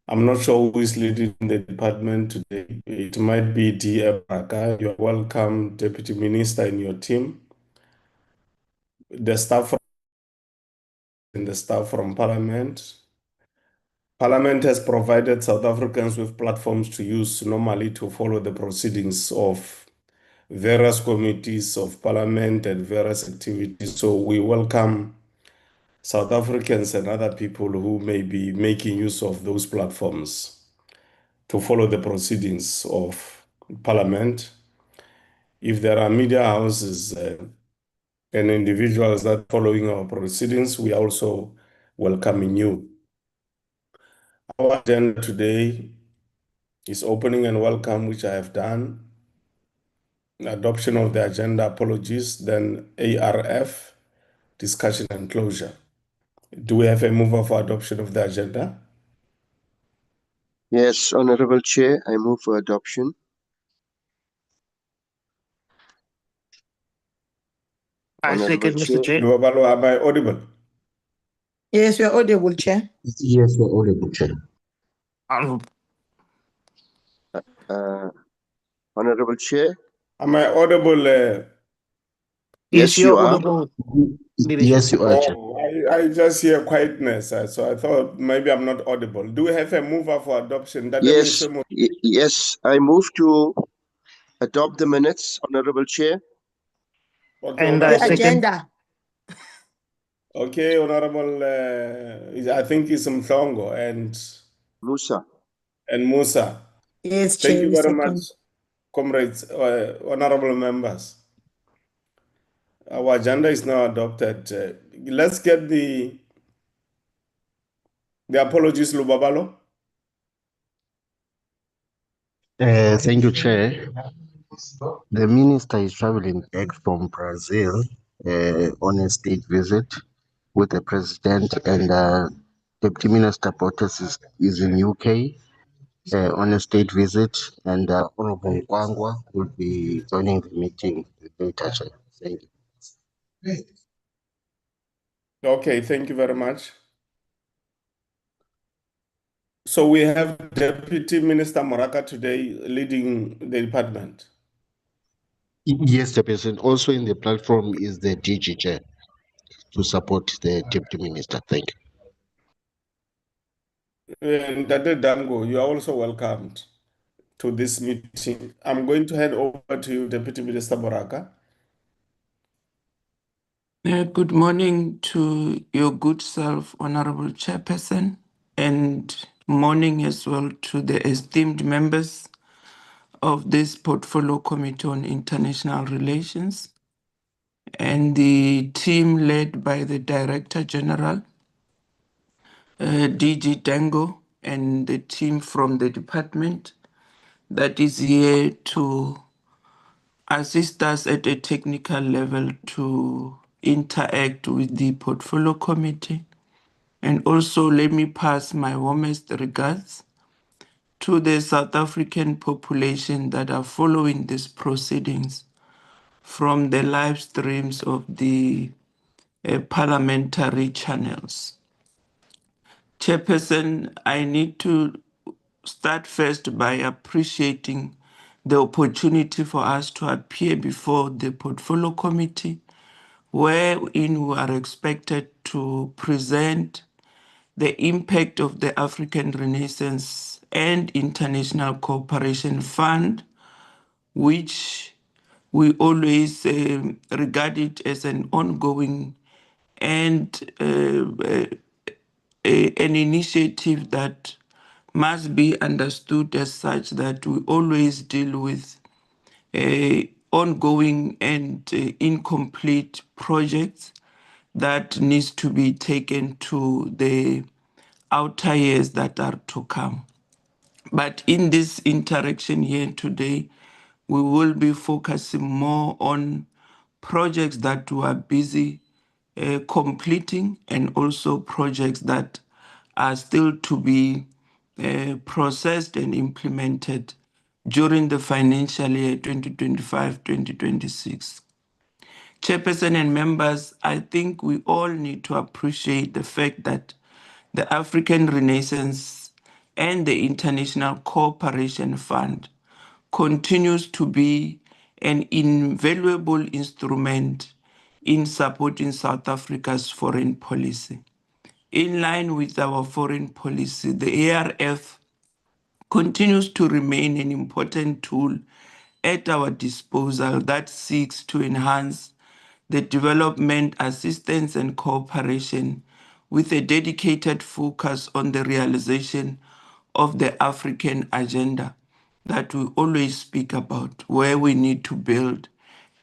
I'm not sure who is leading the department today. It might be D. Ebraka. You are welcome, Deputy Minister, and your team. The staff and the staff from Parliament. Parliament has provided South Africans with platforms to use normally to follow the proceedings of various committees of Parliament and various activities. So we welcome South Africans and other people who may be making use of those platforms to follow the proceedings of Parliament. If there are media houses and individuals that are following our proceedings, we are also welcoming you. Our agenda today is opening and welcome, which I have done. Adoption of the agenda, apologies, then ARF, discussion and closure. Do we have a mover for adoption of the agenda? Yes, Honorable Chair, I move for adoption. I Honorable second, Mr. Chair. Lubabalo, am I audible? Yes, you are audible, Chair. Yes, you're audible, Chair. Honorable Chair, Am I audible? yes, you are. Yes, you are, Chair. I just hear quietness, so I thought maybe I'm not audible. Do we have a mover for adoption? Yes, yes, I move to adopt the minutes, Honorable Chair. Okay, And The second. agenda. Okay, Honorable, I think it's Mhlongo and Musa. Musa. Yes, Thank Chair. you we very second. much, comrades, honorable members. Our agenda is now adopted. Let's get the apologies, Lubabalo. Thank you, Chair. The minister is traveling back from Brazil on a state visit with the president, and Deputy Minister Bottes is in UK on a state visit, and Honorable Kwangwa will be joining the meeting later, Chair. Thank you. Okay, thank you very much. So we have Deputy Minister Moraka today leading the department. Yes, the President. Also in the platform is the DG Chair to support the Deputy Minister. Thank you. And Dade Dango, you are also welcomed to this meeting. I'm going to hand over to you, Deputy Minister Moraka. Good morning to your good self, Honorable Chairperson, and morning as well to the esteemed members of this Portfolio Committee on International Relations and the team led by the Director General, DG Dango, and the team from the department that is here to assist us at a technical level to interact with the Portfolio Committee. And also let me pass my warmest regards to the South African population that are following these proceedings from the live streams of the parliamentary channels. Chairperson, I need to start first by appreciating the opportunity for us to appear before the Portfolio Committee, wherein we are expected to present the impact of the African Renaissance and International Cooperation Fund, which we always regard it as an ongoing and an initiative that must be understood as such that we always deal with ongoing and incomplete projects that needs to be taken to the outer years that are to come. But in this interaction here today, we will be focusing more on projects that we are busy completing and also projects that are still to be processed and implemented during the financial year 2025-2026. Chairperson and members, I think we all need to appreciate the fact that the African Renaissance and the International Cooperation Fund continues to be an invaluable instrument in supporting South Africa's foreign policy. In line with our foreign policy, the ARF continues to remain an important tool at our disposal that seeks to enhance the development, assistance, and cooperation with a dedicated focus on the realization of the African agenda that we always speak about, where we need to build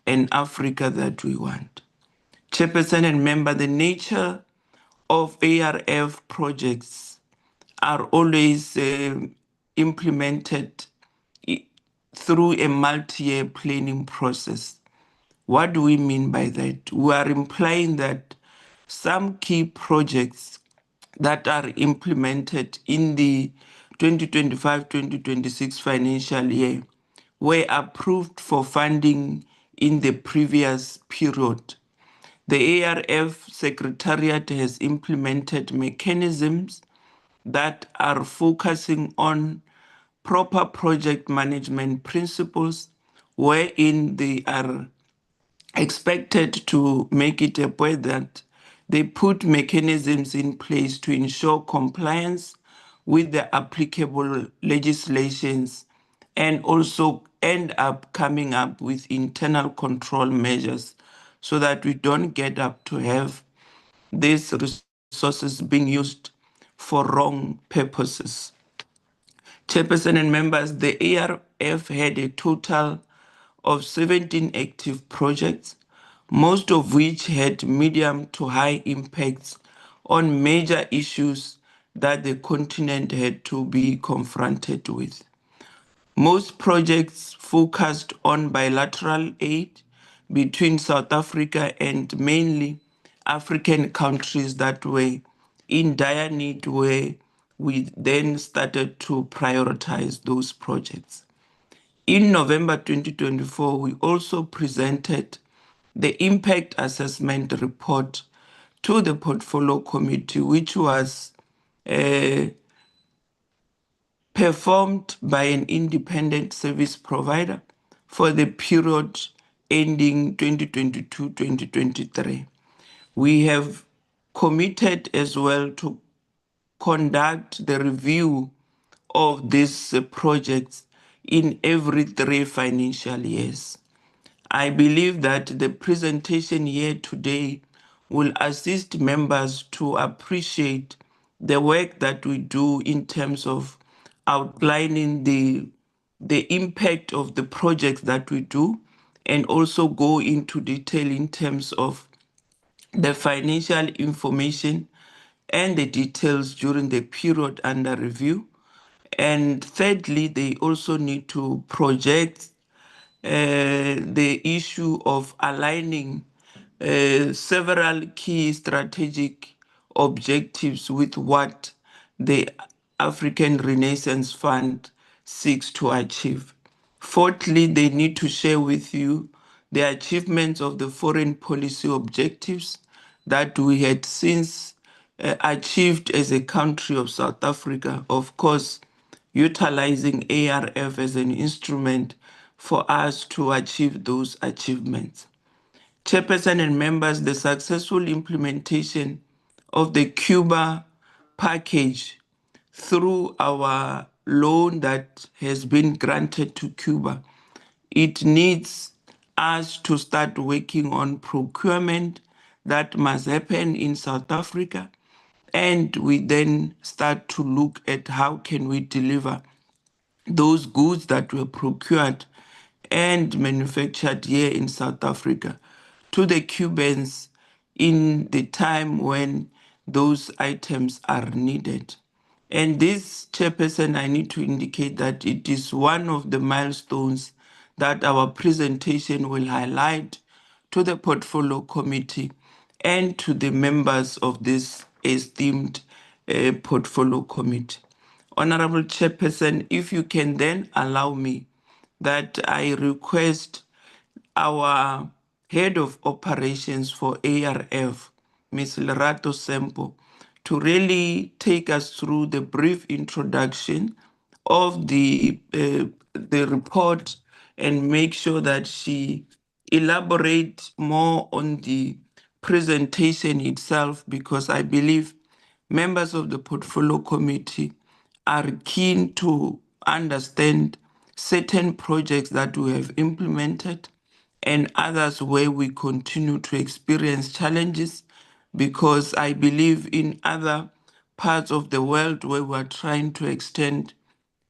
an Africa that we want. Chairperson and member, the nature of ARF projects are always implemented through a multi-year planning process. What do we mean by that? We are implying that some key projects that are implemented in the 2025-2026 financial year were approved for funding in the previous period. The ARF Secretariat has implemented mechanisms that are focusing on proper project management principles, wherein they are expected to make it a point that they put mechanisms in place to ensure compliance with the applicable legislations and also end up coming up with internal control measures so that we don't get up to have these resources being used for wrong purposes. Chairperson and members, the ARF had a total of 17 active projects, most of which had medium to high impacts on major issues that the continent had to be confronted with. Most projects focused on bilateral aid between South Africa and mainly African countries that were in dire need, where we then started to prioritize those projects. In November 2024, we also presented the impact assessment report to the portfolio committee, which was performed by an independent service provider for the period ending 2022-2023. We have committed as well to conduct the review of these projects in every 3 financial years. I believe that the presentation here today will assist members to appreciate the work that we do in terms of outlining the impact of the projects that we do, and also go into detail in terms of the financial information and the details during the period under review. And thirdly, they also need to project the issue of aligning several key strategic objectives with what the African Renaissance Fund seeks to achieve. Fourthly, they need to share with you the achievements of the foreign policy objectives that we had since achieved as a country of South Africa, of course, utilizing ARF as an instrument for us to achieve those achievements. Chairperson and members, the successful implementation of the Cuba package through our loan that has been granted to Cuba, it needs us to start working on procurement that must happen in South Africa. And we then start to look at how can we deliver those goods that were procured and manufactured here in South Africa to the Cubans in the time when those items are needed. And this, Chairperson, I need to indicate that it is one of the milestones that our presentation will highlight to the portfolio committee and to the members of this esteemed portfolio committee. Honorable Chairperson, if you can then allow me that I request our head of operations for ARF, Ms. Lerato Sempo, to really take us through the brief introduction of the report and make sure that she elaborates more on the presentation itself, because I believe members of the portfolio committee are keen to understand certain projects that we have implemented and others where we continue to experience challenges, because I believe in other parts of the world where we're trying to extend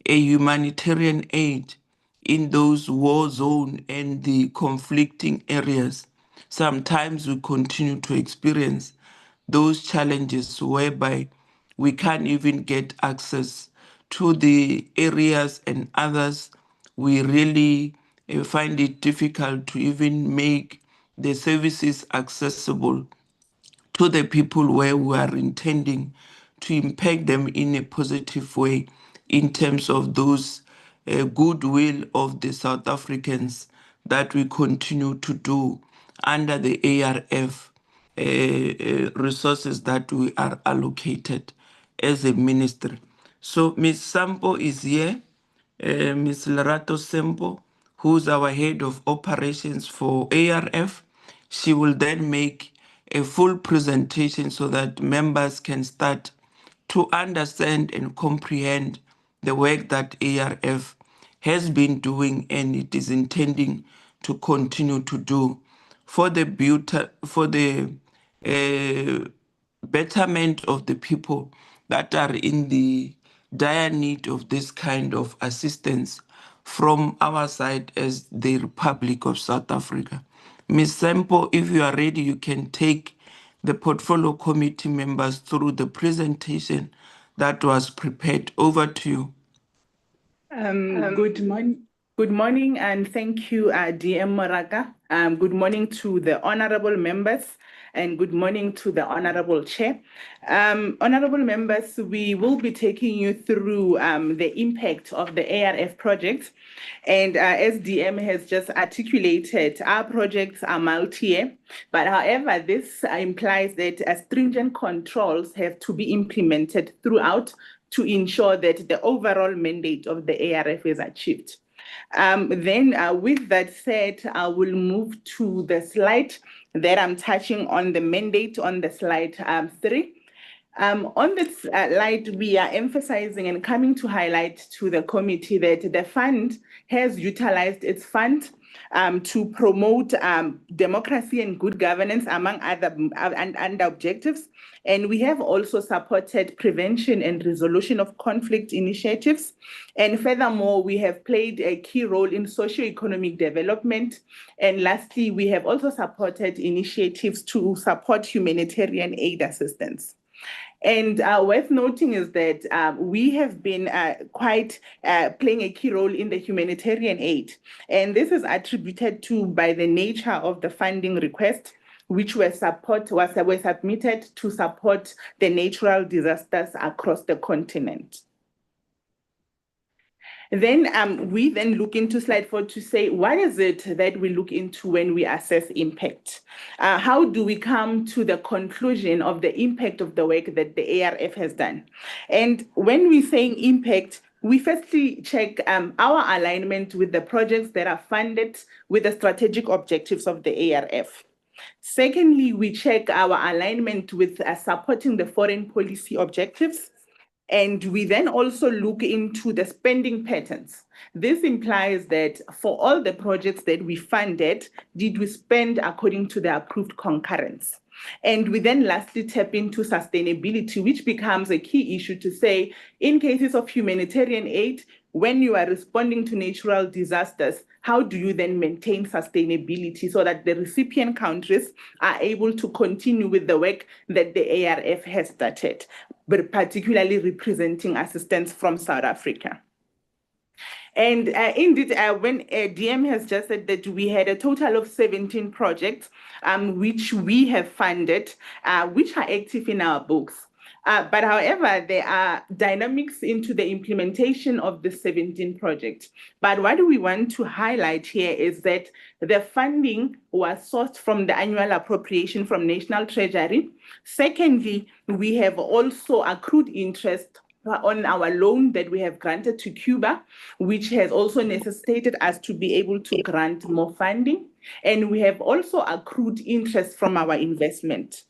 a humanitarian aid in those war zones and the conflicting areas, sometimes we continue to experience those challenges whereby we can't even get access to the areas, and others we really find it difficult to even make the services accessible to the people where we are intending to impact them in a positive way in terms of those goodwill of the South Africans that we continue to do under the ARF resources that we are allocated as a ministry. So Ms. Sampo is here, Ms. Lerato Sempo, who's our head of operations for ARF. She will then make a full presentation so that members can start to understand and comprehend the work that ARF has been doing and it is intending to continue to do for the betterment of the people that are in the dire need of this kind of assistance from our side as the Republic of South Africa. Ms. Sempo, if you are ready, you can take the portfolio committee members through the presentation that was prepared. Over to you. Good morning, and thank you, DM Moraka. Good morning to the honorable members, and good morning to the honorable chair. Honorable members, we will be taking you through the impact of the ARF project. And as DM has just articulated, our projects are multi-year, but however, this implies that stringent controls have to be implemented throughout to ensure that the overall mandate of the ARF is achieved. With that said, I will move to the slide that I'm touching on the mandate on the slide 3. On this slide, we are emphasizing and coming to highlight to the committee that the fund has utilized its fund to promote democracy and good governance among other objectives. And we have also supported prevention and resolution of conflict initiatives. And furthermore, we have played a key role in socio-economic development. And lastly, we have also supported initiatives to support humanitarian aid assistance. And worth noting is that we have been quite playing a key role in the humanitarian aid. And this is attributed to by the nature of the funding request, which were submitted to support the natural disasters across the continent. Then we look into slide 4 to say, what is it that we look into when we assess impact? How do we come to the conclusion of the impact of the work that the ARF has done? And when we say impact, we firstly check our alignment with the projects that are funded with the strategic objectives of the ARF. Secondly, we check our alignment with supporting the foreign policy objectives. And we then also look into the spending patterns. This implies that for all the projects that we funded, did we spend according to the approved concurrence? And we then lastly tap into sustainability, which becomes a key issue to say, in cases of humanitarian aid, when you are responding to natural disasters, how do you then maintain sustainability so that the recipient countries are able to continue with the work that the ARF has started, but particularly representing assistance from South Africa? And indeed, when DM has just said that we had a total of 17 projects which we have funded, which are active in our books. But however, there are dynamics into the implementation of the 17 project. But what we want to highlight here is that the funding was sourced from the annual appropriation from National Treasury. Secondly, we have also accrued interest on our loan that we have granted to Cuba, which has also necessitated us to be able to grant more funding. And we have also accrued interest from our investment.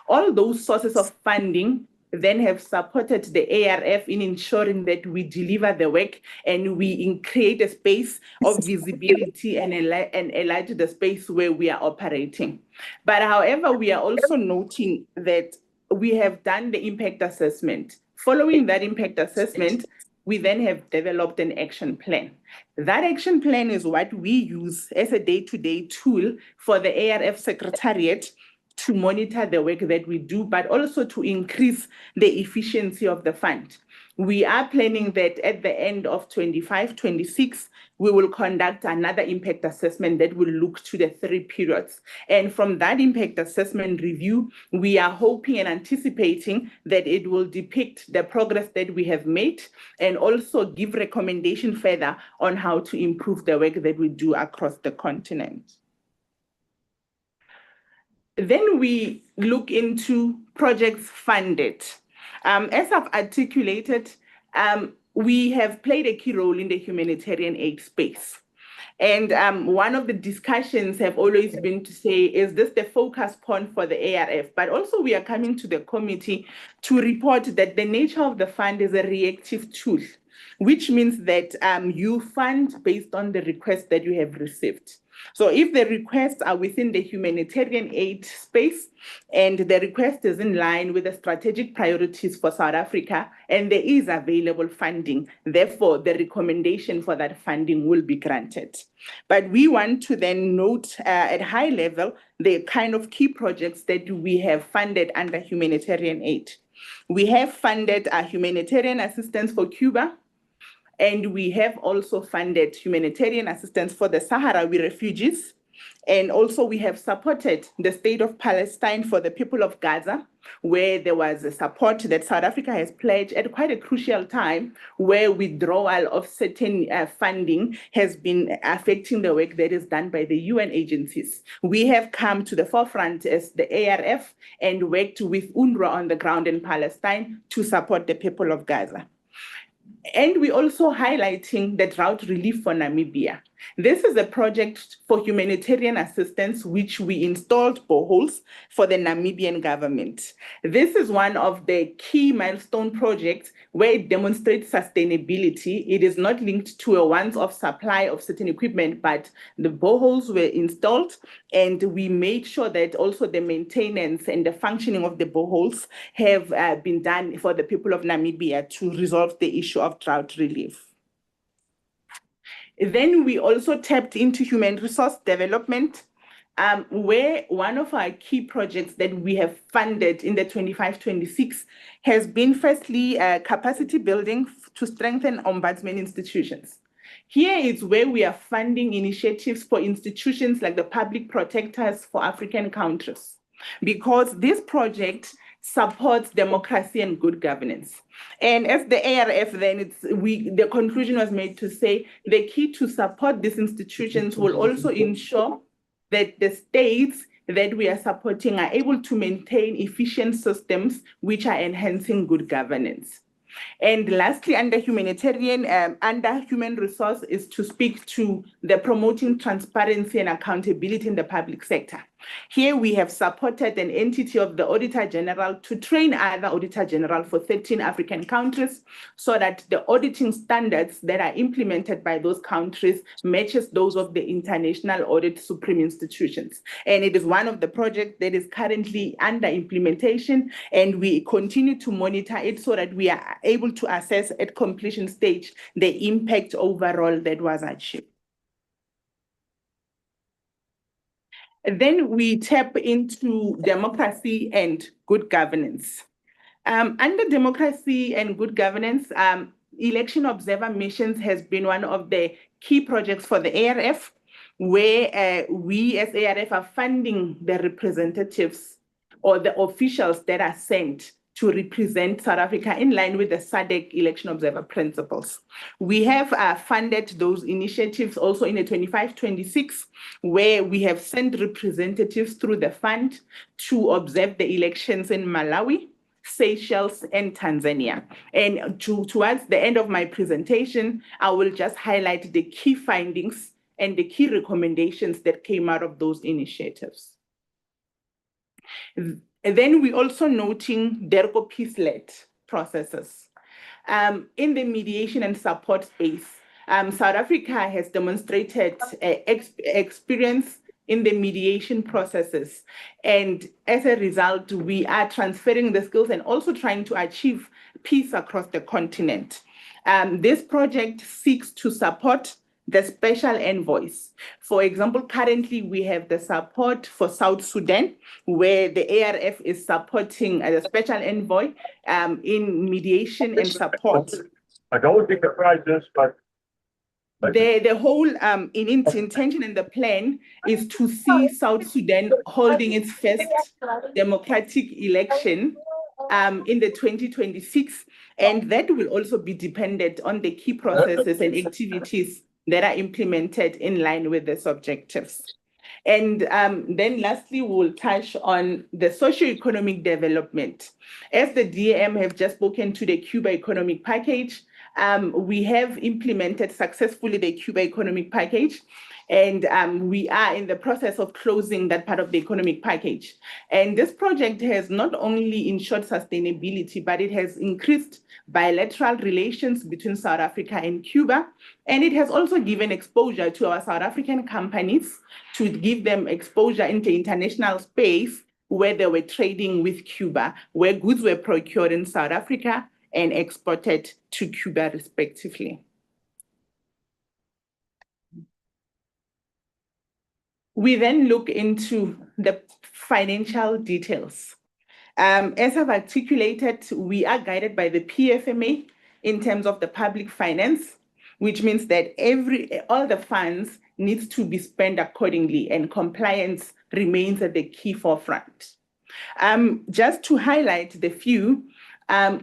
All those sources of funding then have supported the ARF in ensuring that we deliver the work and we create a space of visibility and enlarge the space where we are operating. But however, we are also noting that we have done the impact assessment. Following that impact assessment, we then have developed an action plan. That action plan is what we use as a day-to-day tool for the ARF Secretariat to monitor the work that we do, but also to increase the efficiency of the fund. We are planning that at the end of 25-26, we will conduct another impact assessment that will look to the 3 periods. And from that impact assessment review, we are hoping and anticipating that it will depict the progress that we have made and also give recommendation further on how to improve the work that we do across the continent. Then we look into projects funded. As I've articulated, we have played a key role in the humanitarian aid space. And one of the discussions have always been to say, is this the focus point for the ARF? But also we are coming to the committee to report that the nature of the fund is a reactive tool, which means that you fund based on the requests that you have received. So if the requests are within the humanitarian aid space and the request is in line with the strategic priorities for South Africa and there is available funding, therefore the recommendation for that funding will be granted. But we want to then note at high level the kind of key projects that we have funded under humanitarian aid. We have funded humanitarian assistance for Cuba, and we have also funded humanitarian assistance for the Sahrawi refugees. And also we have supported the state of Palestine for the people of Gaza, where there was a support that South Africa has pledged at quite a crucial time where withdrawal of certain funding has been affecting the work that is done by the UN agencies. We have come to the forefront as the ARF and worked with UNRWA on the ground in Palestine to support the people of Gaza. And we're also highlighting the drought relief for Namibia. This is a project for humanitarian assistance, which we installed boreholes for the Namibian government. This is one of the key milestone projects where it demonstrates sustainability. It is not linked to a once-off supply of certain equipment, but the boreholes were installed and we made sure that also the maintenance and the functioning of the boreholes have been done for the people of Namibia to resolve the issue of drought relief. Then we also tapped into human resource development, where one of our key projects that we have funded in the 25-26 has been firstly capacity building to strengthen ombudsman institutions. Here is where we are funding initiatives for institutions like the public protectors for African countries, because this project supports democracy and good governance. And as the ARF, then the conclusion was made to say the key to support these institutions will also ensure that the states that we are supporting are able to maintain efficient systems which are enhancing good governance. And lastly, under humanitarian, under human resource is to speak to the promoting transparency and accountability in the public sector. Here we have supported an entity of the Auditor General to train other Auditor General for 13 African countries so that the auditing standards that are implemented by those countries matches those of the international audit supreme institutions. And it is one of the projects that is currently under implementation, and we continue to monitor it so that we are able to assess at completion stage the impact overall that was achieved. Then we tap into democracy and good governance. Under democracy and good governance, election observer missions has been one of the key projects for the ARF, where we as ARF are funding the representatives or the officials that are sent to represent South Africa in line with the SADC election observer principles. We have funded those initiatives also in the 25-26, where we have sent representatives through the fund to observe the elections in Malawi, Seychelles, and Tanzania. And towards the end of my presentation, I will just highlight the key findings and the key recommendations that came out of those initiatives. And then we also noting DERCO peace-led processes. In the mediation and support space, South Africa has demonstrated experience in the mediation processes. And as a result, we are transferring the skills and also trying to achieve peace across the continent. This project seeks to support the special envoys. For example, currently we have the support for South Sudan, where the ARF is supporting as a special envoy in mediation and support. I don't think the prize is, but the whole intention and the plan is to see South Sudan holding its first democratic election in the 2026, and that will also be dependent on the key processes and activities that are implemented in line with these objectives. And then lastly, we'll touch on the socio-economic development. As the DAM have just spoken to the Cuba economic package, we have implemented successfully the Cuba economic package, and we are in the process of closing that part of the economic package. And this project has not only ensured sustainability, but it has increased bilateral relations between South Africa and Cuba. And it has also given exposure to our South African companies to give them exposure into international space where they were trading with Cuba, where goods were procured in South Africa and exported to Cuba respectively. We then look into the financial details. As I've articulated, we are guided by the PFMA in terms of the public finance, which means that all the funds needs to be spent accordingly, and compliance remains at the key forefront. Just to highlight the few,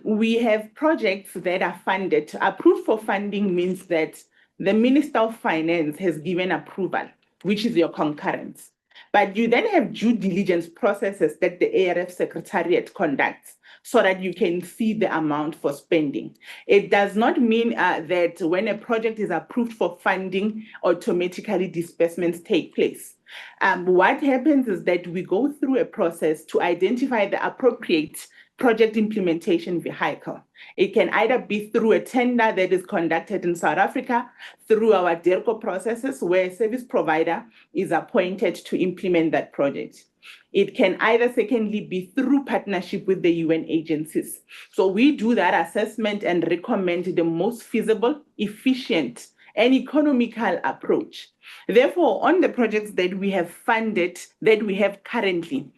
we have projects that are funded. Approved for funding means that the Minister of Finance has given approval, which is your concurrence. But you then have due diligence processes that the ARF Secretariat conducts so that you can see the amount for spending. It does not mean that when a project is approved for funding, automatically disbursements take place. What happens is that we go through a process to identify the appropriate project implementation vehicle. It can either be through a tender that is conducted in South Africa, through our DERCO processes, where a service provider is appointed to implement that project. It can either, secondly, be through partnership with the UN agencies. So we do that assessment and recommend the most feasible, efficient, and economical approach. Therefore, on the projects that we have funded, that we have currently,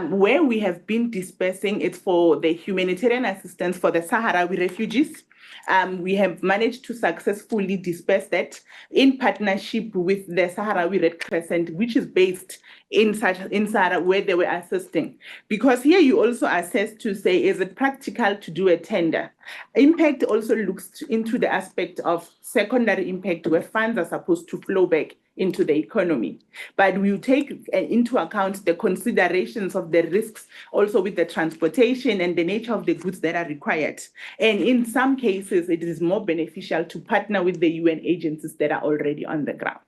where we have been dispersing, it's for the humanitarian assistance for the Sahrawi refugees. We have managed to successfully disperse that in partnership with the Sahrawi Red Crescent, which is based in Sahara, where they were assisting. Because here you also assess to say, is it practical to do a tender? Impact also looks into the aspect of secondary impact, where funds are supposed to flow back into the economy. But we take into account the considerations of the risks also with the transportation and the nature of the goods that are required. And in some cases, it is more beneficial to partner with the UN agencies that are already on the ground.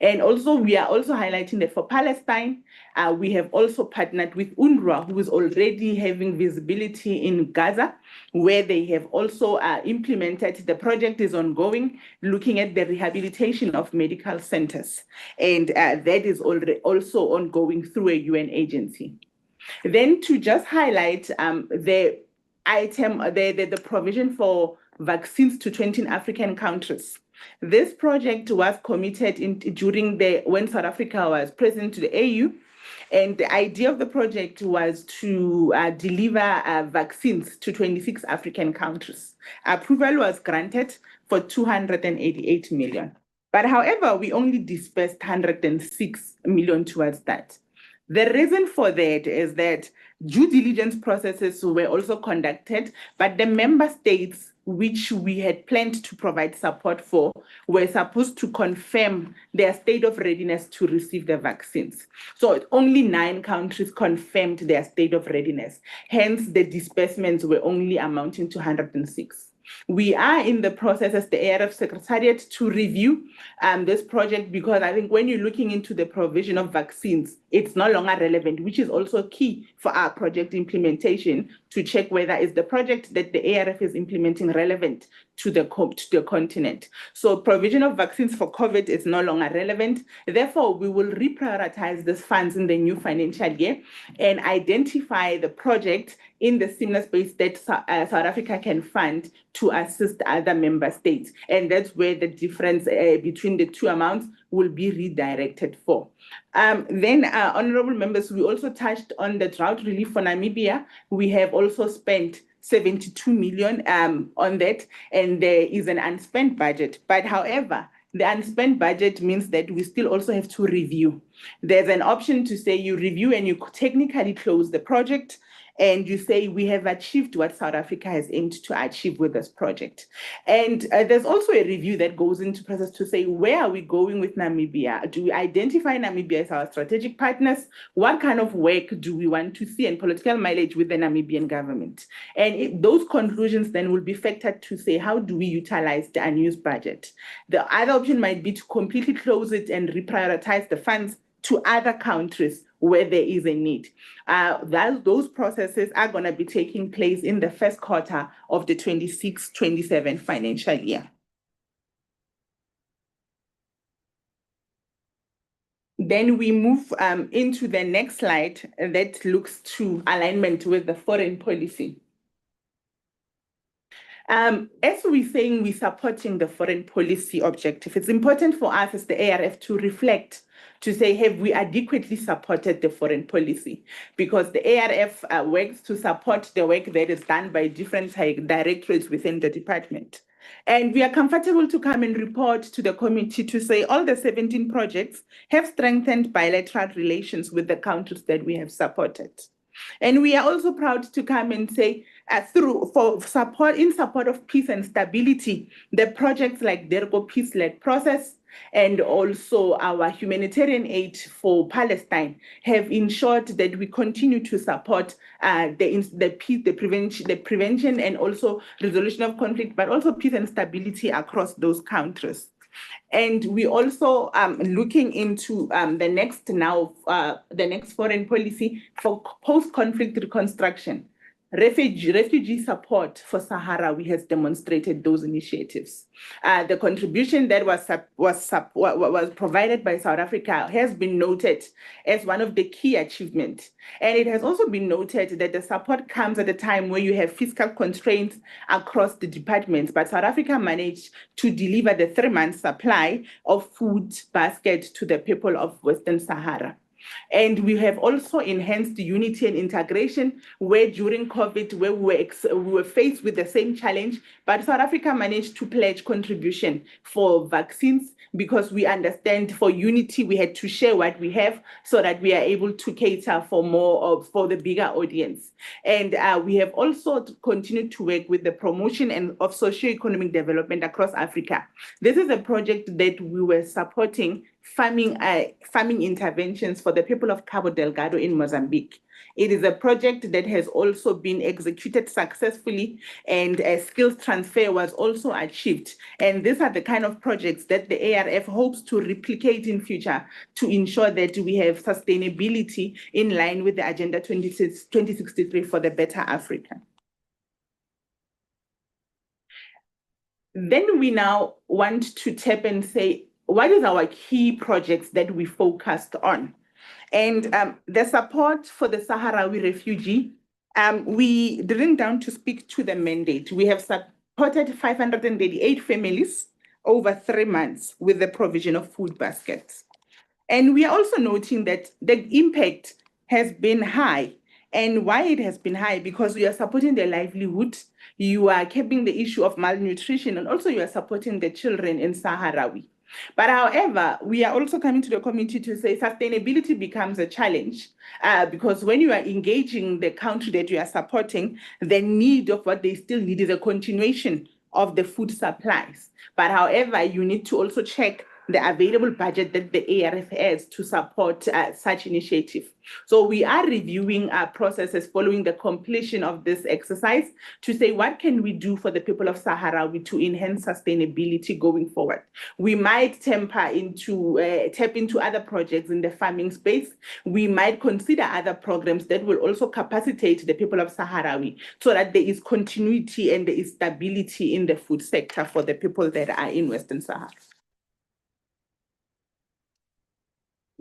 And also, we are also highlighting that for Palestine, we have also partnered with UNRWA, who is already having visibility in Gaza, where they have also implemented. The project is ongoing, looking at the rehabilitation of medical centers. And that is already also ongoing through a UN agency. Then to just highlight the item, the provision for vaccines to 20 African countries. This project was committed during when South Africa was president to the AU. And the idea of the project was to deliver vaccines to 26 African countries. Approval was granted for 288 million. But however, we only dispersed 106 million towards that. The reason for that is that due diligence processes were also conducted, but the member states which we had planned to provide support for were supposed to confirm their state of readiness to receive the vaccines. So only 9 countries confirmed their state of readiness. Hence, the disbursements were only amounting to 106. We are in the process as the ARF Secretariat to review this project, because I think when you're looking into the provision of vaccines, it's no longer relevant, which is also key for our project implementation, to check whether is the project that the ARF is implementing relevant to the continent. So provision of vaccines for COVID is no longer relevant. Therefore, we will reprioritize these funds in the new financial year and identify the project in the similar space that South Africa can fund to assist other member states. And that's where the difference between the two amounts will be redirected for. Then, honorable members, we also touched on the drought relief for Namibia. We have also spent 72 million on that, and there is an unspent budget. But however, the unspent budget means that we still also have to review. There's an option to say you review and you technically close the project, and you say we have achieved what South Africa has aimed to achieve with this project. And there's also a review that goes into process to say, where are we going with Namibia? Do we identify Namibia as our strategic partners? What kind of work do we want to see, and political mileage with the Namibian government? And those conclusions then will be factored to say, how do we utilize the unused budget? The other option might be to completely close it and reprioritize the funds to other countries where there is a need. Those processes are going to be taking place in the first quarter of the 26-27 financial year. Then we move into the next slide that looks to alignment with the foreign policy. As we're saying, we're supporting the foreign policy objective. It's important for us as the ARF to reflect, to say, have we adequately supported the foreign policy? Because the ARF works to support the work that is done by different directorates within the department. And we are comfortable to come and report to the committee to say all the 17 projects have strengthened bilateral relations with the countries that we have supported. And we are also proud to come and say, in support of peace and stability, the projects like DERCO Peace-led process and also our humanitarian aid for Palestine have ensured that we continue to support the peace, the prevention and also resolution of conflict, but also peace and stability across those countries. And we also looking into the next foreign policy for post-conflict reconstruction. Refugee support for Sahrawi has demonstrated those initiatives. The contribution that was provided by South Africa has been noted as one of the key achievements. And it has also been noted that the support comes at a time where you have fiscal constraints across the departments, but South Africa managed to deliver the 3-month supply of food basket to the people of Western Sahara. And we have also enhanced the unity and integration, where during COVID, where we were faced with the same challenge, but South Africa managed to pledge contribution for vaccines, because we understand for unity, we had to share what we have so that we are able to cater for more for the bigger audience. And we have also continued to work with the promotion of socio-economic development across Africa. This is a project that we were supporting farming interventions for the people of Cabo Delgado in Mozambique. It is a project that has also been executed successfully, and a skills transfer was also achieved. And these are the kind of projects that the ARF hopes to replicate in future to ensure that we have sustainability in line with the Agenda 2063 for the better Africa. Then we now want to tap and say, what is our key projects that we focused on? And the support for the Sahrawi refugee, we drilling down to speak to the mandate. We have supported 588 families over 3 months with the provision of food baskets. And we are also noting that the impact has been high. And why it has been high? Because we are supporting their livelihood, you are keeping the issue of malnutrition, and also you are supporting the children in Sahrawi. But however, we are also coming to the committee to say sustainability becomes a challenge because when you are engaging the country that you are supporting, the need of what they still need is a continuation of the food supplies. But however, you need to also check the available budget that the ARF has to support such initiative. So we are reviewing our processes following the completion of this exercise to say what can we do for the people of Sahrawi to enhance sustainability going forward. We might tap into other projects in the farming space. We might consider other programs that will also capacitate the people of Sahrawi so that there is continuity and there is stability in the food sector for the people that are in Western Sahara.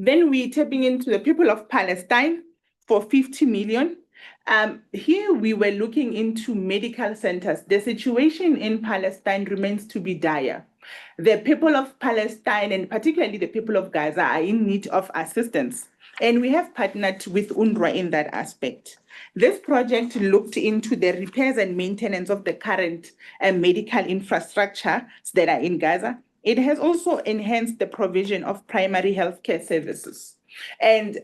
Then we're tapping into the people of Palestine for 50 million. Here we were looking into medical centers. The situation in Palestine remains to be dire. The people of Palestine and particularly the people of Gaza are in need of assistance. And we have partnered with UNRWA in that aspect. This project looked into the repairs and maintenance of the current medical infrastructure that are in Gaza. It has also enhanced the provision of primary healthcare services. And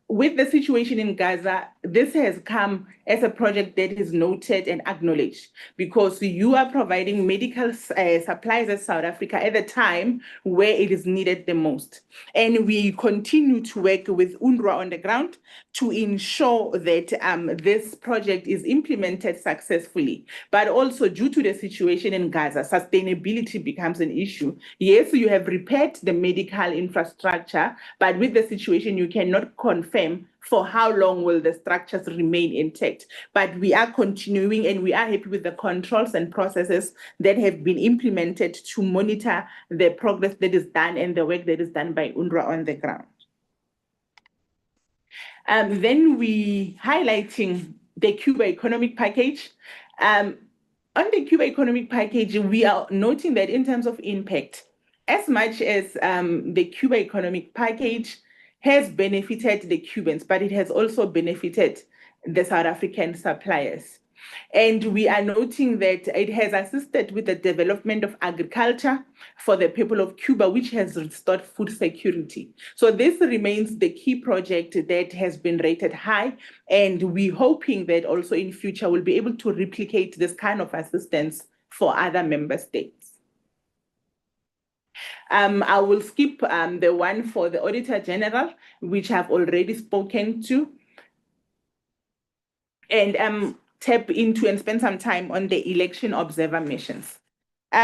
with the situation in Gaza, this has come as a project that is noted and acknowledged because you are providing medical supplies in South Africa at the time where it is needed the most. And we continue to work with UNRWA on the ground to ensure that this project is implemented successfully. But also due to the situation in Gaza, sustainability becomes an issue. Yes, you have repaired the medical infrastructure, but with the situation, you cannot confirm for how long will the structures remain intact. But we are continuing and we are happy with the controls and processes that have been implemented to monitor the progress that is done and the work that is done by UNRWA on the ground. Then we highlighting the Cuba economic package. On the Cuba economic package, we are noting that in terms of impact, as much as the Cuba economic package has benefited the Cubans, but it has also benefited the South African suppliers. And we are noting that it has assisted with the development of agriculture for the people of Cuba, which has restored food security. So this remains the key project that has been rated high. And we're hoping that also in future we'll be able to replicate this kind of assistance for other member states. I will skip the one for the Auditor General, which I've already spoken to, and tap into and spend some time on the election observer missions.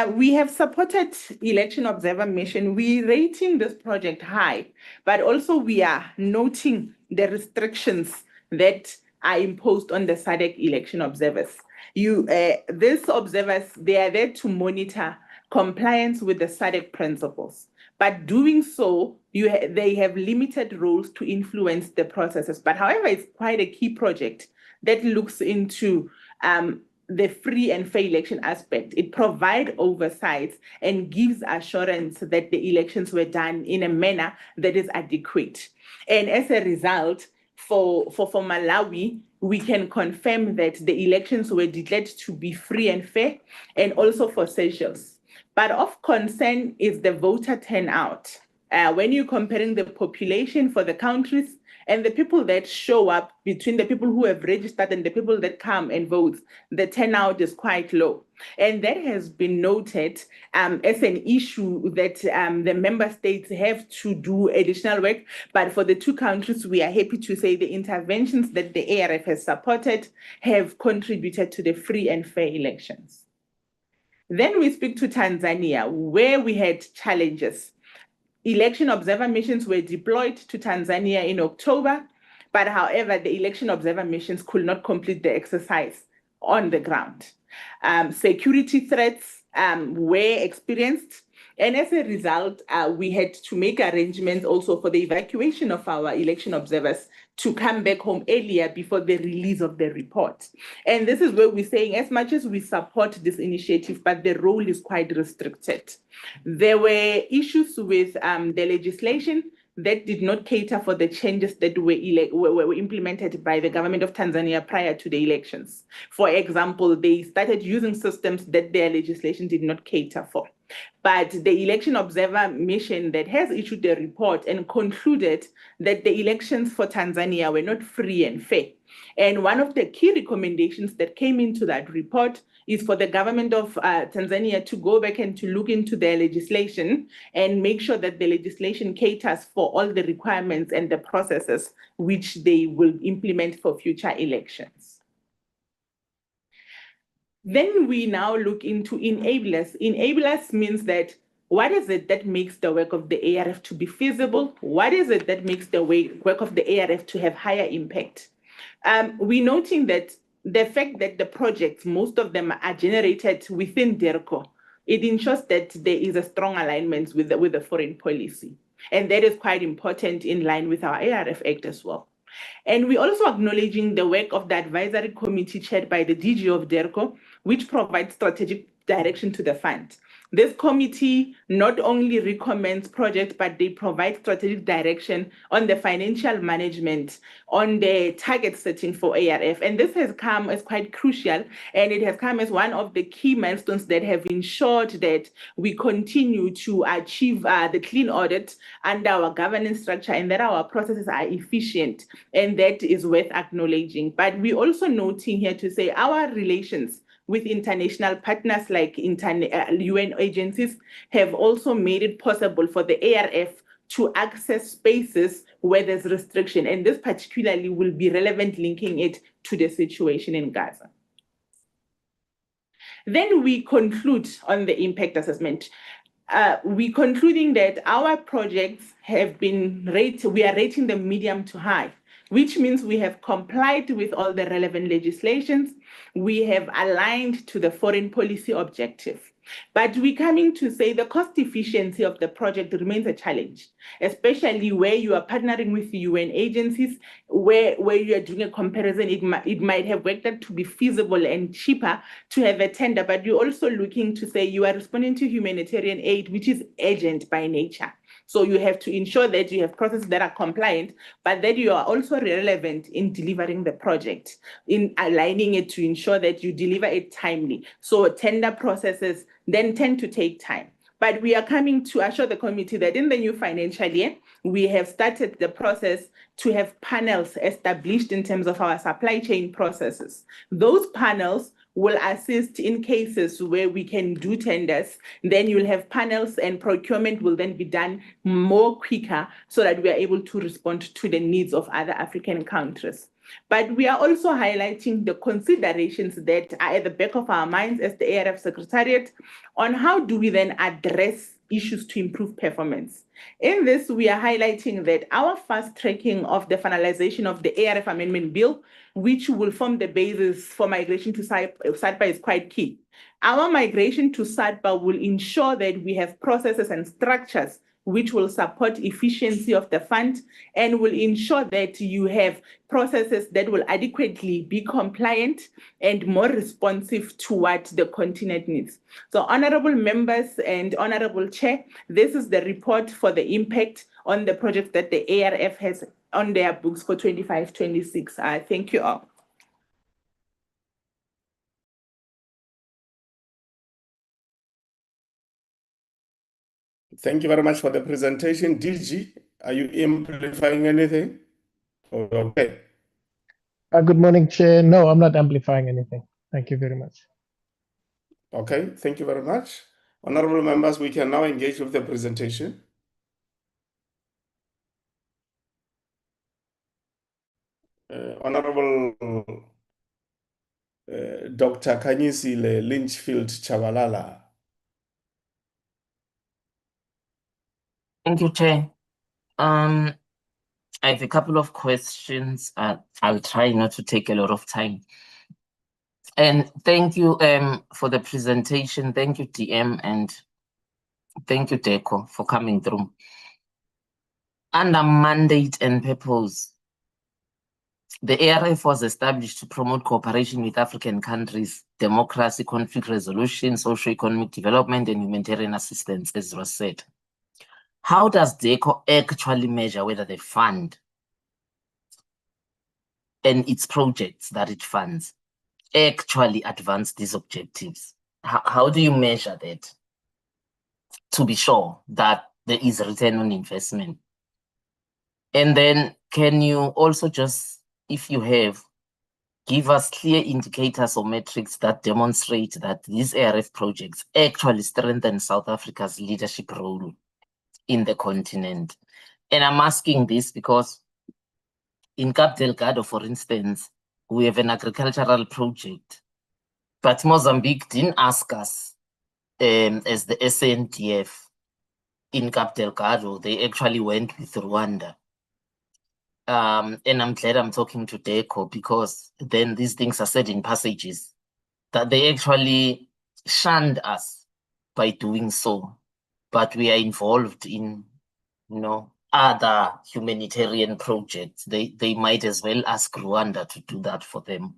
We have supported election observer mission. We're rating this project high, but also we are noting the restrictions that are imposed on the SADC election observers. These observers, they are there to monitor compliance with the SADC principles. But doing so, they have limited roles to influence the processes. But however, it's quite a key project that looks into the free and fair election aspect. It provides oversight and gives assurance that the elections were done in a manner that is adequate. And as a result, for Malawi, we can confirm that the elections were declared to be free and fair, and also for Seychelles. But of concern is the voter turnout. When you're comparing the population for the countries and the people that show up between the people who have registered and the people that come and vote, the turnout is quite low. And that has been noted as an issue that the member states have to do additional work. But for the two countries, we are happy to say the interventions that the ARF has supported have contributed to the free and fair elections. Then we speak to Tanzania, where we had challenges. Election observer missions were deployed to Tanzania in October, but however, the election observer missions could not complete the exercise on the ground. Security threats were experienced, and as a result, we had to make arrangements also for the evacuation of our election observers to come back home earlier before the release of the report. And this is where we're saying, as much as we support this initiative, but the role is quite restricted. There were issues with the legislation that did not cater for the changes that were implemented by the government of Tanzania prior to the elections. For example, they started using systems that their legislation did not cater for. But the election observer mission that has issued a report and concluded that the elections for Tanzania were not free and fair. And one of the key recommendations that came into that report is for the government of Tanzania to go back and to look into their legislation and make sure that the legislation caters for all the requirements and the processes which they will implement for future elections. Then we now look into enablers. Enablers means that what is it that makes the work of the ARF to be feasible? What is it that makes the work of the ARF to have higher impact? We're noting that the fact that the projects, most of them are generated within DIRCO, it ensures that there is a strong alignment with the foreign policy. And that is quite important in line with our ARF Act as well. And we're also acknowledging the work of the advisory committee chaired by the DG of DIRCO, which provides strategic direction to the fund. This committee not only recommends projects, but they provide strategic direction on the financial management, on the target setting for ARF. And this has come as quite crucial, and it has come as one of the key milestones that have ensured that we continue to achieve the clean audit under our governance structure and that our processes are efficient. And that is worth acknowledging. But we're also noting here to say our relations with international partners like UN agencies have also made it possible for the ARF to access spaces where there's restriction. And this particularly will be relevant linking it to the situation in Gaza. Then we conclude on the impact assessment. We're concluding that our projects have been we are rating them medium to high, which means we have complied with all the relevant legislations. We have aligned to the foreign policy objective. But we're coming to say the cost efficiency of the project remains a challenge, especially where you are partnering with UN agencies, where you are doing a comparison. It might have worked out to be feasible and cheaper to have a tender, but you're also looking to say you are responding to humanitarian aid, which is urgent by nature. So you have to ensure that you have processes that are compliant, but that you are also relevant in delivering the project, in aligning it to ensure that you deliver it timely. So tender processes then tend to take time. But we are coming to assure the committee that in the new financial year, we have started the process to have panels established in terms of our supply chain processes. Those panels will assist in cases where we can do tenders. Then you'll have panels and procurement will then be done more quicker so that we are able to respond to the needs of other African countries. But we are also highlighting the considerations that are at the back of our minds as the ARF Secretariat on how do we then address issues to improve performance. In this, we are highlighting that our fast tracking of the finalization of the ARF Amendment Bill, which will form the basis for migration to SADPA, is quite key. Our migration to SADPA will ensure that we have processes and structures which will support efficiency of the fund and will ensure that you have processes that will adequately be compliant and more responsive to what the continent needs. So honorable members and honorable chair, this is the report for the impact on the projects that the ARF has on their books for 25-26. Thank you all. Thank you very much for the presentation. DG, are you amplifying anything? Okay. Good morning, Chair. No, I'm not amplifying anything. Thank you very much. Okay, thank you very much. Honorable members, we can now engage with the presentation. Honorable Dr. Kanyisile Lynchfield Chabalala. Thank you, Chair. I have a couple of questions. I'll try not to take a lot of time. And thank you for the presentation. Thank you, DM, and thank you, DECO, for coming through. Under mandate and purpose, the ARF was established to promote cooperation with African countries, democracy, conflict resolution, socio-economic development, and humanitarian assistance, as was said. How does DECO actually measure whether the fund and its projects that it funds actually advance these objectives? How do you measure that? to be sure that there is a return on investment? And then can you also just, if you have, give us clear indicators or metrics that demonstrate that these ARF projects actually strengthen South Africa's leadership role in the continent? And I'm asking this because in Cabo Delgado, for instance, we have an agricultural project, but Mozambique didn't ask us as the SANDF in Cabo Delgado. They actually went with Rwanda. And I'm glad I'm talking to DECO, because then these things are said in passages that they actually shunned us by doing so, but we are involved in, other humanitarian projects. They might as well ask Rwanda to do that for them.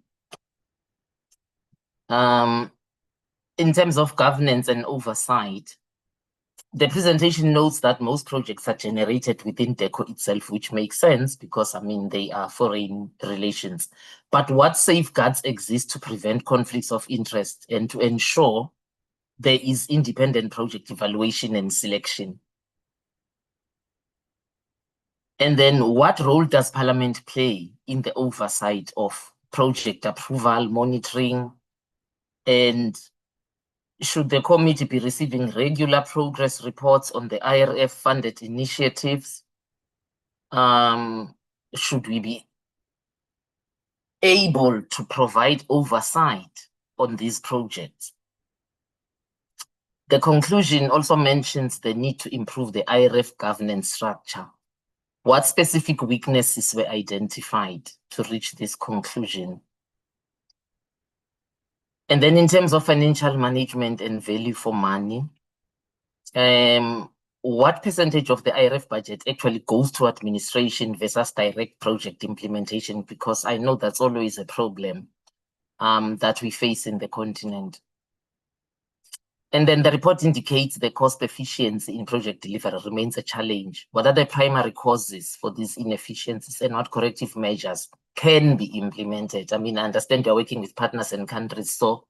In terms of governance and oversight, the presentation notes that most projects are generated within DECO itself, which makes sense because, they are foreign relations. But what safeguards exist to prevent conflicts of interest and to ensure there is independent project evaluation and selection? And then what role does Parliament play in the oversight of project approval, monitoring, and should the committee be receiving regular progress reports on the IRF-funded initiatives? Should we be able to provide oversight on these projects? The conclusion also mentions the need to improve the IRF governance structure. What specific weaknesses were identified to reach this conclusion? And then in terms of financial management and value for money, what percentage of the IRF budget actually goes to administration versus direct project implementation? Because I know that's always a problem that we face in the continent. And then the report indicates the cost efficiency in project delivery remains a challenge. What are the primary causes for these inefficiencies and what corrective measures can be implemented? I understand you're working with partners and countries, so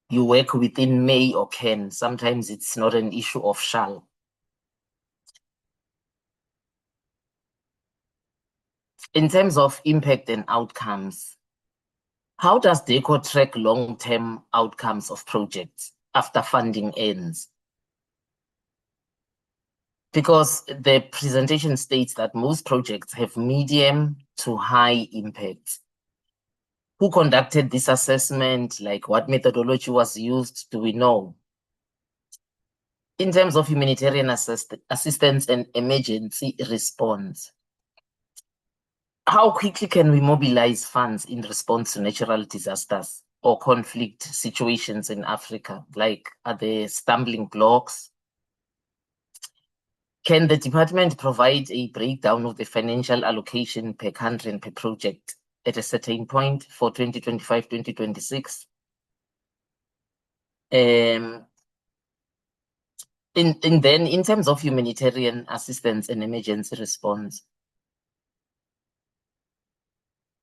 you work within may or can. Sometimes it's not an issue of shall. In terms of impact and outcomes, how does DECO track long-term outcomes of projects after funding ends? Because the presentation states that most projects have medium to high impact. Who conducted this assessment? Like, what methodology was used? Do we know? In terms of humanitarian assistance and emergency response, how quickly can we mobilize funds in response to natural disasters or conflict situations in Africa? Like, are there stumbling blocks? Can the department provide a breakdown of the financial allocation per country and per project at a certain point for 2025-2026? And then in terms of humanitarian assistance and emergency response,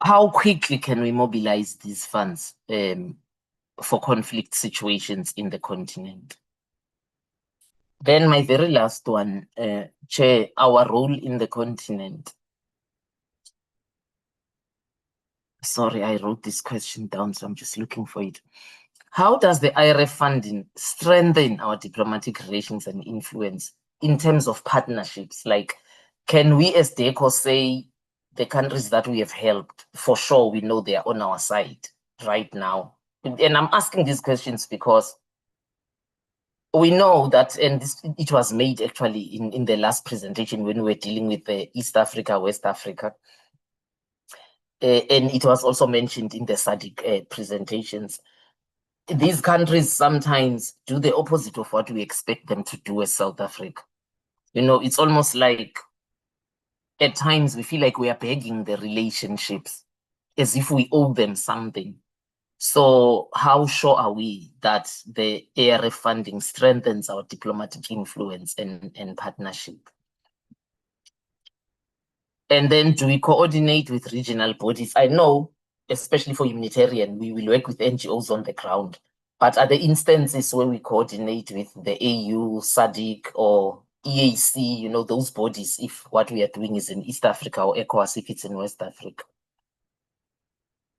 how quickly can we mobilize these funds for conflict situations in the continent? Then my very last one, Chair, our role in the continent. Sorry, I wrote this question down, so I'm just looking for it. How does the IRF funding strengthen our diplomatic relations and influence in terms of partnerships? Like, can we as DECO say the countries that we have helped, for sure we know they are on our side right now? And I'm asking these questions because we know that, and it was made actually in the last presentation when we were dealing with the East Africa, West Africa. And it was also mentioned in the SADC presentations. These countries sometimes do the opposite of what we expect them to do as South Africa. It's almost like at times we feel like we are begging the relationships as if we owe them something. So how sure are we that the ARF funding strengthens our diplomatic influence and partnership? And then do we coordinate with regional bodies? I know, especially for humanitarian, we will work with NGOs on the ground. But are there instances where we coordinate with the AU, SADC, or EAC, you know, those bodies, if what we are doing is in East Africa, or ECOWAS if it's in West Africa?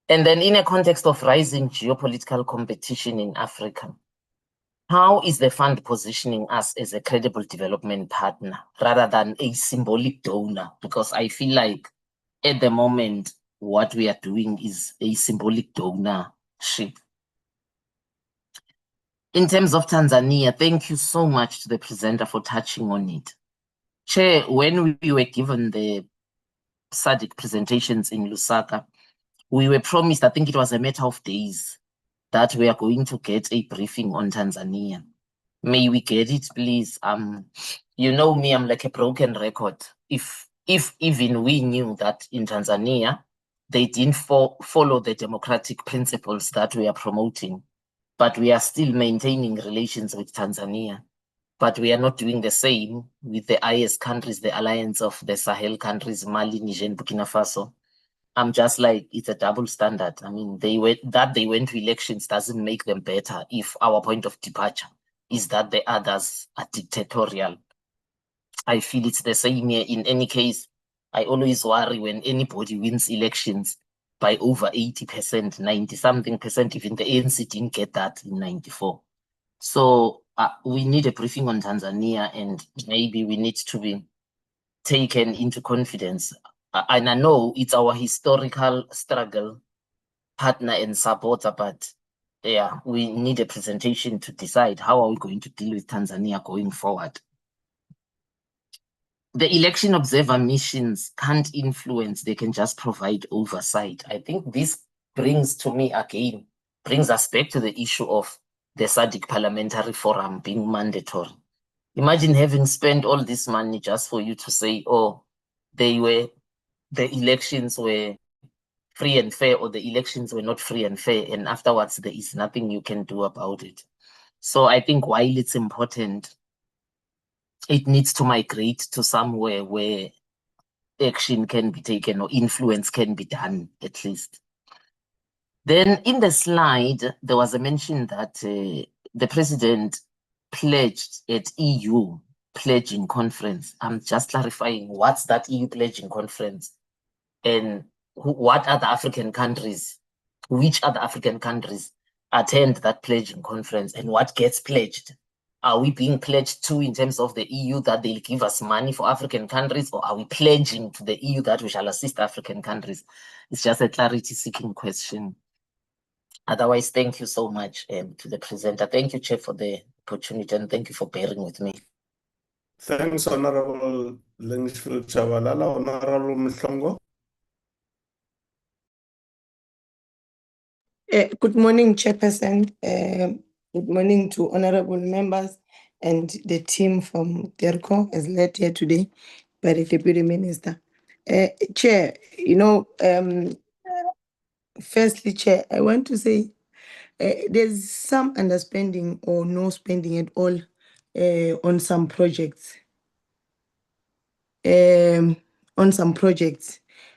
And then in a context of rising geopolitical competition in Africa, how is the fund positioning us as a credible development partner rather than a symbolic donor? Because I feel like at the moment, what we are doing is a symbolic donorship. In terms of Tanzania, thank you so much to the presenter for touching on it. Chair, when we were given the SADC presentations in Lusaka, we were promised, I think it was a matter of days, that we are going to get a briefing on Tanzania. May we get it, please? You know me, I'm like a broken record. If even we knew that in Tanzania, they didn't follow the democratic principles that we are promoting, but we are still maintaining relations with Tanzania. But we are not doing the same with the IS countries, the alliance of the Sahel countries, Mali, Niger, and Burkina Faso. I'm just like, it's a double standard. I mean, they went to elections doesn't make them better if our point of departure is that the others are dictatorial. I feel it's the same here. In any case, I always worry when anybody wins elections by over 80%, 90-something percent, even the ANC didn't get that in 94. So we need a briefing on Tanzania, and maybe we need to be taken into confidence. And I know it's our historical struggle, partner and supporter, but yeah, we need a presentation to decide how are we going to deal with Tanzania going forward. The election observer missions can't influence, they can just provide oversight. I think this brings us back to the issue of the SADC Parliamentary Forum being mandatory. Imagine having spent all this money just for you to say, oh, the elections were free and fair, or the elections were not free and fair, and afterwards there is nothing you can do about it. So I think while it's important, it needs to migrate to somewhere where action can be taken or influence can be done, at least. Then in the slide, there was a mention that the president pledged at EU pledging conference. I'm just clarifying, what's that EU pledging conference? And which other African countries attend that pledging conference, and what gets pledged? Are we being pledged to in terms of the EU that they'll give us money for African countries, or are we pledging to the EU that we shall assist African countries? It's just a clarity-seeking question. Otherwise, thank you so much to the presenter. Thank you, Chair, for the opportunity, and thank you for bearing with me. Thanks, Honorable Linksfield Chabalala. Honorable Mhlongo. Good morning, Chairperson. Good morning to honorable members and the team from DERCO as led here today by the Deputy Minister. Chair, firstly, Chair, I want to say there's some underspending or no spending at all on some projects.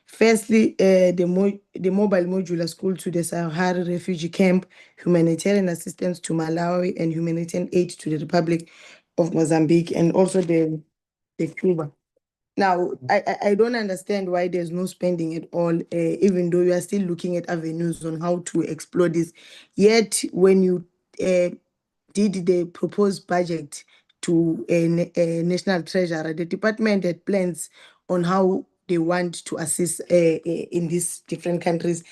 Firstly, the mobile modular school to the Sahara refugee camp, humanitarian assistance to Malawi, and humanitarian aid to the Republic of Mozambique, and also the Cuba. Now, I don't understand why there's no spending at all, even though you are still looking at avenues on how to explore this. Yet, when you did the proposed budget to a national treasurer, the department had plans on how they want to assist in these different countries,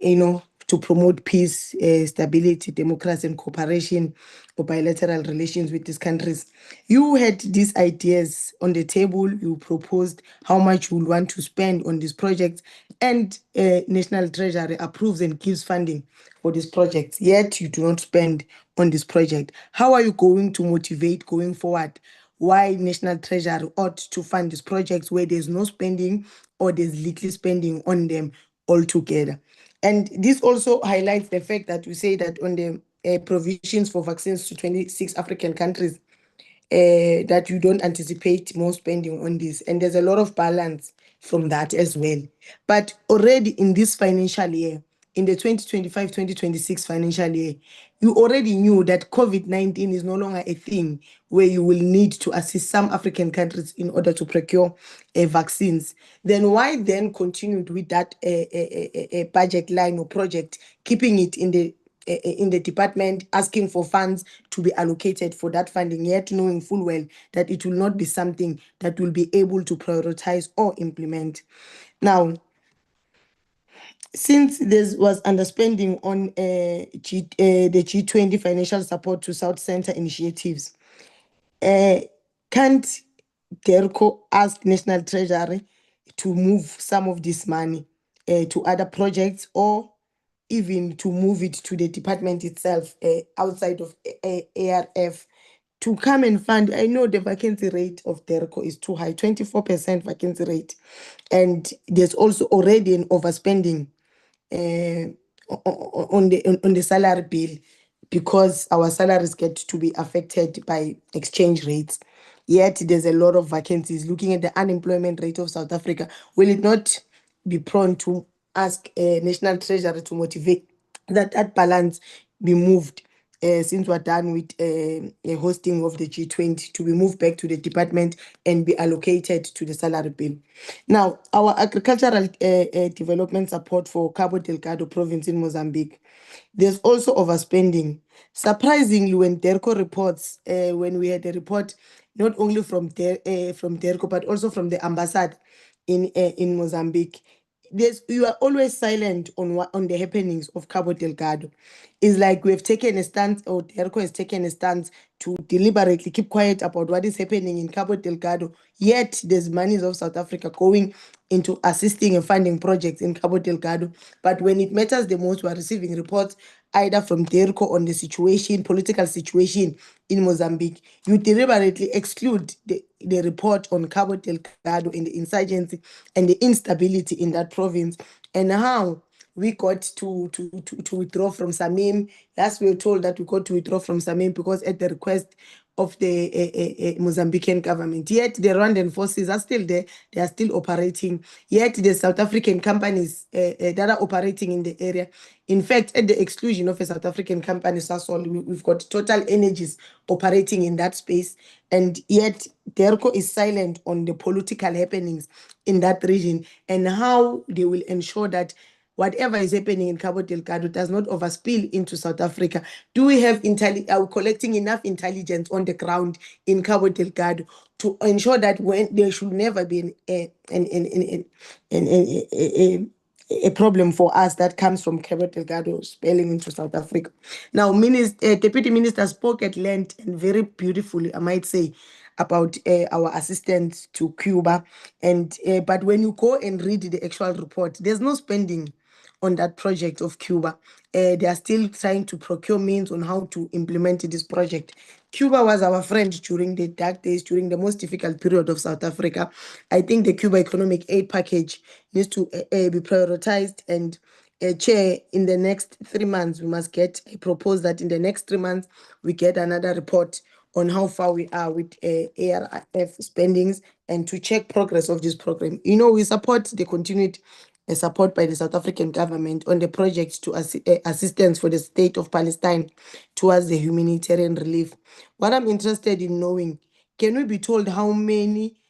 to promote peace, stability, democracy, and cooperation or bilateral relations with these countries. You had these ideas on the table. You proposed how much you would want to spend on this project, and National Treasury approves and gives funding for this project. Yet you do not spend on this project. How are you going to motivate going forward why National Treasury ought to fund these projects where there's no spending or there's little spending on them altogether? And this also highlights the fact that we say that on the provisions for vaccines to 26 African countries, that you don't anticipate more spending on this. And there's a lot of balance from that as well. But already in this financial year, in the 2025-2026 financial year, you already knew that COVID-19 is no longer a thing where you will need to assist some African countries in order to procure vaccines. Then why then continued with that budget line or project, keeping it in the department, asking for funds to be allocated for that funding, yet knowing full well that it will not be something that will be able to prioritize or implement. Now, since there was underspending on the G20 financial support to South Center initiatives, can't DERCO ask National Treasury to move some of this money to other projects, or even to move it to the department itself outside of ARF to come and fund? I know the vacancy rate of DERCO is too high, 24% vacancy rate, and there's also already an overspending on the salary bill, because our salaries get to be affected by exchange rates. Yet there's a lot of vacancies. Looking at the unemployment rate of South Africa, will it not be prone to ask National Treasury to motivate that balance be moved, since we're done with a hosting of the G20, to be moved back to the department and be allocated to the salary bill? Now, our agricultural development support for Cabo Delgado province in Mozambique, there's also overspending. Surprisingly, when DERCO reports, when we had a report not only from DERCO but also from the ambassade in Mozambique, you are always silent on the happenings of Cabo Delgado. It's like we have taken a stance, or DERCO has taken a stance, to deliberately keep quiet about what is happening in Cabo Delgado. Yet there's monies of South Africa going into assisting and funding projects in Cabo Delgado. But when it matters the most, we are receiving reports either from DERCO on the political situation in Mozambique. You deliberately exclude the report on Cabo Delgado and the insurgency and the instability in that province, and how we got to withdraw from Samim. Last we were told that we got to withdraw from Samim because at the request of the Mozambican government. Yet the Rwandan forces are still there. They are still operating. Yet the South African companies that are operating in the area. In fact, at the exclusion of a South African company, Sasol, we've got Total Energies operating in that space. And yet DERCO is silent on the political happenings in that region and how they will ensure that whatever is happening in Cabo Delgado does not overspill into South Africa. Do we have are we collecting enough intelligence on the ground in Cabo Delgado to ensure that when there should never be a problem for us that comes from Cabo Delgado spilling into South Africa? Now, Deputy Minister spoke at length and very beautifully, I might say, about our assistance to Cuba. And but when you go and read the actual report, there's no spending on that project of Cuba. They are still trying to procure means on how to implement this project. Cuba was our friend during the dark days, during the most difficult period of South Africa. I think the Cuba economic aid package needs to be prioritized, and Chair, in the next 3 months, we must get a proposal that in the next 3 months, we get another report on how far we are with ARF spendings, and to check progress of this program. You know, we support the continued support by the South African government on the project to assistance for the state of Palestine towards the humanitarian relief. What I'm interested in knowing, can we be told how many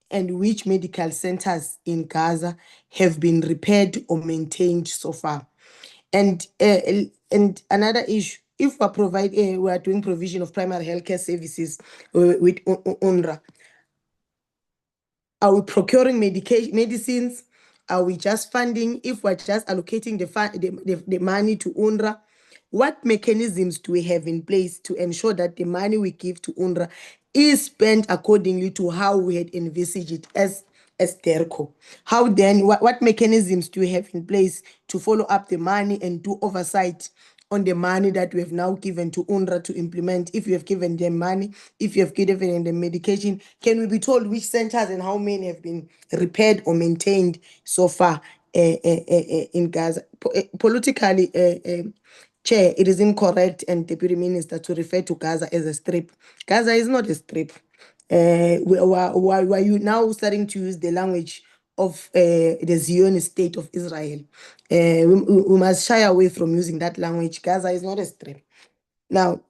and which medical centers in Gaza have been repaired or maintained so far? And another issue, if we are doing provision of primary healthcare services with UNRWA, are we procuring medicines? Are we just funding? If we're just allocating the money to UNRWA, what mechanisms do we have in place to ensure that the money we give to UNRWA is spent accordingly to how we had envisaged it as DERCO? How then, what mechanisms do we have in place to follow up the money and do oversight on the money that we have now given to UNRWA to implement? If you have given them money, if you have given them medication, can we be told which centers and how many have been repaired or maintained so far in Gaza? Politically, Chair, it is incorrect, and Deputy Minister, to refer to Gaza as a strip. Gaza is not a strip. Why are you now starting to use the language of the Zionist state of Israel. We must shy away from using that language. Gaza is not a strip. Now,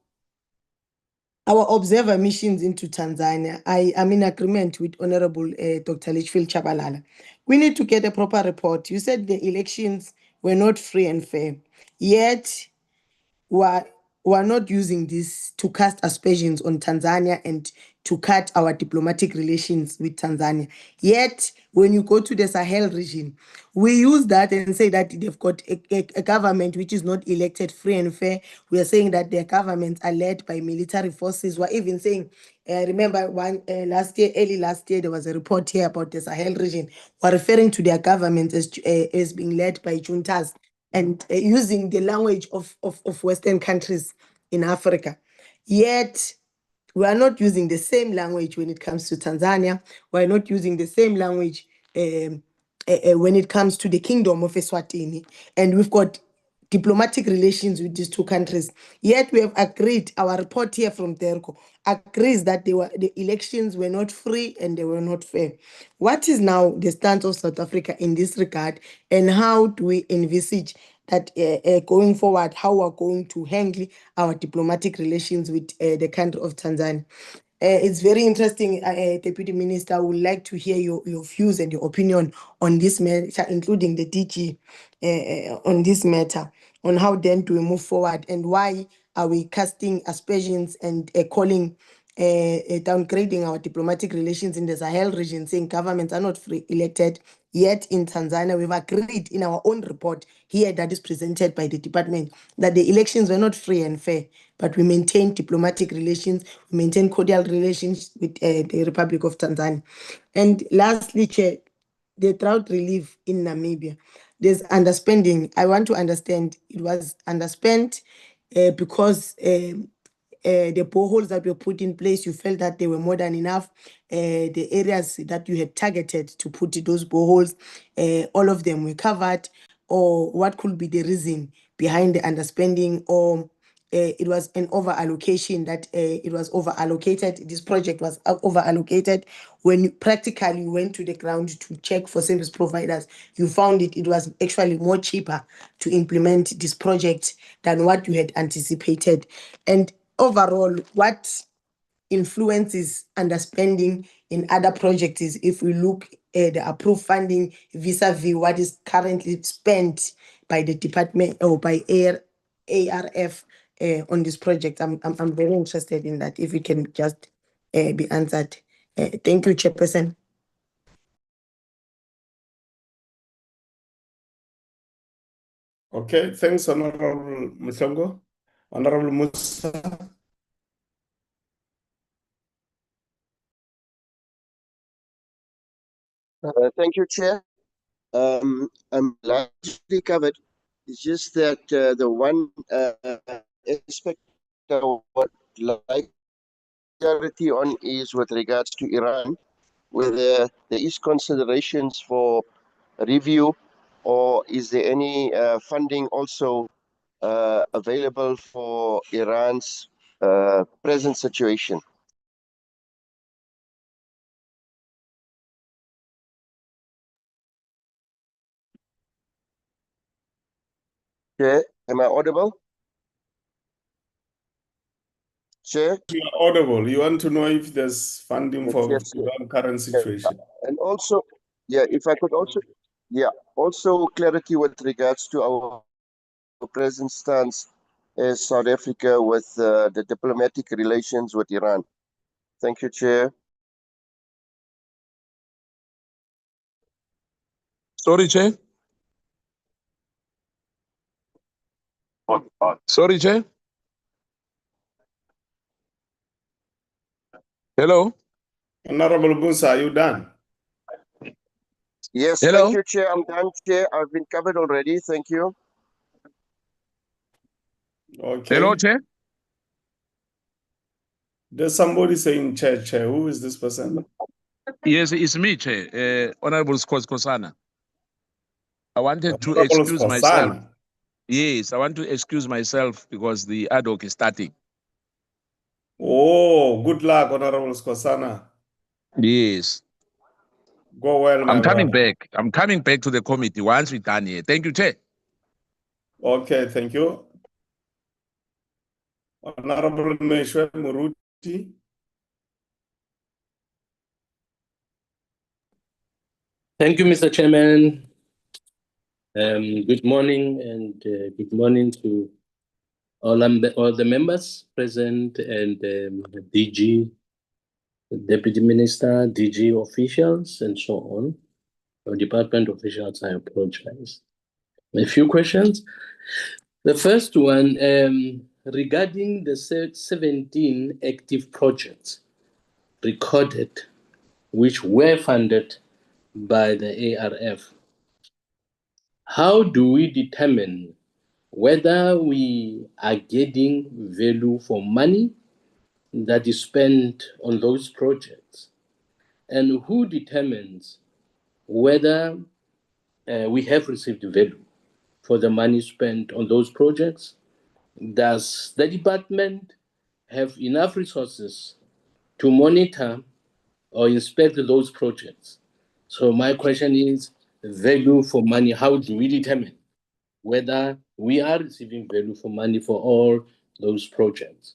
our observer missions into Tanzania, I am in agreement with Honorable Dr. Litchfield Chabalala. We need to get a proper report. You said the elections were not free and fair, yet we're not using this to cast aspersions on Tanzania and to cut our diplomatic relations with Tanzania. Yet, when you go to the Sahel region, we use that and say that they've got a government which is not elected free and fair. We are saying that their governments are led by military forces. We're even saying, remember early last year, there was a report here about the Sahel region. We're referring to their government as being led by juntas and using the language of Western countries in Africa. Yet, we are not using the same language when it comes to Tanzania. We are not using the same language when it comes to the Kingdom of Eswatini. And we've got diplomatic relations with these two countries. Yet we have agreed, our report here from DERCO agrees that the elections were not free and they were not fair. What is now the stance of South Africa in this regard, and how do we envisage that going forward, how we're going to handle our diplomatic relations with the country of Tanzania? It's very interesting, Deputy Minister. I would like to hear your views and your opinion on this matter, including the DG on this matter, on how then do we move forward and why are we casting aspersions and calling downgrading our diplomatic relations in the Sahel region, saying governments are not free elected. Yet in Tanzania, we've agreed in our own report here that is presented by the department that the elections were not free and fair, but we maintain diplomatic relations, we maintain cordial relations with the Republic of Tanzania. And lastly, Chair, the drought relief in Namibia, there's underspending. I want to understand, it was underspent because the boreholes that were put in place, you felt that they were more than enough. The areas that you had targeted to put those boreholes, all of them were covered, or what could be the reason behind the underspending, or it was an over allocation, that it was over allocated. This project was over allocated. When you practically went to the ground to check for service providers, you found it was actually more cheaper to implement this project than what you had anticipated. And overall, what influences underspending in other projects is if we look at the approved funding vis-a-vis what is currently spent by the department or by ARF on this project. I'm very interested in that, if it can just be answered. Thank you, Chairperson. Okay, thanks, Honorable Muthongo. Honorable Musa. Thank you, Chair. I'm largely covered. It's just that the one aspect I would like clarity on is with regards to Iran, whether there is considerations for review, or is there any funding also available for Iran's present situation? Chair, am I audible? Chair? You are audible. You want to know if there's funding Yes, for yes, yes. Iran current situation. And also, yeah, if I could also, yeah, also clarity with regards to our present stance as South Africa with the diplomatic relations with Iran. Thank you, Chair. Sorry, Chair. Sorry, Chair. Hello. Honorable Musa, are you done? Yes, Hello. thank you, Chair. I'm done, Chair. I've been covered already. Thank you. Okay. Hello, Chair. There's somebody saying Chair. Who is this person? Yes, it's me, Chair. Honorable Skosana. I wanted to Honorable excuse myself. Skosana. Yes, I want to excuse myself because the ad hoc is starting. Oh, good luck, Honorable Skosana. Yes. Go well, my I'm coming brother. back. I'm coming back to the committee once we're done here. Thank you, Chair. Okay, thank you. Honorable Meshwe Muruti. Thank you, Mr. Chairman. Good morning and good morning to all the members present and DG, Deputy Minister, DG officials, and so on. Or department officials, I apologize. A few questions. The first one, regarding the 17 active projects recorded, which were funded by the ARF. How do we determine whether we are getting value for money that is spent on those projects? And who determines whether we have received value for the money spent on those projects? Does the department have enough resources to monitor or inspect those projects? So my question is, value for money, how do we determine whether we are receiving value for money for all those projects?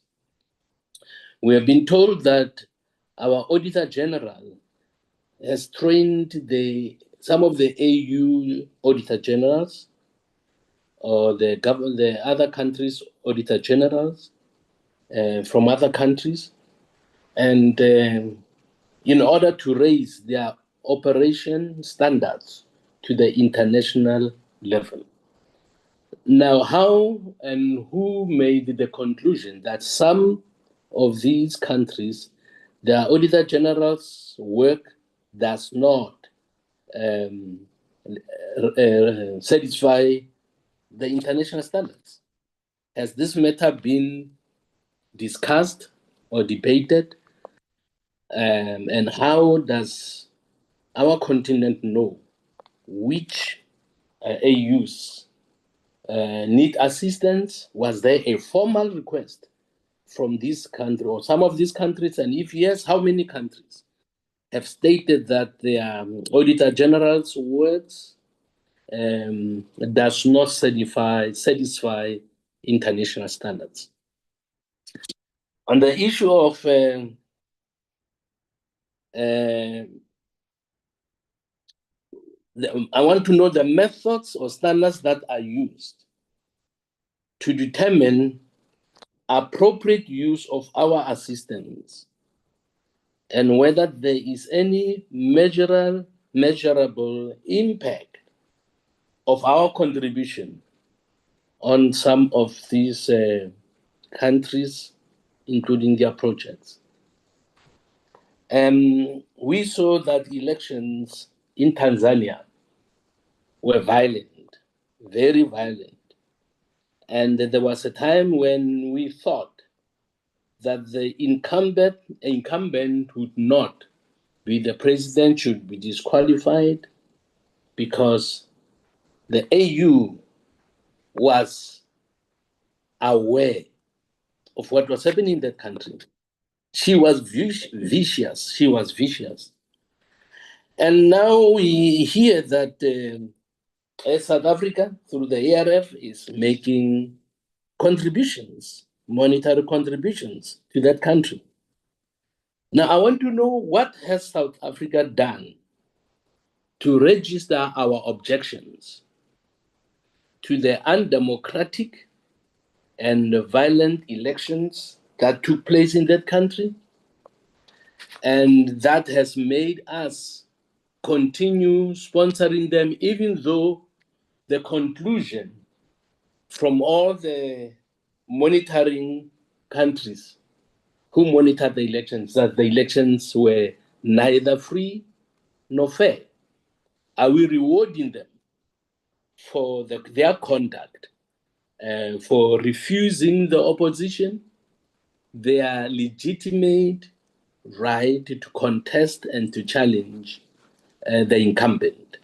We have been told that our Auditor General has trained some of the AU Auditor Generals or the other countries' Auditor Generals from other countries, and in order to raise their operation standards to the international level. Now, how and who made the conclusion that some of these countries, their Auditor General's work does not satisfy the international standards? Has this matter been discussed or debated? And how does our continent know which AUs need assistance? Was there a formal request from this country or some of these countries? And if yes, how many countries have stated that their Auditor General's words does not satisfy international standards? On the issue of I want to know the methods or standards that are used to determine appropriate use of our assistance and whether there is any measurable impact of our contribution on some of these countries, including their projects. We saw that elections in Tanzania were violent, very violent. And there was a time when we thought that the incumbent would not be the president, should be disqualified because the AU was aware of what was happening in that country. She was vicious. She was vicious. And now we hear that South Africa, through the ARF, is making contributions, monetary contributions to that country. Now, I want to know, what has South Africa done to register our objections to the undemocratic and violent elections that took place in that country, and that has made us continue sponsoring them, even though the conclusion from all the monitoring countries who monitored the elections, that the elections were neither free nor fair? Are we rewarding them for their conduct, for refusing the opposition their legitimate right to contest and to challenge the incumbent?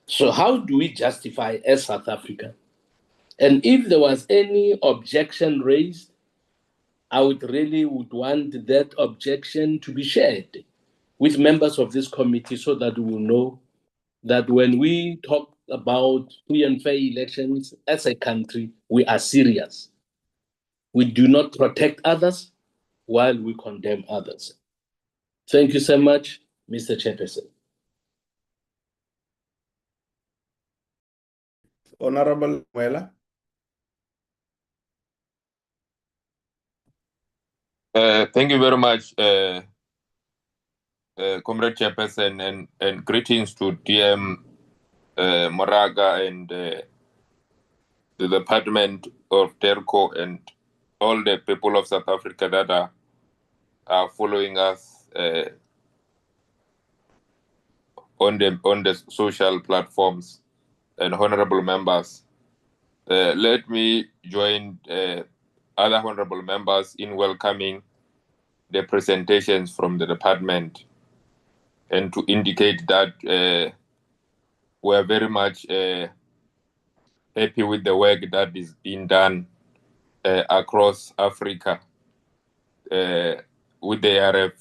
So how do we justify as South Africa? And if there was any objection raised, I would want that objection to be shared with members of this committee so that we will know that when we talk about free and fair elections as a country, we are serious. We do not protect others while we condemn others. Thank you so much, Mr. Chairperson. Honorable Muela. Thank you very much, Comrade Chairperson, and greetings to DM Moraga and the Department of Telco and all the people of South Africa that are following us on the social platforms, and honorable members. Let me join other honorable members in welcoming the presentations from the department, and to indicate that we are very much happy with the work that is being done across Africa with the ARF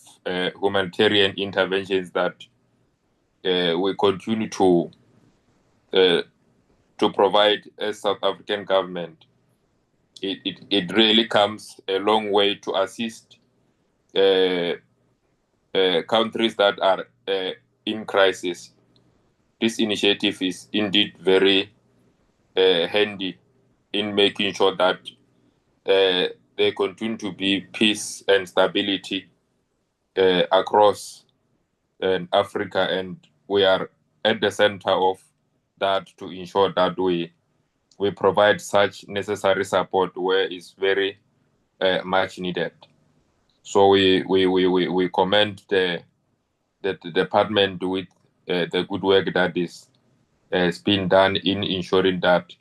humanitarian interventions that we continue to provide as South African government. It really comes a long way to assist countries that are in crisis. This initiative is indeed very handy in making sure that there continue to be peace and stability across Africa, and we are at the center of that to ensure that we provide such necessary support where it's very much needed. So we commend the department with the good work that has been done in ensuring that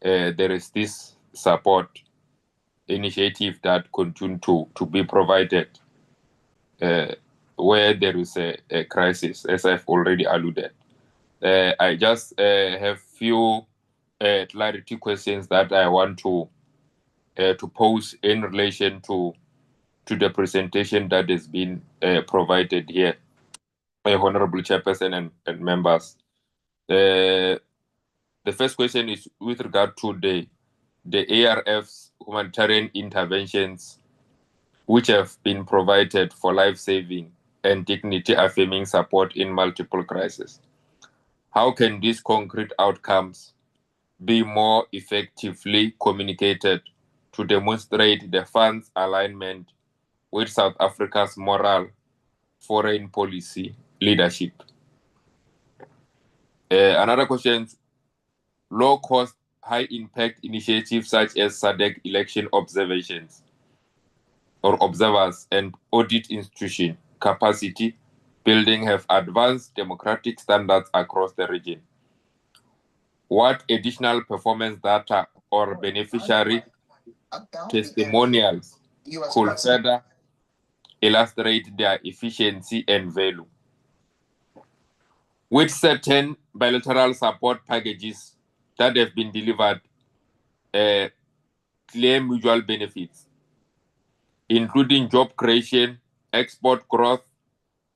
there is this support initiative that continue to be provided where there is a crisis, as I've already alluded. I just have few clarity questions that I want to pose in relation to the presentation that has been provided here by Honorable Chairperson and members. The first question is with regard to the ARF's humanitarian interventions which have been provided for life-saving and dignity-affirming support in multiple crises. How can these concrete outcomes be more effectively communicated to demonstrate the fund's alignment with South Africa's moral foreign policy leadership? Another question, low-cost, high-impact initiatives such as SADC election observations or observers and audit institution capacity building have advanced democratic standards across the region. What additional performance data or beneficiary testimonials could further illustrate their efficiency and value? With certain bilateral support packages that have been delivered, clear mutual benefits, including job creation, export growth,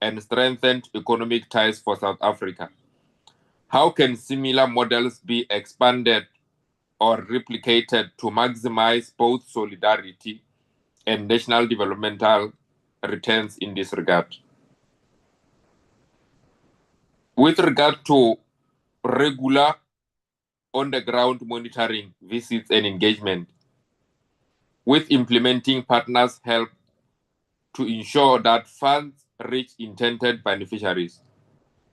and strengthened economic ties for South Africa. How can similar models be expanded or replicated to maximize both solidarity and national developmental returns in this regard? With regard to regular on-the-ground monitoring, visits, and engagement, with implementing partners help to ensure that funds reach intended beneficiaries,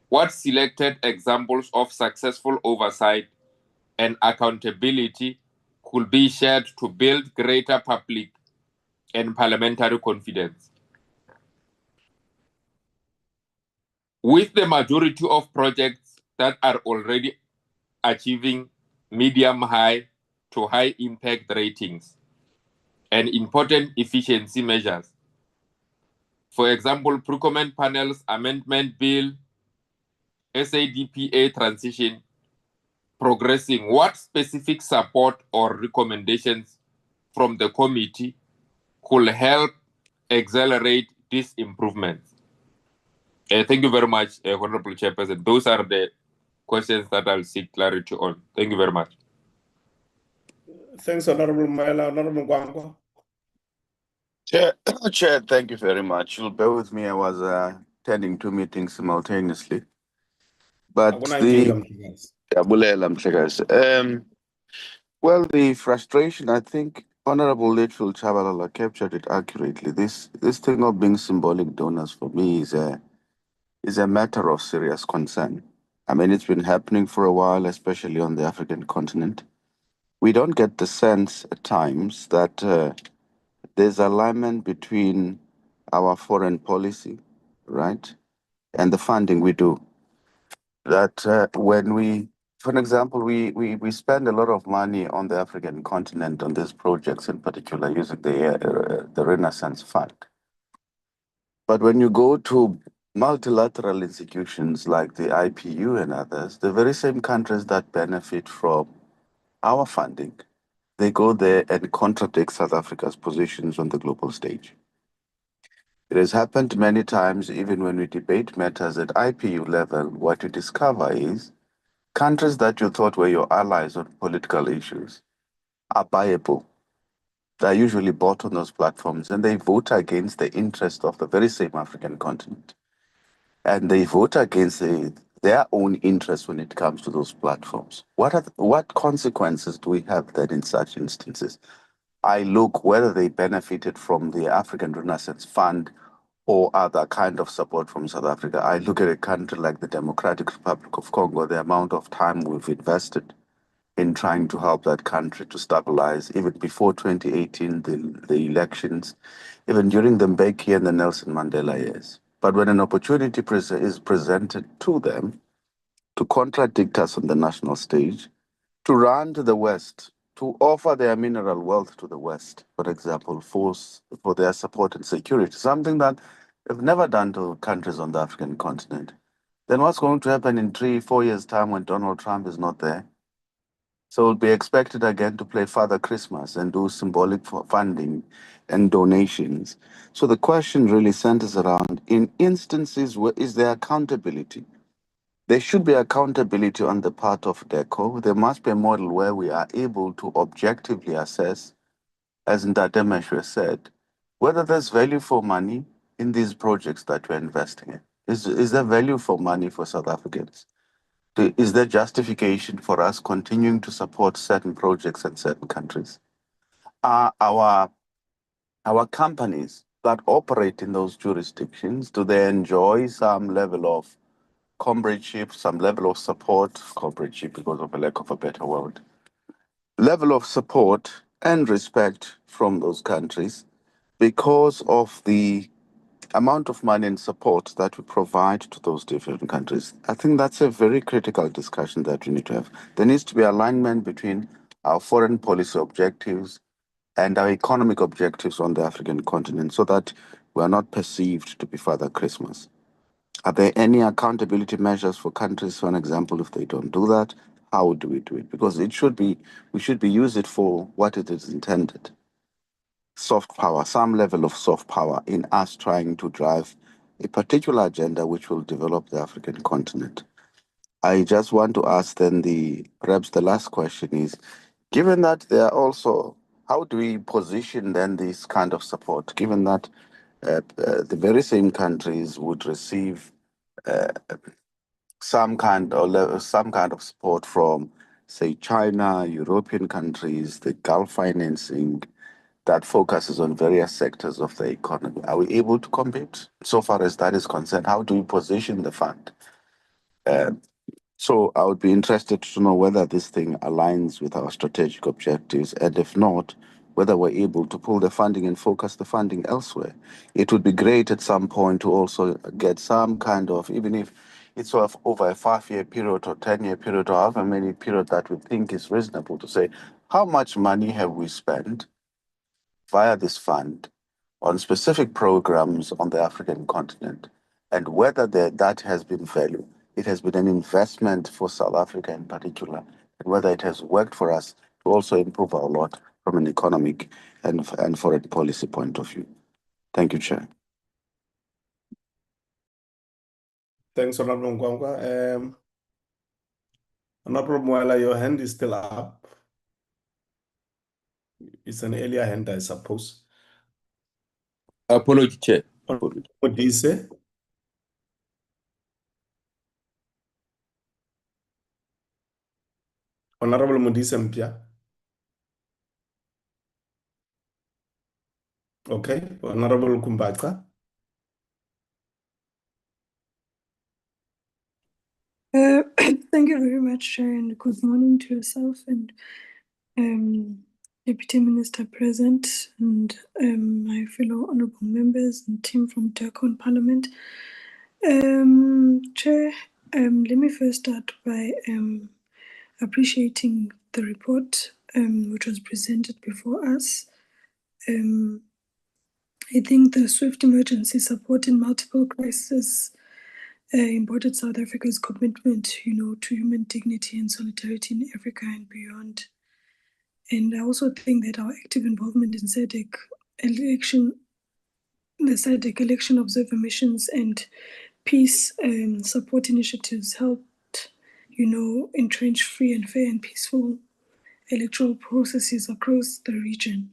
what selected examples of successful oversight and accountability could be shared to build greater public and parliamentary confidence? With the majority of projects that are already achieving medium-high to high impact ratings and important efficiency measures, for example, procurement panels, amendment bill, SADPA transition progressing, what specific support or recommendations from the committee could help accelerate these improvements? Thank you very much, Honorable Chairperson. Those are the questions that I'll seek clarity on. Thank you very much. Thanks, Honorable Maela. Honorable Gwangwa. Chair, thank you very much. You'll bear with me. I was attending two meetings simultaneously. But Akunankinga, Mhlekazi. Yabulela, Mhlekazi. Well, the frustration, I think Honorable Little Chabalala captured it accurately. This thing of being symbolic donors for me is a matter of serious concern. I mean, it's been happening for a while, especially on the African continent. We don't get the sense at times that there's alignment between our foreign policy, right, and the funding we do. That when we, for an example, we spend a lot of money on the African continent on these projects, in particular using the Renaissance Fund. But when you go to multilateral institutions like the IPU and others, the very same countries that benefit from our funding, they go there and contradict South Africa's positions on the global stage. It has happened many times, even when we debate matters at IPU level, what you discover is countries that you thought were your allies on political issues are buyable. They're usually bought on those platforms and they vote against the interest of the very same African continent. And they vote against their own interests when it comes to those platforms. What consequences do we have then in such instances? I look whether they benefited from the African Renaissance Fund or other kind of support from South Africa. I look at a country like the Democratic Republic of Congo, the amount of time we've invested in trying to help that country to stabilize, even before 2018, the elections, even during the Mbeki and the Nelson Mandela years. But when an opportunity is presented to them to contradict us on the national stage, to run to the West, to offer their mineral wealth to the West, for example, for their support and security, something that they've never done to countries on the African continent, then what's going to happen in 3-4 years' time when Donald Trump is not there? So we'll be expected again to play Father Christmas and do symbolic funding and donations. So the question really centers around, in instances where is there accountability? There should be accountability on the part of DECO. There must be a model where we are able to objectively assess, as Ndademeshwe said, whether there's value for money in these projects that we're investing in. Is there value for money for South Africans? Is there justification for us continuing to support certain projects in certain countries? Are our companies that operate in those jurisdictions, do they enjoy some level of comradeship, some level of support, comradeship because of a lack of a better word, level of support and respect from those countries because of the amount of money and support that we provide to those different countries? I think that's a very critical discussion that we need to have. There needs to be alignment between our foreign policy objectives and our economic objectives on the African continent so that we are not perceived to be Father Christmas. Are there any accountability measures for countries, for an example, if they don't do that? How do we do it? Because we should be use it for what it is intended. Soft power, some level of soft power in us trying to drive a particular agenda which will develop the African continent. I just want to ask then perhaps the last question is, given that there are also, how do we position then this kind of support, given that the very same countries would receive some kind of support from, say, China, European countries, the Gulf financing that focuses on various sectors of the economy. Are we able to compete? So far as that is concerned, how do we position the fund? So I would be interested to know whether this thing aligns with our strategic objectives, and if not, whether we're able to pull the funding and focus the funding elsewhere. It would be great at some point to also get some kind of, even if it's sort of over a 5-year period or 10-year period or however many period that we think is reasonable, to say, how much money have we spent via this fund on specific programs on the African continent, and whether that has been value. It has been an investment for South Africa in particular, and whether it has worked for us to also improve our lot from an economic and foreign policy point of view. Thank you, Chair. Thanks, Honorable Nkwankwa. Honorable Mwala, your hand is still up. It's an earlier hand, I suppose. Apology, Chair. Honorable Modise. Honorable Modise Mpia. Okay. Honorable Kumbacha. Thank you very much, Chair, and good morning to yourself and Deputy Minister present and my fellow honourable members and team from Durban Parliament. Chair, let me first start by appreciating the report which was presented before us. I think the swift emergency support in multiple crises embodied South Africa's commitment, to human dignity and solidarity in Africa and beyond. And I also think that our active involvement in the SADC election observer missions and peace support initiatives helped, entrench free and fair and peaceful electoral processes across the region.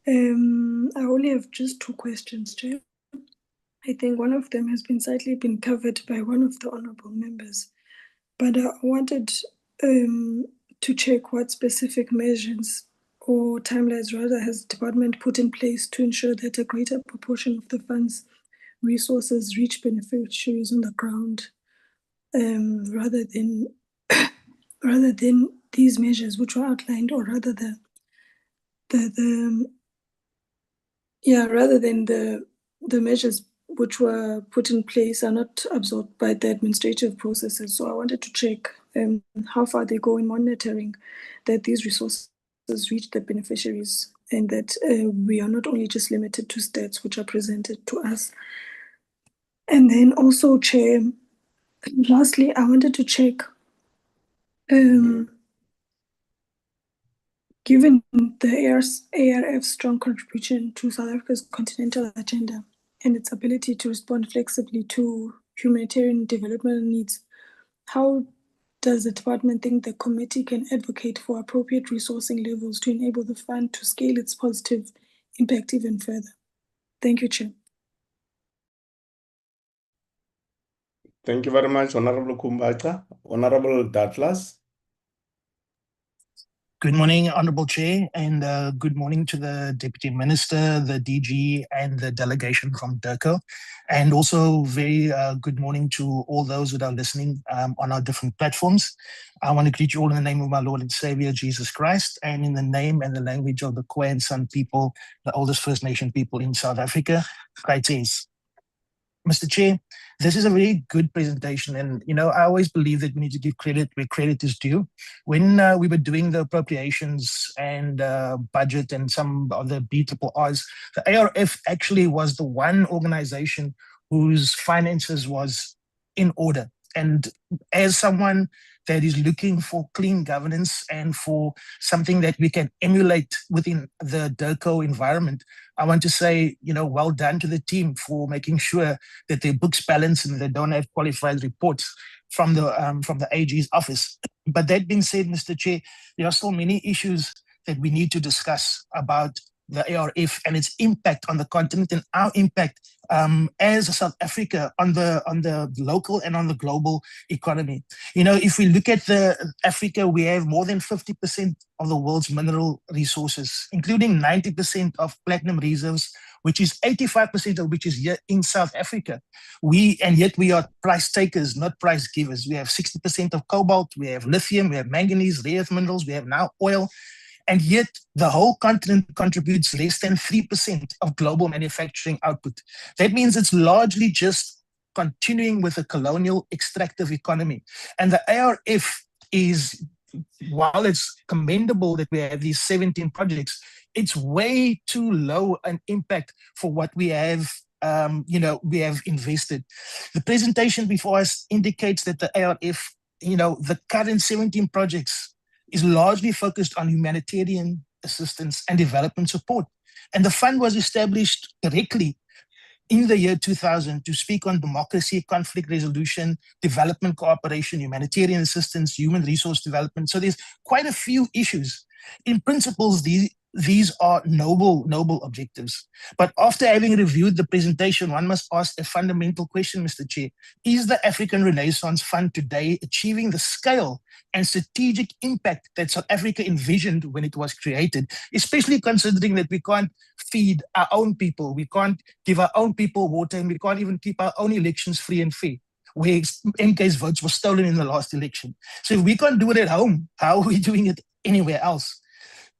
I only have just two questions, Chair. I think one of them has slightly been covered by one of the honourable members, but I wanted to check what specific measures or timelines rather has the department put in place to ensure that a greater proportion of the funds resources reach beneficiaries on the ground, rather than these measures which were outlined, or rather rather than the measures which were put in place are not absorbed by the administrative processes. So I wanted to check how far they go in monitoring that these resources reach the beneficiaries, and that we are not only just limited to stats which are presented to us. And then also, Chair, lastly, I wanted to check, given the ARF's strong contribution to South Africa's continental agenda and its ability to respond flexibly to humanitarian development needs, how does the department think the committee can advocate for appropriate resourcing levels to enable the fund to scale its positive impact even further? Thank you, Chair. Thank you very much, Honorable Kumbacha. Honorable Datlas. Good morning, Honorable Chair, and good morning to the Deputy Minister, the DG, and the delegation from DIRCO. And also very good morning to all those that are listening on our different platforms. I want to greet you all in the name of my Lord and Savior, Jesus Christ, and in the name and the language of the Khoi and San people, the oldest First Nation people in South Africa. Kaites. Mr. Chair, this is a very good presentation, and I always believe that we need to give credit where credit is due. When we were doing the appropriations and budget and some of the BRRRs, the ARF actually was the one organization whose finances was in order. And as someone that is looking for clean governance and for something that we can emulate within the DIRCO environment, I want to say, well done to the team for making sure that their books balance and they don't have qualified reports from the AG's office. But that being said, Mr. Chair, there are still many issues that we need to discuss about the ARF and its impact on the continent and our impact as South Africa on the local and on the global economy. If we look at Africa, we have more than 50% of the world's mineral resources, including 90% of platinum reserves, which is 85% of which is here in South Africa. And yet we are price takers, not price givers. We have 60% of cobalt, we have lithium, we have manganese, rare earth minerals, we have now oil. And yet the whole continent contributes less than 3% of global manufacturing output. That means it's largely just continuing with a colonial extractive economy. And the ARF is, while it's commendable that we have these 17 projects, it's way too low an impact for what we have we have invested. The presentation before us indicates that the ARF, the current 17 projects is largely focused on humanitarian assistance and development support. And the fund was established directly in the year 2000 to speak on democracy, conflict resolution, development cooperation, humanitarian assistance, human resource development. So there's quite a few issues. In principles, these are noble objectives. But after having reviewed the presentation, one must ask a fundamental question, Mr. Chair. Is the African Renaissance Fund today achieving the scale and strategic impact that South Africa envisioned when it was created, especially considering that we can't feed our own people, we can't give our own people water, and we can't even keep our own elections free and fair, where MK's votes were stolen in the last election. So if we can't do it at home, how are we doing it anywhere else?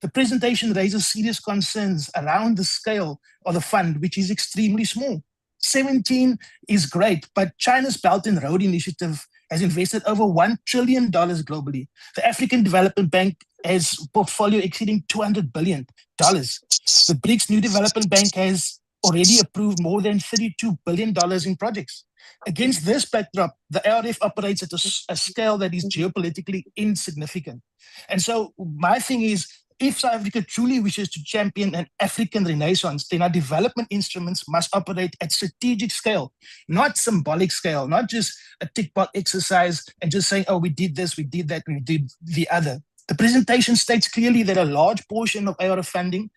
The presentation raises serious concerns around the scale of the fund, which is extremely small. 17 is great, but China's Belt and Road Initiative has invested over $1 trillion globally. The African Development Bank has a portfolio exceeding $200 billion. The BRICS New Development Bank has already approved more than $32 billion in projects. Against this backdrop, the ARF operates at a scale that is geopolitically insignificant. And so my thing is, if South Africa truly wishes to champion an African renaissance, then our development instruments must operate at strategic scale, not symbolic scale, not just a tick box exercise and just saying, oh, we did this, we did that, we did the other. The presentation states clearly that a large portion of ARF funding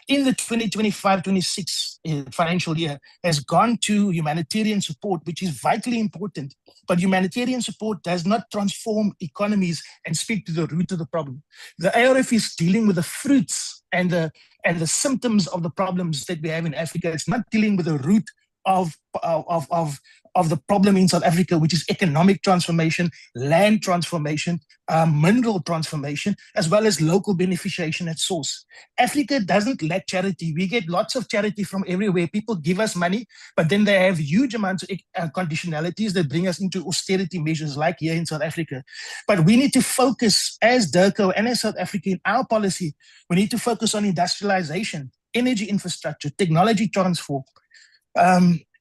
in the 2025-26 financial year has gone to humanitarian support, which is vitally important. But humanitarian support does not transform economies and speak to the root of the problem. The ARF is dealing with the fruits and the symptoms of the problems that we have in Africa. It's not dealing with the root of the problem in South Africa, which is economic transformation, land transformation, mineral transformation, as well as local beneficiation at source. Africa doesn't lack charity. We get lots of charity from everywhere. People give us money, but then they have huge amounts of conditionalities that bring us into austerity measures like here in South Africa. But we need to focus as DIRCO and as South Africa in our policy, we need to focus on industrialization, energy infrastructure, technology transfer,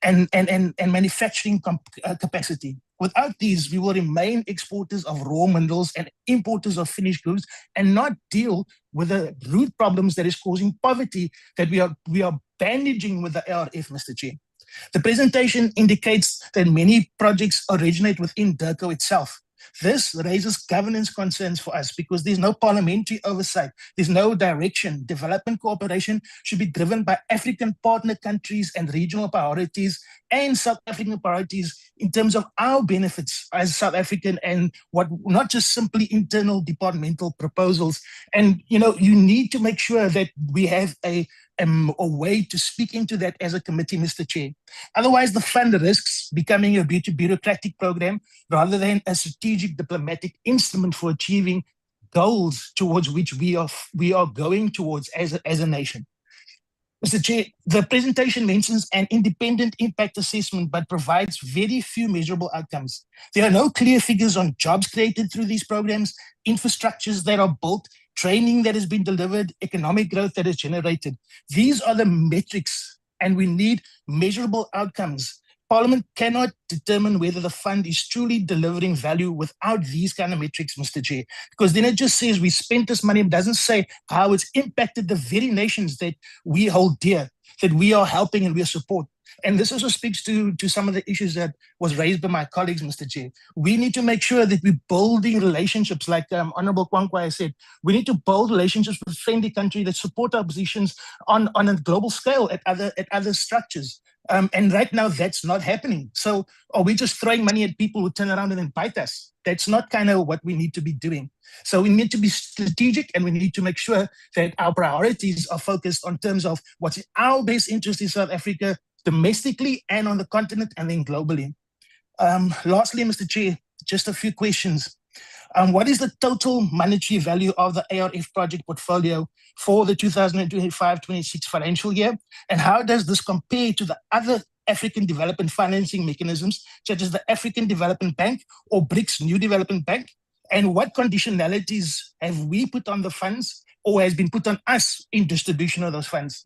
and manufacturing capacity. Without these, we will remain exporters of raw minerals and importers of finished goods and not deal with the root problems that is causing poverty that we are bandaging with the ARF, Mr. Chair. The presentation indicates that many projects originate within DIRCO itself. This raises governance concerns for us because there's no parliamentary oversight. There's no direction. Development cooperation should be driven by African partner countries and regional priorities and South African priorities in terms of our benefits as South African and what not just simply internal departmental proposals. And you need to make sure that we have a way to speak into that as a committee, Mr. Chair. Otherwise, the fund risks becoming a bureaucratic program rather than a strategic diplomatic instrument for achieving goals towards which we are going towards as a nation. Mr. Chair, the presentation mentions an independent impact assessment but provides very few measurable outcomes. There are no clear figures on jobs created through these programs, infrastructures that are built, training that has been delivered, economic growth that is generated. These are the metrics, and we need measurable outcomes. Parliament cannot determine whether the fund is truly delivering value without these kind of metrics, Mr. Chair, because then it just says we spent this money. It doesn't say how it's impacted the very nations that we hold dear, that we are helping and we are support. And this also speaks to some of the issues that was raised by my colleagues, Mr. Chair. We need to make sure that we're building relationships, like Honorable Kwankwa said. We need to build relationships with friendly countries that support our positions on a global scale at other structures. And right now, that's not happening. So are we just throwing money at people who turn around and then bite us? That's not kind of what we need to be doing. So we need to be strategic, and we need to make sure that our priorities are focused on terms of what's in our best interest in South Africa, domestically and on the continent, and then globally. Lastly, Mr. Chair, just a few questions. What is the total monetary value of the ARF project portfolio for the 2025-26 financial year? And how does this compare to the other African development financing mechanisms, such as the African Development Bank or BRICS New Development Bank? And what conditionalities have we put on the funds or has been put on us in distribution of those funds?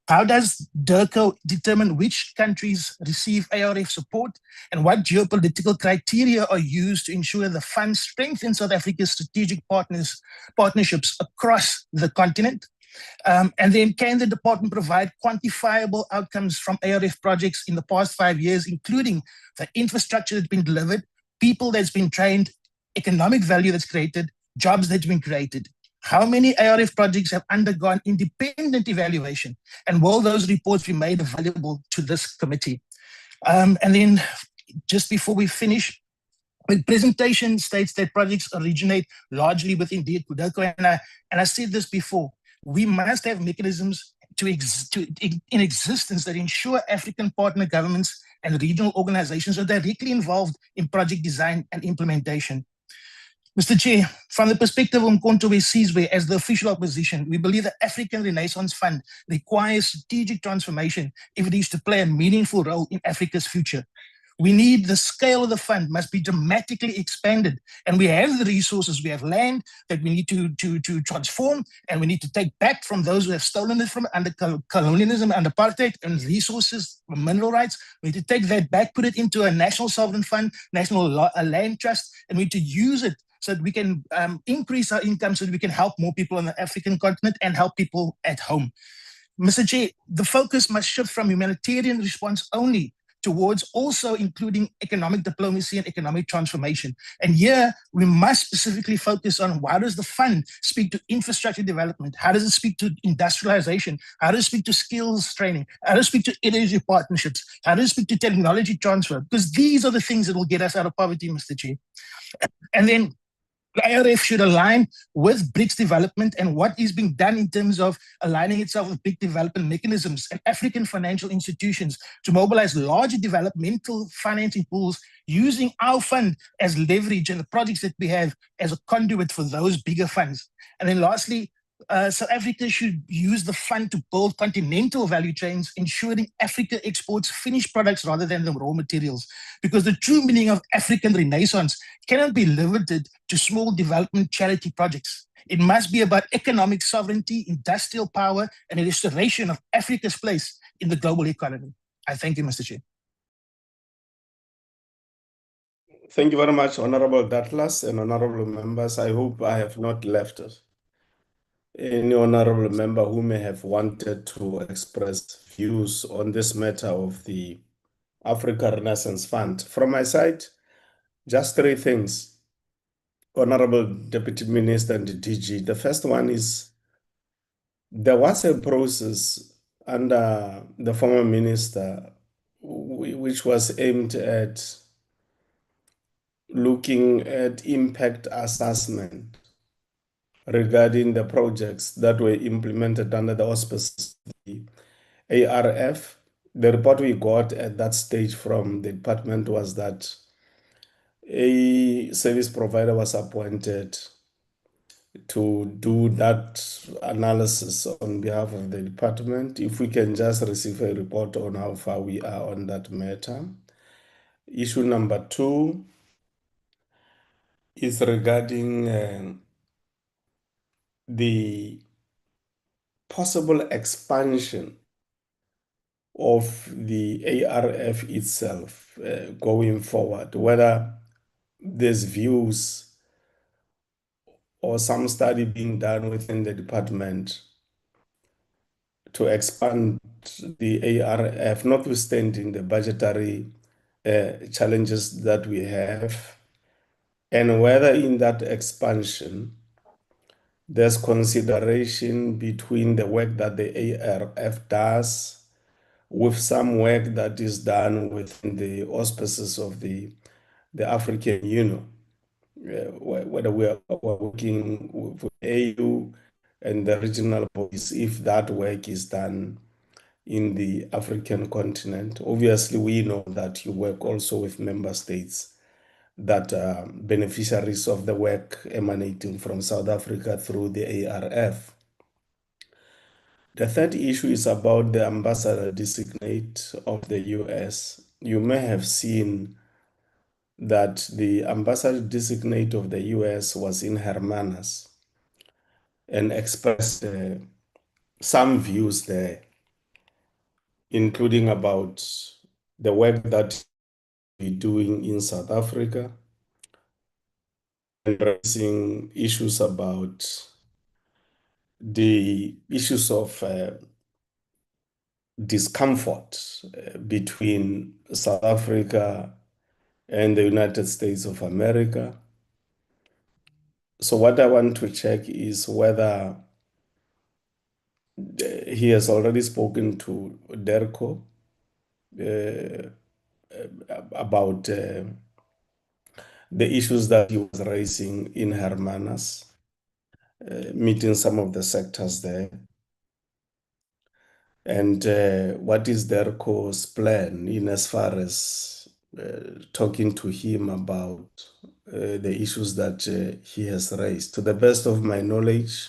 How does DIRCO determine which countries receive ARF support, and what geopolitical criteria are used to ensure the fund strengthens South Africa's strategic partnerships across the continent? And then can the department provide quantifiable outcomes from ARF projects in the past 5 years, including the infrastructure that's been delivered, people that's been trained, economic value that's created, jobs that's been created? How many ARF projects have undergone independent evaluation? And will those reports be made available to this committee? And then just before we finish, the presentation states that projects originate largely within DECO, and I said this before, we must have mechanisms in existence that ensure African partner governments and regional organizations are directly involved in project design and implementation. Mr. Chair, from the perspective of Mkonto Sizwe as the official opposition, we believe the African Renaissance Fund requires strategic transformation if it is to play a meaningful role in Africa's future. We need the scale of the fund must be dramatically expanded, and we have the resources. We have land that we need to transform, and we need to take back from those who have stolen it from under colonialism and apartheid, and resources, mineral rights. We need to take that back, put it into a national sovereign fund, national land trust, and we need to use it so that we can increase our income so that we can help more people on the African continent and help people at home. Mr. Chair, the focus must shift from humanitarian response only towards also including economic diplomacy and economic transformation. And here we must specifically focus on how does the fund speak to infrastructure development? How does it speak to industrialization? How does it speak to skills training? How does it speak to energy partnerships? How does it speak to technology transfer? Because these are the things that will get us out of poverty, Mr. Chair. And then the IRF should align with BRICS development and what is being done in terms of aligning itself with big development mechanisms and African financial institutions to mobilize larger developmental financing pools using our fund as leverage and the projects that we have as a conduit for those bigger funds. And then lastly, South Africa should use the fund to build continental value chains, ensuring Africa exports finished products rather than the raw materials. Because the true meaning of African Renaissance cannot be limited to small development charity projects. It must be about economic sovereignty, industrial power, and a restoration of Africa's place in the global economy. I thank you, Mr. Chair. Thank you very much, Honorable Douglas and honorable members. I hope I have not left any honorable member who may have wanted to express views on this matter of the Africa Renaissance Fund. From my side, just three things. Honorable Deputy Minister and DG. The first one is there was a process under the former minister which was aimed at looking at impact assessment regarding the projects that were implemented under the auspices of the ARF. The report we got at that stage from the department was that a service provider was appointed to do that analysis on behalf of the department. If we can just receive a report on how far we are on that matter. Issue number two is regarding the possible expansion of the ARF itself going forward, whether there's views or some study being done within the department to expand the ARF, notwithstanding the budgetary challenges that we have, and whether in that expansion there's consideration between the work that the ARF does with some work that is done within the auspices of the African Union, whether we're working with AU and the regional bodies, if that work is done in the African continent. Obviously, we know that you work also with member states that are beneficiaries of the work emanating from South Africa through the ARF. The third issue is about the ambassador designate of the US. You may have seen that the ambassador designate of the US was in Hermanas and expressed some views there, including about the work that we're doing in South Africa, and raising issues about the issues of discomfort between South Africa and the United States of America. So what I want to check is whether he has already spoken to DERCO about the issues that he was raising in Hermanus, meeting some of the sectors there. And what is DERCO's plan in as far as talking to him about the issues that he has raised? To the best of my knowledge,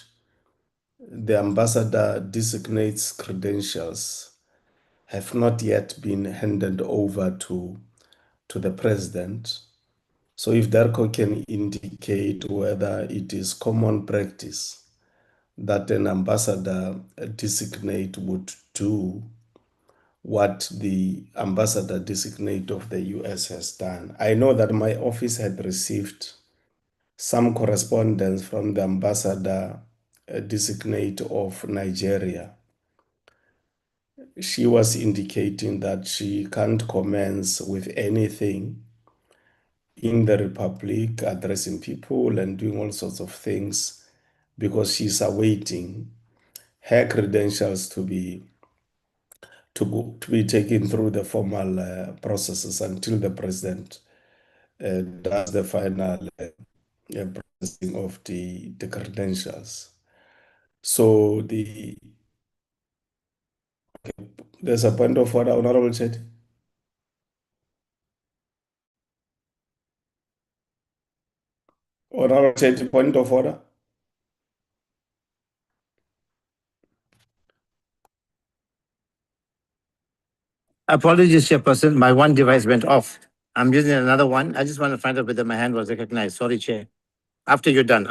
the ambassador designates credentials have not yet been handed over to the president. So if DERCO can indicate whether it is common practice that an ambassador designate would do what the ambassador designate of the US has done. I know that my office had received some correspondence from the ambassador designate of Nigeria. She was indicating that she can't commence with anything in the Republic, addressing people and doing all sorts of things because she's awaiting her credentials to be taken through the formal processes until the president does the final processing of the credentials. So there's a point of order, Honorable Chet. Honorable Chet, point of order. Apologies, Chairperson. My one device went off. I'm using another one. I just want to find out whether my hand was recognized. Sorry, Chair. After you're done.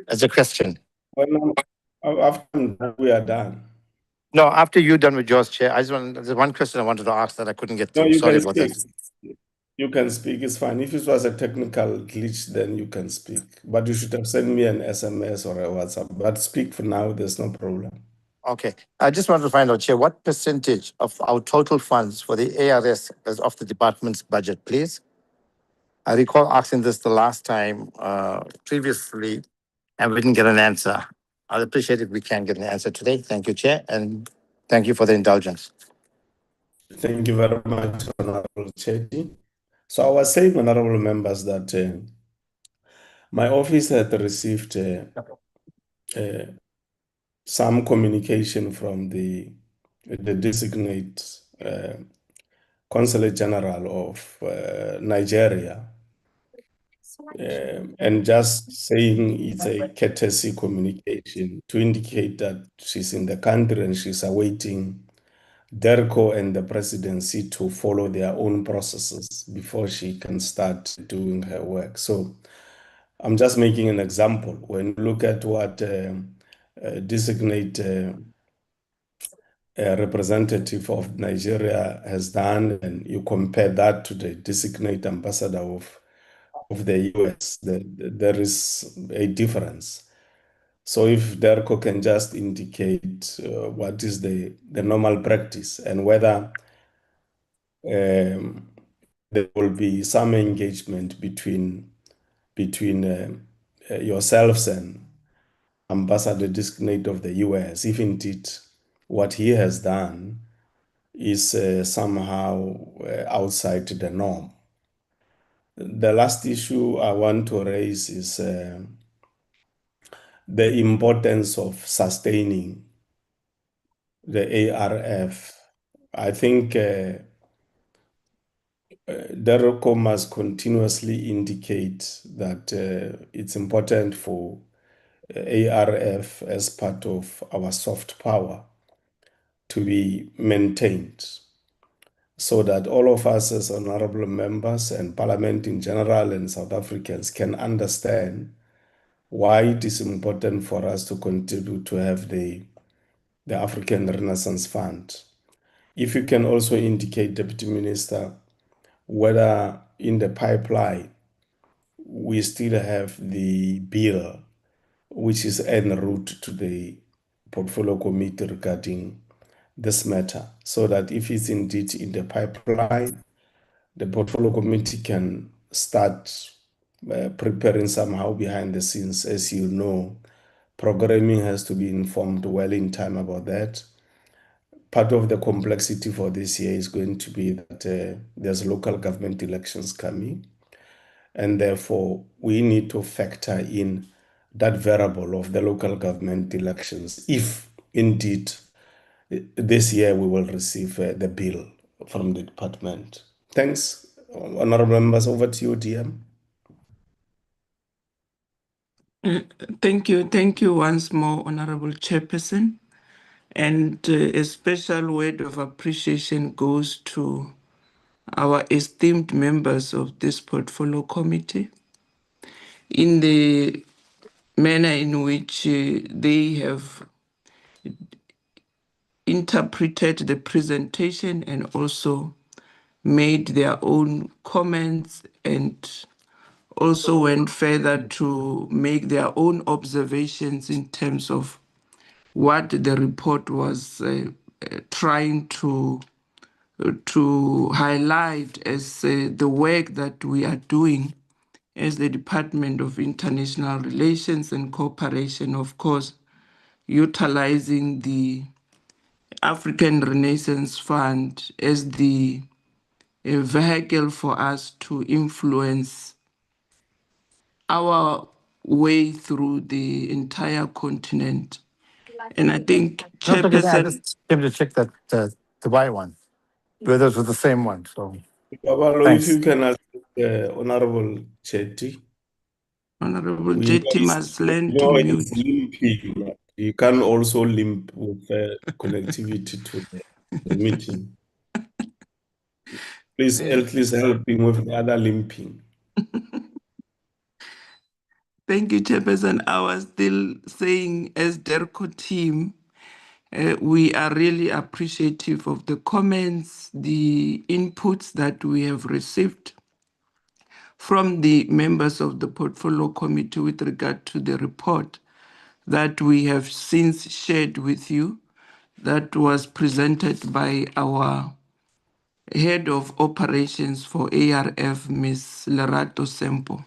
As a question. Well, after we are done. No, after you're done with yours, Chair, there's one question I wanted to ask that I couldn't get No, to. you Sorry can about speak. that. You can speak, it's fine. If it was a technical glitch, then you can speak. But you should have sent me an SMS or a WhatsApp. But speak for now, there's no problem. Okay. I just wanted to find out, Chair, what percentage of our total funds for the ARS is of the department's budget, please? I recall asking this the last time previously, and we didn't get an answer. I'd appreciate if we can get an answer today. Thank you, Chair, and thank you for the indulgence. Thank you very much, Honorable Chetty. So I was saying, honorable members, that my office had received some communication from the designate Consulate General of Nigeria, and just saying it's a courtesy communication to indicate that she's in the country and she's awaiting DERCO and the presidency to follow their own processes before she can start doing her work. So I'm just making an example. When you look at what designate a representative of Nigeria has done, and you compare that to the designate ambassador of the US, there is a difference. So if DERCO can just indicate what is the normal practice and whether there will be some engagement between yourselves and ambassador designate of the US, if indeed what he has done is somehow outside the norm. The last issue I want to raise is the importance of sustaining the ARF. I think DERCO must continuously indicate that it's important for ARF as part of our soft power to be maintained so that all of us as honorable members and Parliament in general and South Africans can understand why it is important for us to continue to have the African Renaissance Fund. If you can also indicate, Deputy Minister, whether in the pipeline we still have the bill which is en route to the portfolio committee regarding this matter, so that if it's indeed in the pipeline, the portfolio committee can start preparing somehow behind the scenes. As you know, programming has to be informed well in time about that. Part of the complexity for this year is going to be that there's local government elections coming, and therefore we need to factor in that variable of the local government elections if indeed this year we will receive the bill from the department. Thanks, honorable members. Over to you, DM. Thank you. Thank you once more, Honorable Chairperson. And a special word of appreciation goes to our esteemed members of this portfolio committee in the manner in which they have interpreted the presentation and also made their own comments and also went further to make their own observations in terms of what the report was trying to highlight as the work that we are doing as the Department of International Relations and Cooperation, of course, utilizing the African Renaissance Fund as the vehicle for us to influence our way through the entire continent. And I think, Dr. Gordhan, I Chairperson, just came to check that the Y one, whether it was the same one. So Babalo, if thanks. you can ask Honorable Chetty. Honorable We know JT must learn to it's mute. limping, but you can also limp with connectivity to the meeting. Please at least help him with the other limping. Thank you, Chairperson. I was still saying, as DERCO team, we are really appreciative of the comments, the inputs that we have received from the members of the Portfolio Committee with regard to the report that we have since shared with you, that was presented by our Head of Operations for ARF, Ms. Lerato Sempo.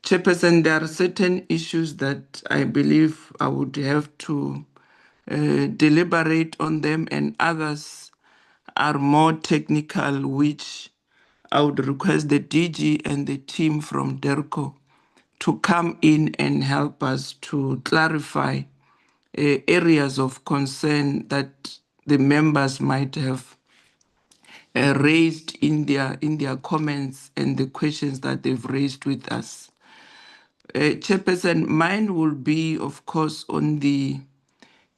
Chairperson, there are certain issues that I believe I would have to deliberate on them, and others are more technical, which I would request the DG and the team from DERCO to come in and help us to clarify areas of concern that the members might have raised in their comments and the questions that they've raised with us. Chairperson, mine will be, of course, on the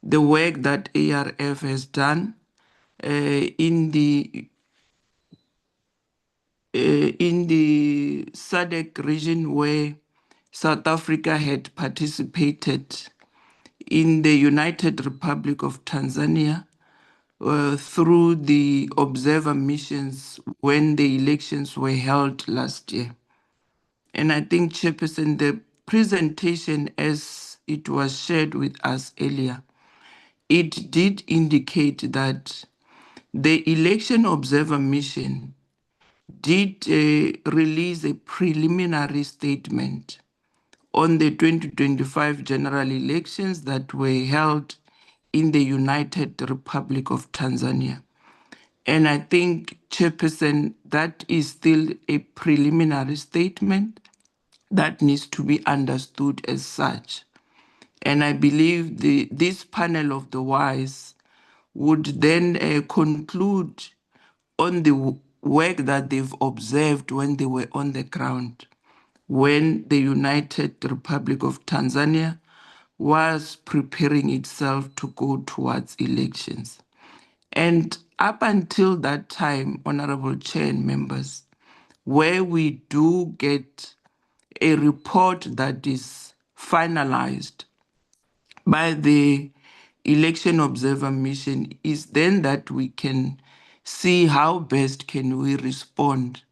work that ARF has done in the SADC region, where South Africa had participated in the United Republic of Tanzania through the observer missions when the elections were held last year. And I think, Chairperson, the presentation as it was shared with us earlier, it did indicate that the election observer mission did release a preliminary statement on the 2025 general elections that were held in the United Republic of Tanzania. And I think, Chairperson, that is still a preliminary statement that needs to be understood as such. And I believe this panel of the wise would then conclude on the work that they've observed when they were on the ground, when the United Republic of Tanzania was preparing itself to go towards elections. And up until that time, Honorable Chair and members, where we do get a report that is finalized by the election observer mission, is then that we can see how best can we respond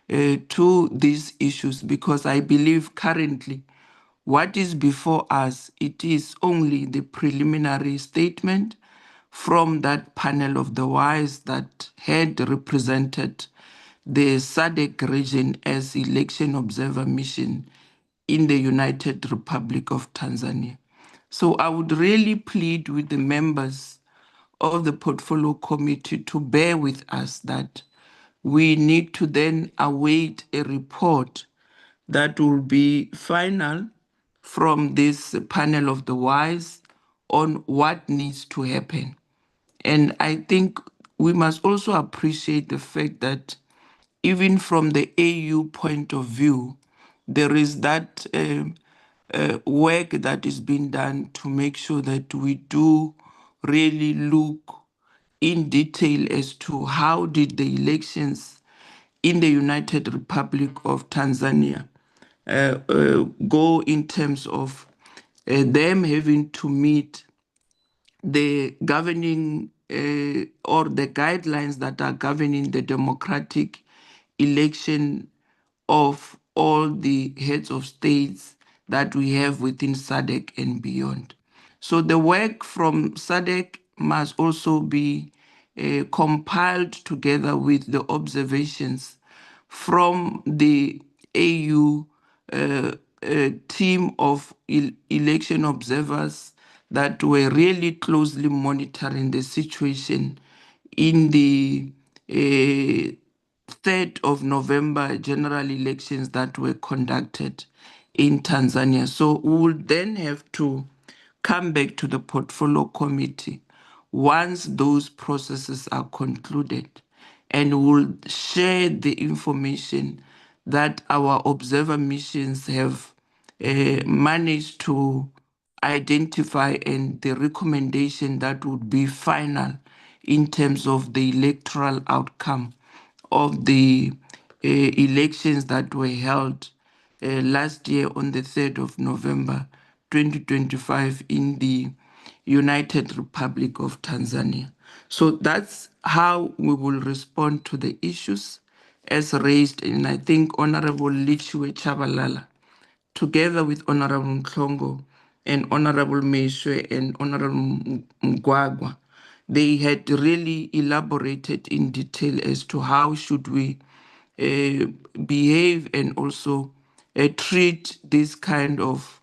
to these issues, because I believe currently What is before us, it is only the preliminary statement from that panel of the wise that had represented the SADC region as election observer mission in the United Republic of Tanzania. So I would really plead with the members of the portfolio committee to bear with us that we need to then await a report that will be final from this panel of the wise on what needs to happen. And I think we must also appreciate the fact that even from the AU point of view, there is that work that is being done to make sure that we do really look in detail as to how did the elections in the United Republic of Tanzania go in terms of them having to meet the governing or the guidelines that are governing the democratic election of all the heads of states that we have within SADC and beyond. So the work from SADC must also be compiled together with the observations from the AU team of election observers that were really closely monitoring the situation in the 3rd of November general elections that were conducted in Tanzania. So we will then have to come back to the portfolio committee once those processes are concluded, and we'll share the information that our observer missions have managed to identify and the recommendation that would be final in terms of the electoral outcome of the elections that were held last year on the 3rd of November 2025 in the United Republic of Tanzania. So that's how we will respond to the issues as raised. And I think Honorable Lichiwe Chabalala, together with Honorable Mklongo and Honorable Meishwe and Honorable Mgwagwa, they had really elaborated in detail as to how should we behave and also treat this kind of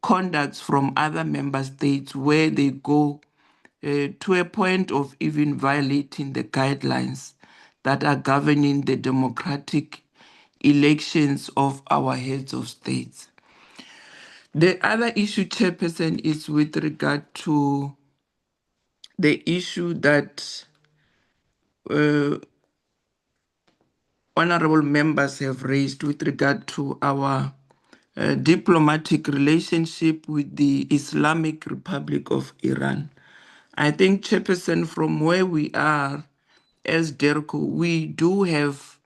conducts from other member states where they go to a point of even violating the guidelines that are governing the democratic elections of our heads of states. The other issue, Chairperson, is with regard to the issue that honorable members have raised with regard to our diplomatic relationship with the Islamic Republic of Iran. I think, Chairperson, from where we are as DERCO, we do have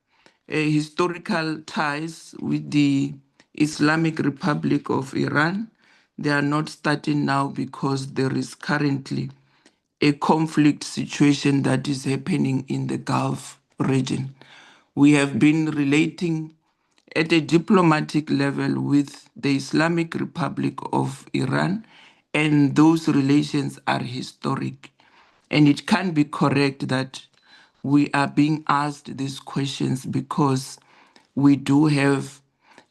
historical ties with the Islamic Republic of Iran. They are not starting now because there is currently a conflict situation that is happening in the Gulf region. We have been relating at a diplomatic level with the Islamic Republic of Iran, and those relations are historic. And it can be correct that we are being asked these questions because we do have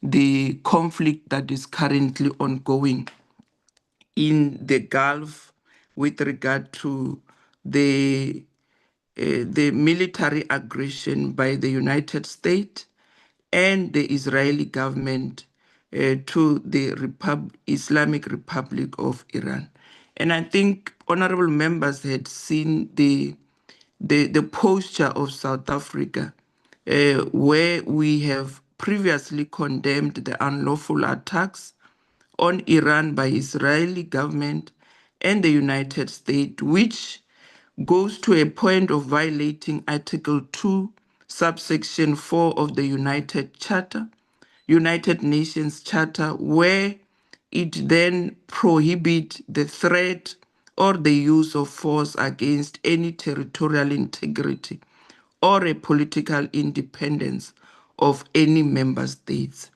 the conflict that is currently ongoing in the Gulf with regard to the military aggression by the United States and the Israeli government to the Islamic Republic of Iran. And I think honorable members had seen the posture of South Africa, where we have previously condemned the unlawful attacks on Iran by Israeli government and the United States, which goes to a point of violating Article 2, subsection 4 of the United Nations Charter, where it then prohibits the threat or the use of force against any territorial integrity or a political independence of any member states.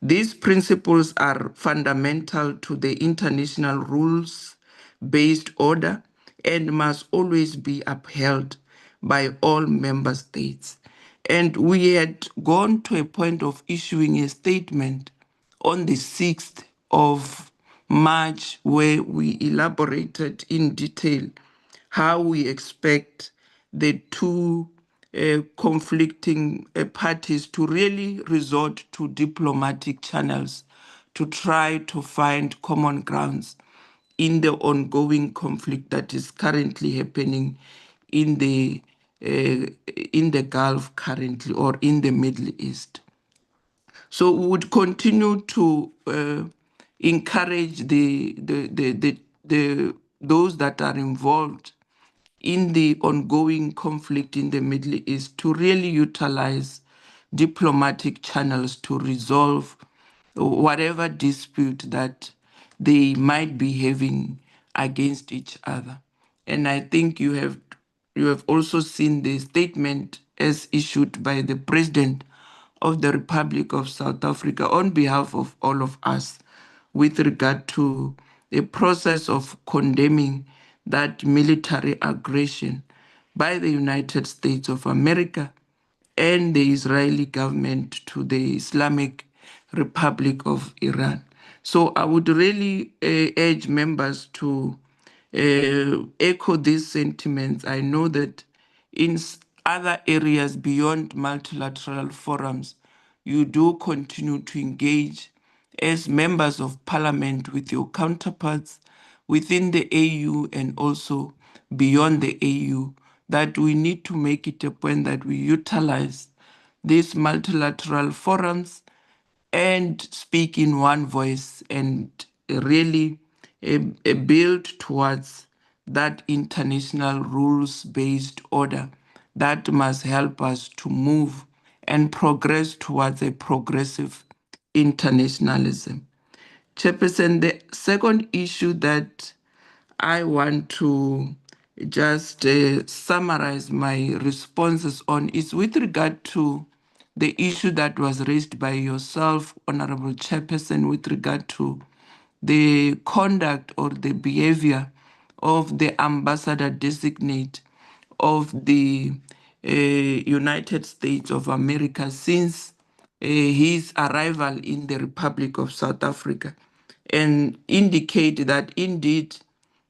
These principles are fundamental to the international rules-based order and must always be upheld by all member states. And we had gone to a point of issuing a statement on the 6th of March, where we elaborated in detail how we expect the two conflicting parties to really resort to diplomatic channels to try to find common grounds in the ongoing conflict that is currently happening in the Gulf currently, or in the Middle East. So we would continue to encourage those that are involved in the ongoing conflict in the Middle East to really utilize diplomatic channels to resolve whatever dispute that they might be having against each other. And I think you have also seen the statement as issued by the President of the Republic of South Africa on behalf of all of us with regard to the process of condemning that military aggression by the United States of America and the Israeli government to the Islamic Republic of Iran. So I would really urge members to echo these sentiments. I know that in other areas beyond multilateral forums, you do continue to engage as members of parliament with your counterparts within the AU and also beyond the AU, that we need to make it a point that we utilize these multilateral forums and speak in one voice and really build towards that international rules-based order that must help us to move and progress towards a progressive internationalism. Chairperson, the second issue that I want to just summarize my responses on is with regard to the issue that was raised by yourself, Honorable Chairperson, with regard to the conduct or the behavior of the ambassador designate of the United States of America since his arrival in the Republic of South Africa, and indicate that indeed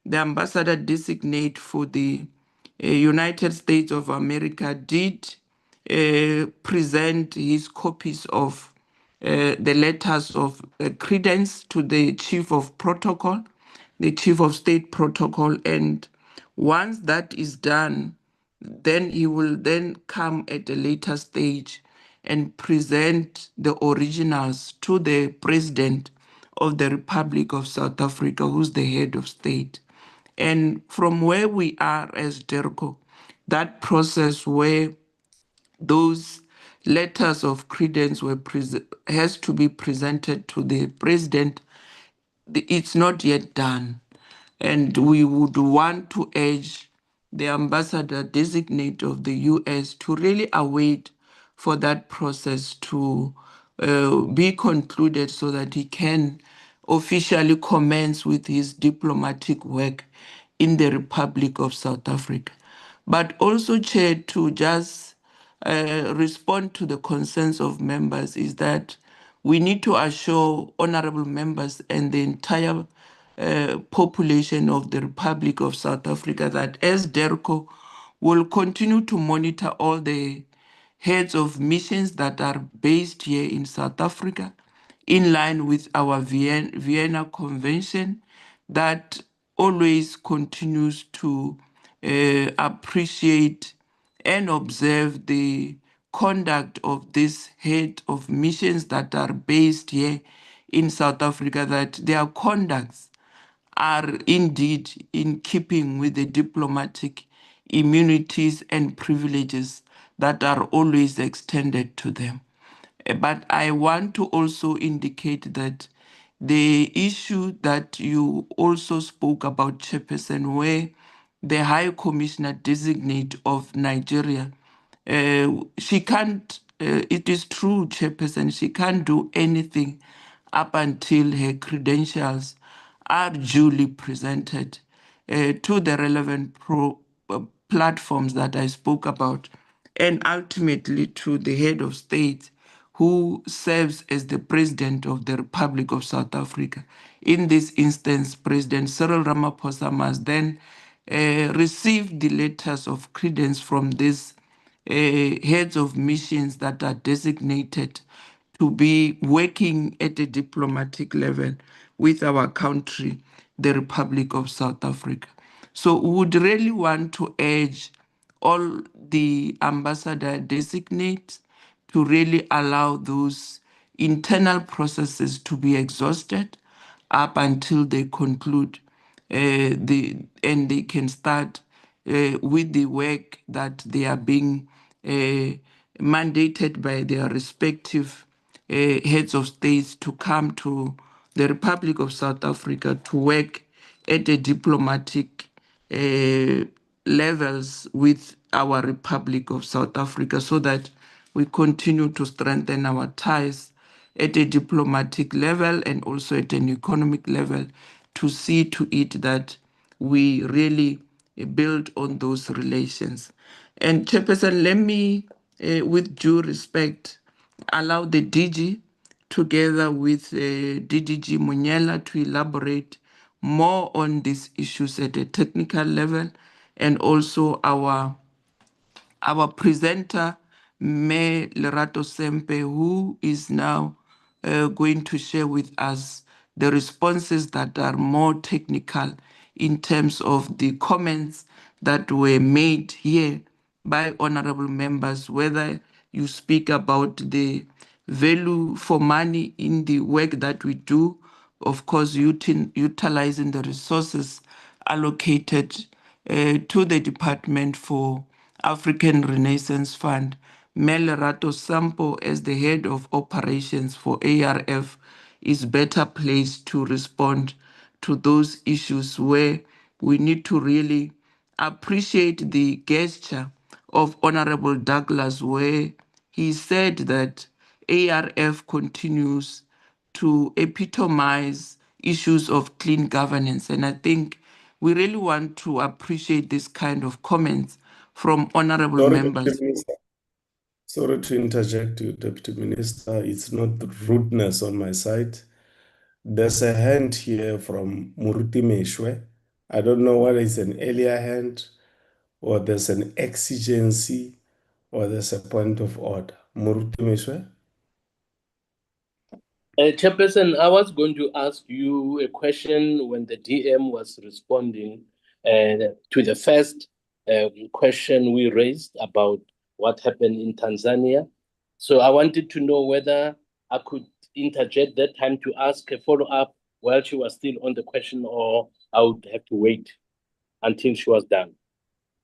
the ambassador designate for the United States of America did present his copies of the letters of credence to the chief of protocol, the chief of state protocol, and once that is done, then he will then come at a later stage and present the originals to the president of the Republic of South Africa, who's the head of state. And from where we are as DERCO, that process where those letters of credence has to be presented to the president, it's not yet done. And we would want to urge the ambassador designate of the US to really await for that process to be concluded so that he can officially commence with his diplomatic work in the Republic of South Africa. But also, Chair, to just respond to the concerns of members is that we need to assure honorable members and the entire population of the Republic of South Africa that as DERCO will continue to monitor all the heads of missions that are based here in South Africa in line with our Vienna Convention that always continues to appreciate and observe the conduct of this head of missions that are based here in South Africa, that their conducts are indeed in keeping with the diplomatic immunities and privileges that are always extended to them. But I want to also indicate that the issue that you also spoke about, Chairperson, where the High Commissioner designate of Nigeria, she can't it is true, Chairperson, she can't do anything up until her credentials are duly presented to the relevant platforms that I spoke about, and ultimately to the head of state who serves as the President of the Republic of South Africa. In this instance, President Cyril Ramaphosa must then receive the letters of credence from these heads of missions that are designated to be working at a diplomatic level with our country, the Republic of South Africa. So we would really want to urge all the ambassador designates to really allow those internal processes to be exhausted up until they conclude and they can start with the work that they are being mandated by their respective heads of states to come to the Republic of South Africa to work at a diplomatic levels with our Republic of South Africa so that we continue to strengthen our ties at a diplomatic level and also at an economic level to see to it that we really build on those relations. And Chairperson, let me, with due respect, allow the DG together with DDG Munyela to elaborate more on these issues at a technical level, and also our presenter, May Lerato Sempe, who is now going to share with us the responses that are more technical in terms of the comments that were made here by honorable members, whether you speak about the value for money in the work that we do, of course, utilizing the resources allocated to the Department for African Renaissance Fund. Mel Rato Sampo, as the head of operations for ARF, is better placed to respond to those issues where we need to really appreciate the gesture of Honorable Douglas, where he said that ARF continues to epitomize issues of clean governance. And I think we really want to appreciate this kind of comments from honorable Sorry, members. Deputy Minister. Sorry to interject you, Deputy Minister. It's not rudeness on my side. There's a hand here from Muruti Meshwe. I don't know whether it's an earlier hand or there's an exigency or there's a point of order. Muruti Meshwe? Chairperson, I was going to ask you a question when the DM was responding to the first question we raised about what happened in Tanzania. So I wanted to know whether I could interject that time to ask a follow-up while she was still on the question, or I would have to wait until she was done.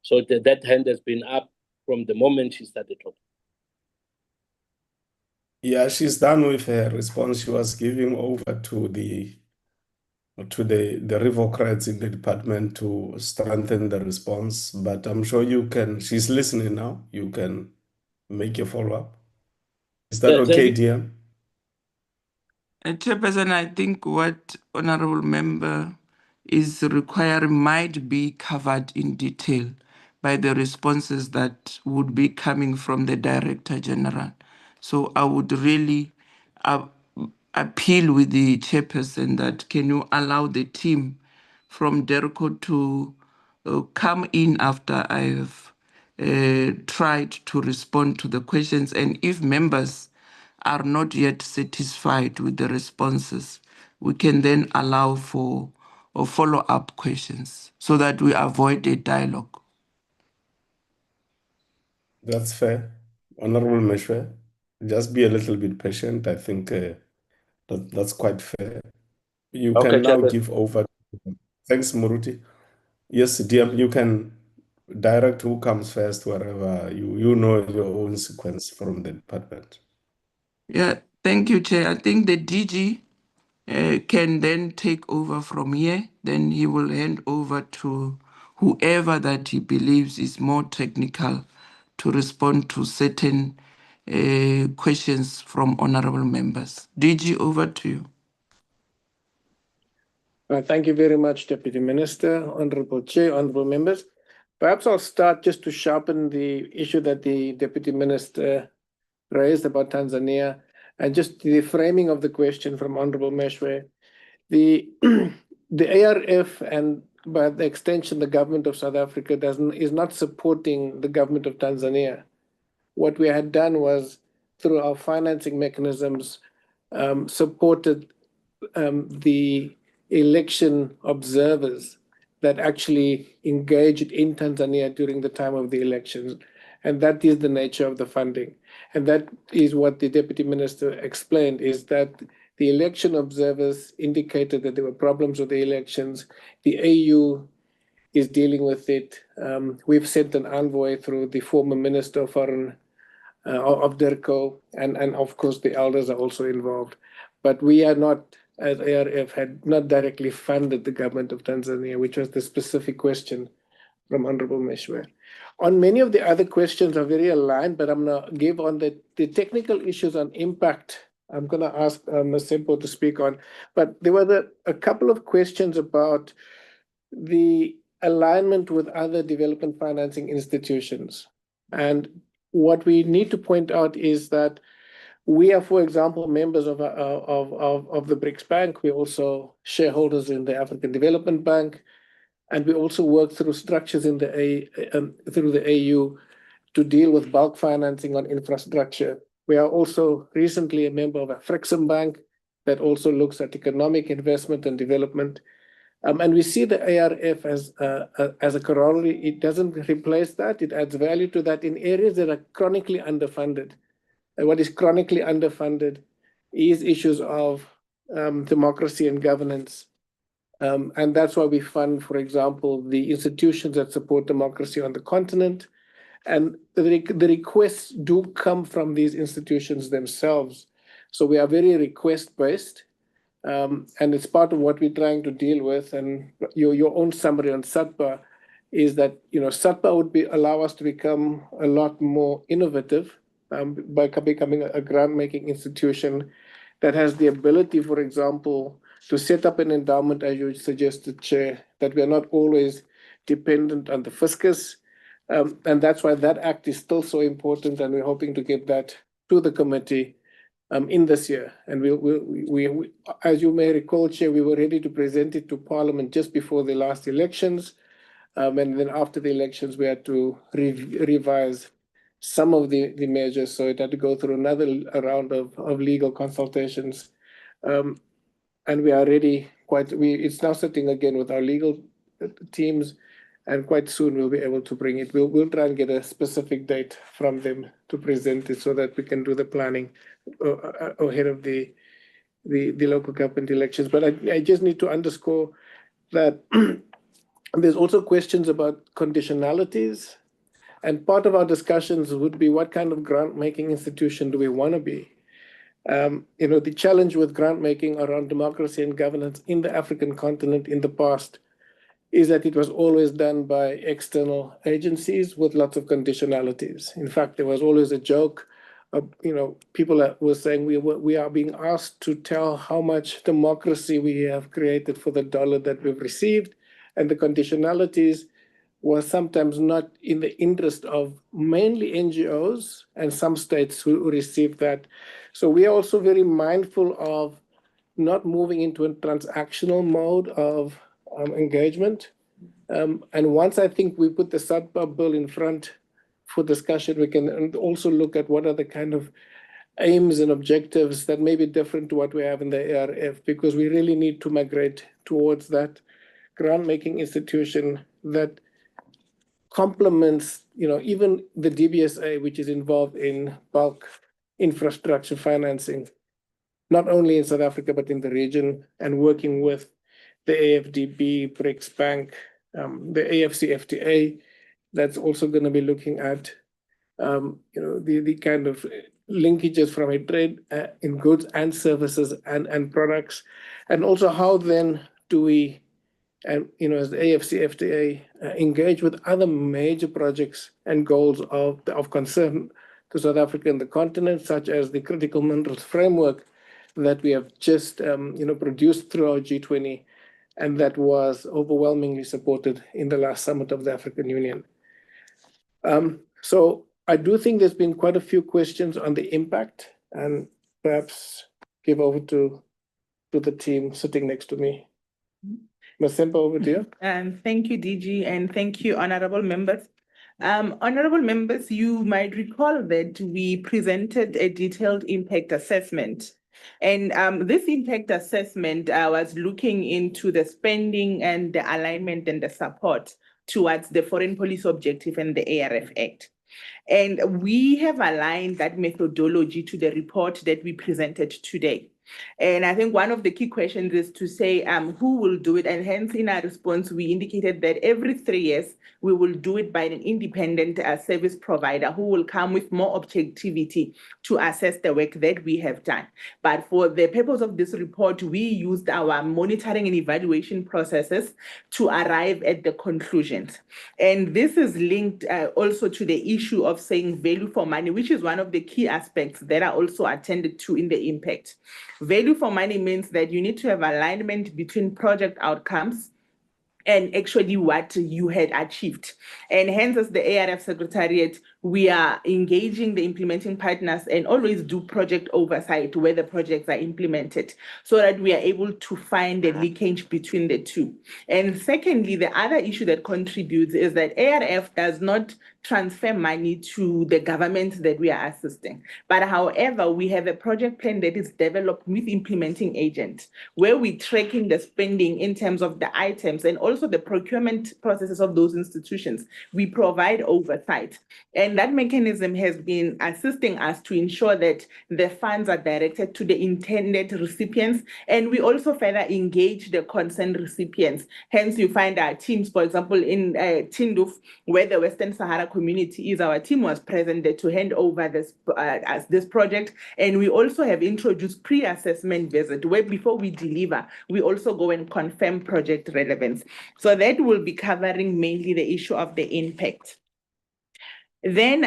So that hand has been up from the moment she started talking. Yeah, she's done with her response. She was giving over to the revocrats in the department to strengthen the response. But I'm sure you can. She's listening now. You can make a follow-up. Is that okay, dear? Chairperson, I think what honorable member is requiring might be covered in detail by the responses that would be coming from the Director General. So I would really appeal with the chairperson that can you allow the team from DERCO to come in after I've tried to respond to the questions, and if members are not yet satisfied with the responses, we can then allow for follow-up questions so that we avoid a dialogue. That's fair. Honorable Meshwe, just be a little bit patient. I think that's quite fair. You can now give over. Thanks, Muruti. Yes, DM, you can direct who comes first wherever you know your own sequence from the department. Yeah, thank you, Chair. I think the DG can then take over from here. Then he will hand over to whoever that he believes is more technical to respond to certain questions from honorable members. DG, over to you. Thank you very much, Deputy Minister, Honorable Chair, honorable members. Perhaps I'll start just to sharpen the issue that the Deputy Minister raised about Tanzania and just the framing of the question from Honorable Meshwe. The ARF and by the extension the government of South Africa is not supporting the government of Tanzania. What we had done was through our financing mechanisms supported the election observers that actually engaged in Tanzania during the time of the elections. And that is the nature of the funding. And that is what the Deputy Minister explained, is that the election observers indicated that there were problems with the elections. The AU is dealing with it. We've sent an envoy through the former Minister of Foreign of DERCO, and of course the elders are also involved. But we are not, as ARF, had not directly funded the government of Tanzania, which was the specific question from Honorable Meshwe. On many of the other questions are very aligned, but I'm going to give on the technical issues on impact. I'm going to ask Ms. Sempo to speak on. But there were a couple of questions about the alignment with other development financing institutions. And what we need to point out is that we are, for example, members of the BRICS Bank. We're also shareholders in the African Development Bank, and we also work through structures in through the AU to deal with bulk financing on infrastructure. We are also recently a member of a Frixim Bank that also looks at economic investment and development. And we see the ARF as a corollary. It doesn't replace that. It adds value to that in areas that are chronically underfunded. And what is chronically underfunded is issues of democracy and governance. And that's why we fund, for example, the institutions that support democracy on the continent. And the requests do come from these institutions themselves. So we are very request-based. And it's part of what we're trying to deal with. And your own summary on SATPA is that SATPA would allow us to become a lot more innovative by becoming a grant-making institution that has the ability, for example, to set up an endowment, as you suggested, Chair, that we are not always dependent on the fiscus. And that's why that act is still so important, and we're hoping to get that to the committee in this year. And we, as you may recall, Chair, we were ready to present it to Parliament just before the last elections. And then after the elections, we had to revise some of the measures. So it had to go through another round of legal consultations. And we are ready it's now sitting again with our legal teams, and quite soon we'll be able to bring it. We'll try and get a specific date from them to present it so that we can do the planning ahead of the local government elections. But I just need to underscore that there's also questions about conditionalities. And part of our discussions would be what kind of grant-making institution do we want to be? The challenge with grant-making around democracy and governance in the African continent in the past is that it was always done by external agencies with lots of conditionalities. In fact, there was always a joke of, people were saying we are being asked to tell how much democracy we have created for the dollar that we've received, and the conditionalities was sometimes not in the interest of mainly NGOs and some states who received that. So we are also very mindful of not moving into a transactional mode of engagement. And once I think we put the SATPA bill in front for discussion, we can also look at what are the kind of aims and objectives that may be different to what we have in the ARF, because we really need to migrate towards that grant-making institution that complements, even the DBSA, which is involved in bulk infrastructure financing, not only in South Africa, but in the region, and working with the AFDB, BRICS Bank, the AFCFTA, that's also going to be looking at, the kind of linkages from a trade in goods and services and products, and also how then do we, as the AFCFTA, engage with other major projects and goals of concern to South Africa and the continent, such as the critical minerals framework that we have just produced through our G20, and that was overwhelmingly supported in the last summit of the African Union. So I do think there's been quite a few questions on the impact, and perhaps give over to the team sitting next to me. Ms. Sempa, over to you. Thank you, DG, and thank you, honorable members. Honorable members, you might recall that we presented a detailed impact assessment. And this impact assessment was looking into the spending and the alignment and the support towards the foreign policy objective and the ARF Act. And we have aligned that methodology to the report that we presented today. And I think one of the key questions is to say who will do it. And hence, in our response, we indicated that every 3 years, we will do it by an independent service provider who will come with more objectivity to assess the work that we have done. But for the purpose of this report, we used our monitoring and evaluation processes to arrive at the conclusions. And this is linked also to the issue of saying value for money, which is one of the key aspects that are also attended to in the impact. Value for money means that you need to have alignment between project outcomes and actually what you had achieved. And hence, as the ARF Secretariat, we are engaging the implementing partners and always do project oversight where the projects are implemented so that we are able to find a linkage between the two. And secondly, the other issue that contributes is that ARF does not transfer money to the government that we are assisting. But however, we have a project plan that is developed with implementing agents where we're tracking the spending in terms of the items and also the procurement processes of those institutions. We provide oversight. And that mechanism has been assisting us to ensure that the funds are directed to the intended recipients. And we also further engage the concerned recipients. Hence, you find our teams, for example, in Tindouf, where the Western Sahara community is, our team was present there to hand over this project. And we also have introduced pre-assessment visit, where before we deliver, we also go and confirm project relevance. So that will be covering mainly the issue of the impact. Then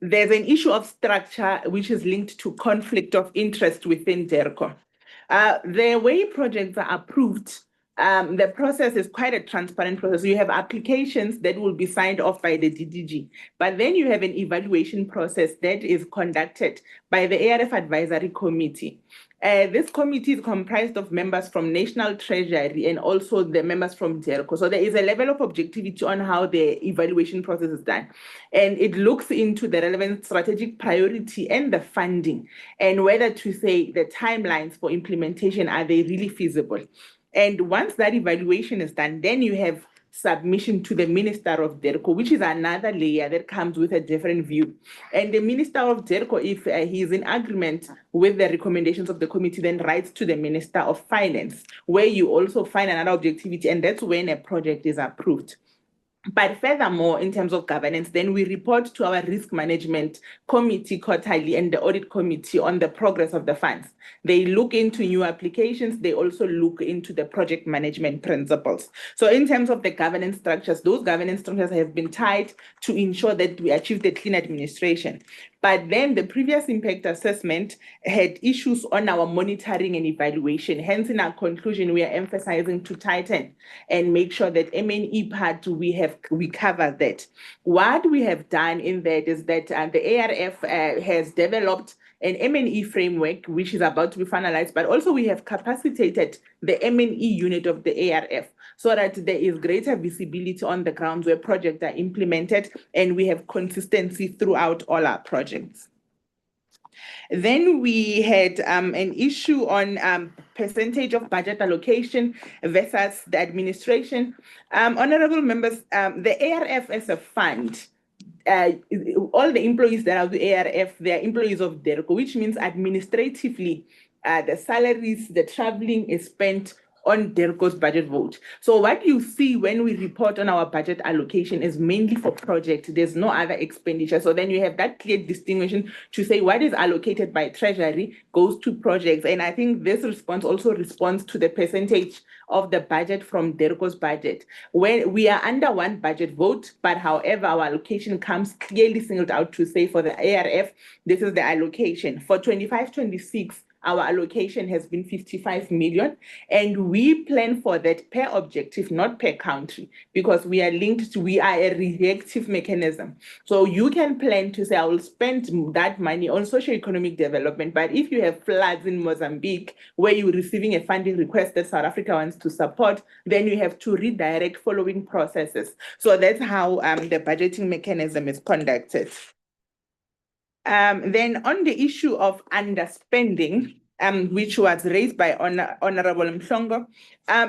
there's an issue of structure, which is linked to conflict of interest within DERCO. The way projects are approved, the process is quite a transparent process. You have applications that will be signed off by the DDG, but then you have an evaluation process that is conducted by the ARF Advisory Committee. This committee is comprised of members from National Treasury and also the members from DERCO. So there is a level of objectivity on how the evaluation process is done. And it looks into the relevant strategic priority and the funding and whether to say the timelines for implementation, are they really feasible? And once that evaluation is done, then you have submission to the Minister of DERCO, which is another layer that comes with a different view. And the Minister of DERCO, if he is in agreement with the recommendations of the committee, then writes to the Minister of Finance, where you also find another objectivity, and that's when a project is approved. But furthermore, in terms of governance, then we report to our risk management committee quarterly and the audit committee on the progress of the funds. They look into new applications. They also look into the project management principles. So in terms of the governance structures, those governance structures have been tied to ensure that we achieve the clean administration. But then the previous impact assessment had issues on our monitoring and evaluation. Hence, in our conclusion, we are emphasizing to tighten and make sure that M&E part, we cover that. What we have done in that is that the ARF has developed an M&E framework, which is about to be finalized, but also we have capacitated the M&E unit of the ARF so that there is greater visibility on the ground where projects are implemented and we have consistency throughout all our projects. Then we had an issue on percentage of budget allocation versus the administration. Honorable members, the ARF as a fund, all the employees that are the ARF, they are employees of DERCO, which means administratively, the salaries, the traveling is spent on DERCO's budget vote. So what you see when we report on our budget allocation is mainly for projects. There's no other expenditure. So then you have that clear distinction to say what is allocated by Treasury goes to projects. And I think this response also responds to the percentage of the budget from DERCO's budget. When we are under one budget vote, but however, our allocation comes clearly singled out to say for the ARF, this is the allocation. For 25-26, our allocation has been 55 million, and we plan for that per objective, not per country, because we are a reactive mechanism. So you can plan to say, I will spend that money on socio-economic development, but if you have floods in Mozambique, where you're receiving a funding request that South Africa wants to support, then you have to redirect following processes. So that's how the budgeting mechanism is conducted. Then on the issue of underspending, which was raised by Honorable Mhlongo,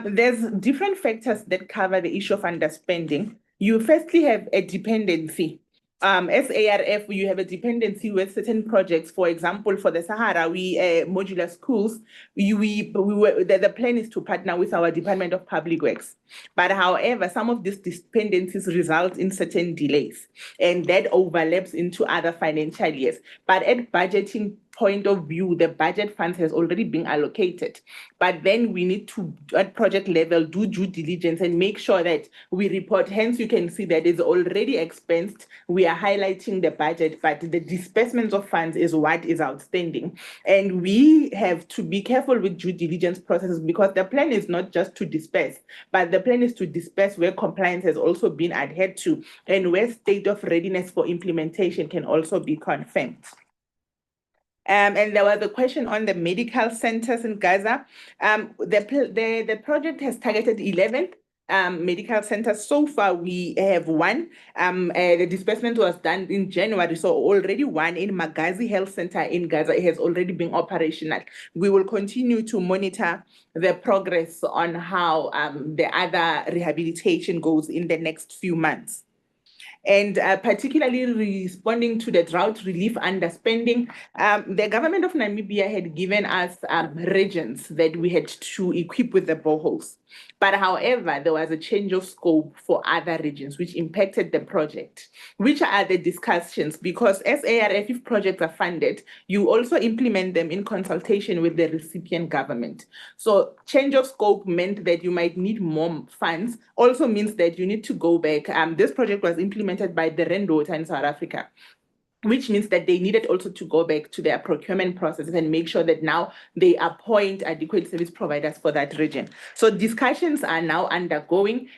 there's different factors that cover the issue of underspending. You firstly have a dependency. As ARF, you have a dependency with certain projects. For example, for the Sahara, modular schools, the plan is to partner with our Department of Public Works. But however, some of these dependencies result in certain delays, and that overlaps into other financial years. But at budgeting point of view, the budget funds has already been allocated. But then we need to, at project level, do due diligence and make sure that we report. Hence, you can see that it's already expensed. We are highlighting the budget, but the disbursements of funds is what is outstanding. And we have to be careful with due diligence processes, because the plan is not just to disperse, but the plan is to disperse where compliance has also been adhered to and where state of readiness for implementation can also be confirmed. And there was a question on the medical centers in Gaza. The project has targeted 11 medical centers. So far, we have one. The disbursement was done in January, so already one in Magazi Health Center in Gaza has already been operational. We will continue to monitor the progress on how the other rehabilitation goes in the next few months. And particularly responding to the drought relief underspending, the government of Namibia had given us regions that we had to equip with the boreholes. But however, there was a change of scope for other regions, which impacted the project. Which are the discussions? Because as ARF, if projects are funded, you also implement them in consultation with the recipient government. So change of scope meant that you might need more funds, also means that you need to go back. This project was implemented by the Rainwater in South Africa, which means that they needed also to go back to their procurement processes and make sure that now they appoint adequate service providers for that region. So discussions are now undergoing.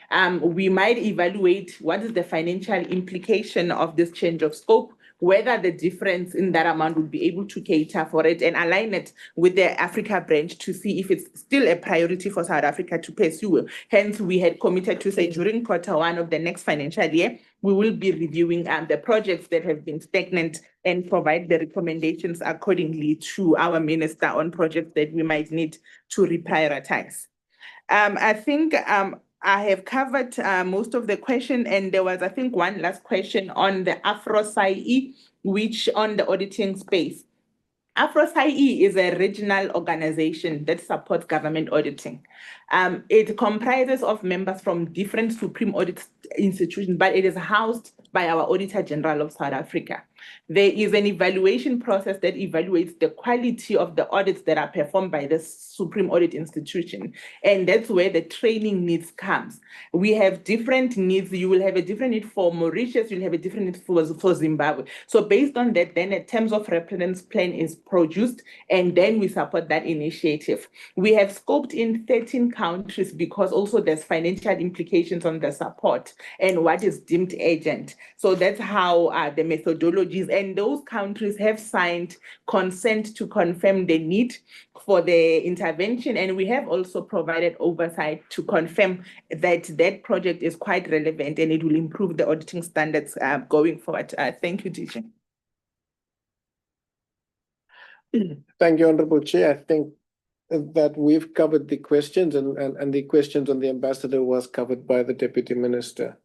We might evaluate what is the financial implication of this change of scope, whether the difference in that amount would be able to cater for it and align it with the Africa branch to see if it's still a priority for South Africa to pursue. Hence, we had committed to say during Q1 of the next financial year, we will be reviewing the projects that have been stagnant and provide the recommendations accordingly to our minister on projects that we might need to reprioritize. I think I have covered most of the question, and there was, I think, one last question on the Afro-CIE, which on the auditing space. Afro-CIE is a regional organization that supports government auditing. It comprises of members from different Supreme Audit institutions, but it is housed by our Auditor General of South Africa. There is an evaluation process that evaluates the quality of the audits that are performed by the Supreme Audit institution. And that's where the training needs comes. We have different needs. You will have a different need for Mauritius, you'll have a different need for Zimbabwe. So based on that, then a terms of reference plan is produced, and then we support that initiative. We have scoped in 13 countries because also there's financial implications on the support and what is deemed urgent. So that's how the methodologies, and those countries have signed consent to confirm the need for the intervention. And we have also provided oversight to confirm that that project is quite relevant and it will improve the auditing standards going forward. Thank you, DJ. Thank you, Honorable Chair. I think that we've covered the questions, and the questions on the ambassador was covered by the Deputy Minister.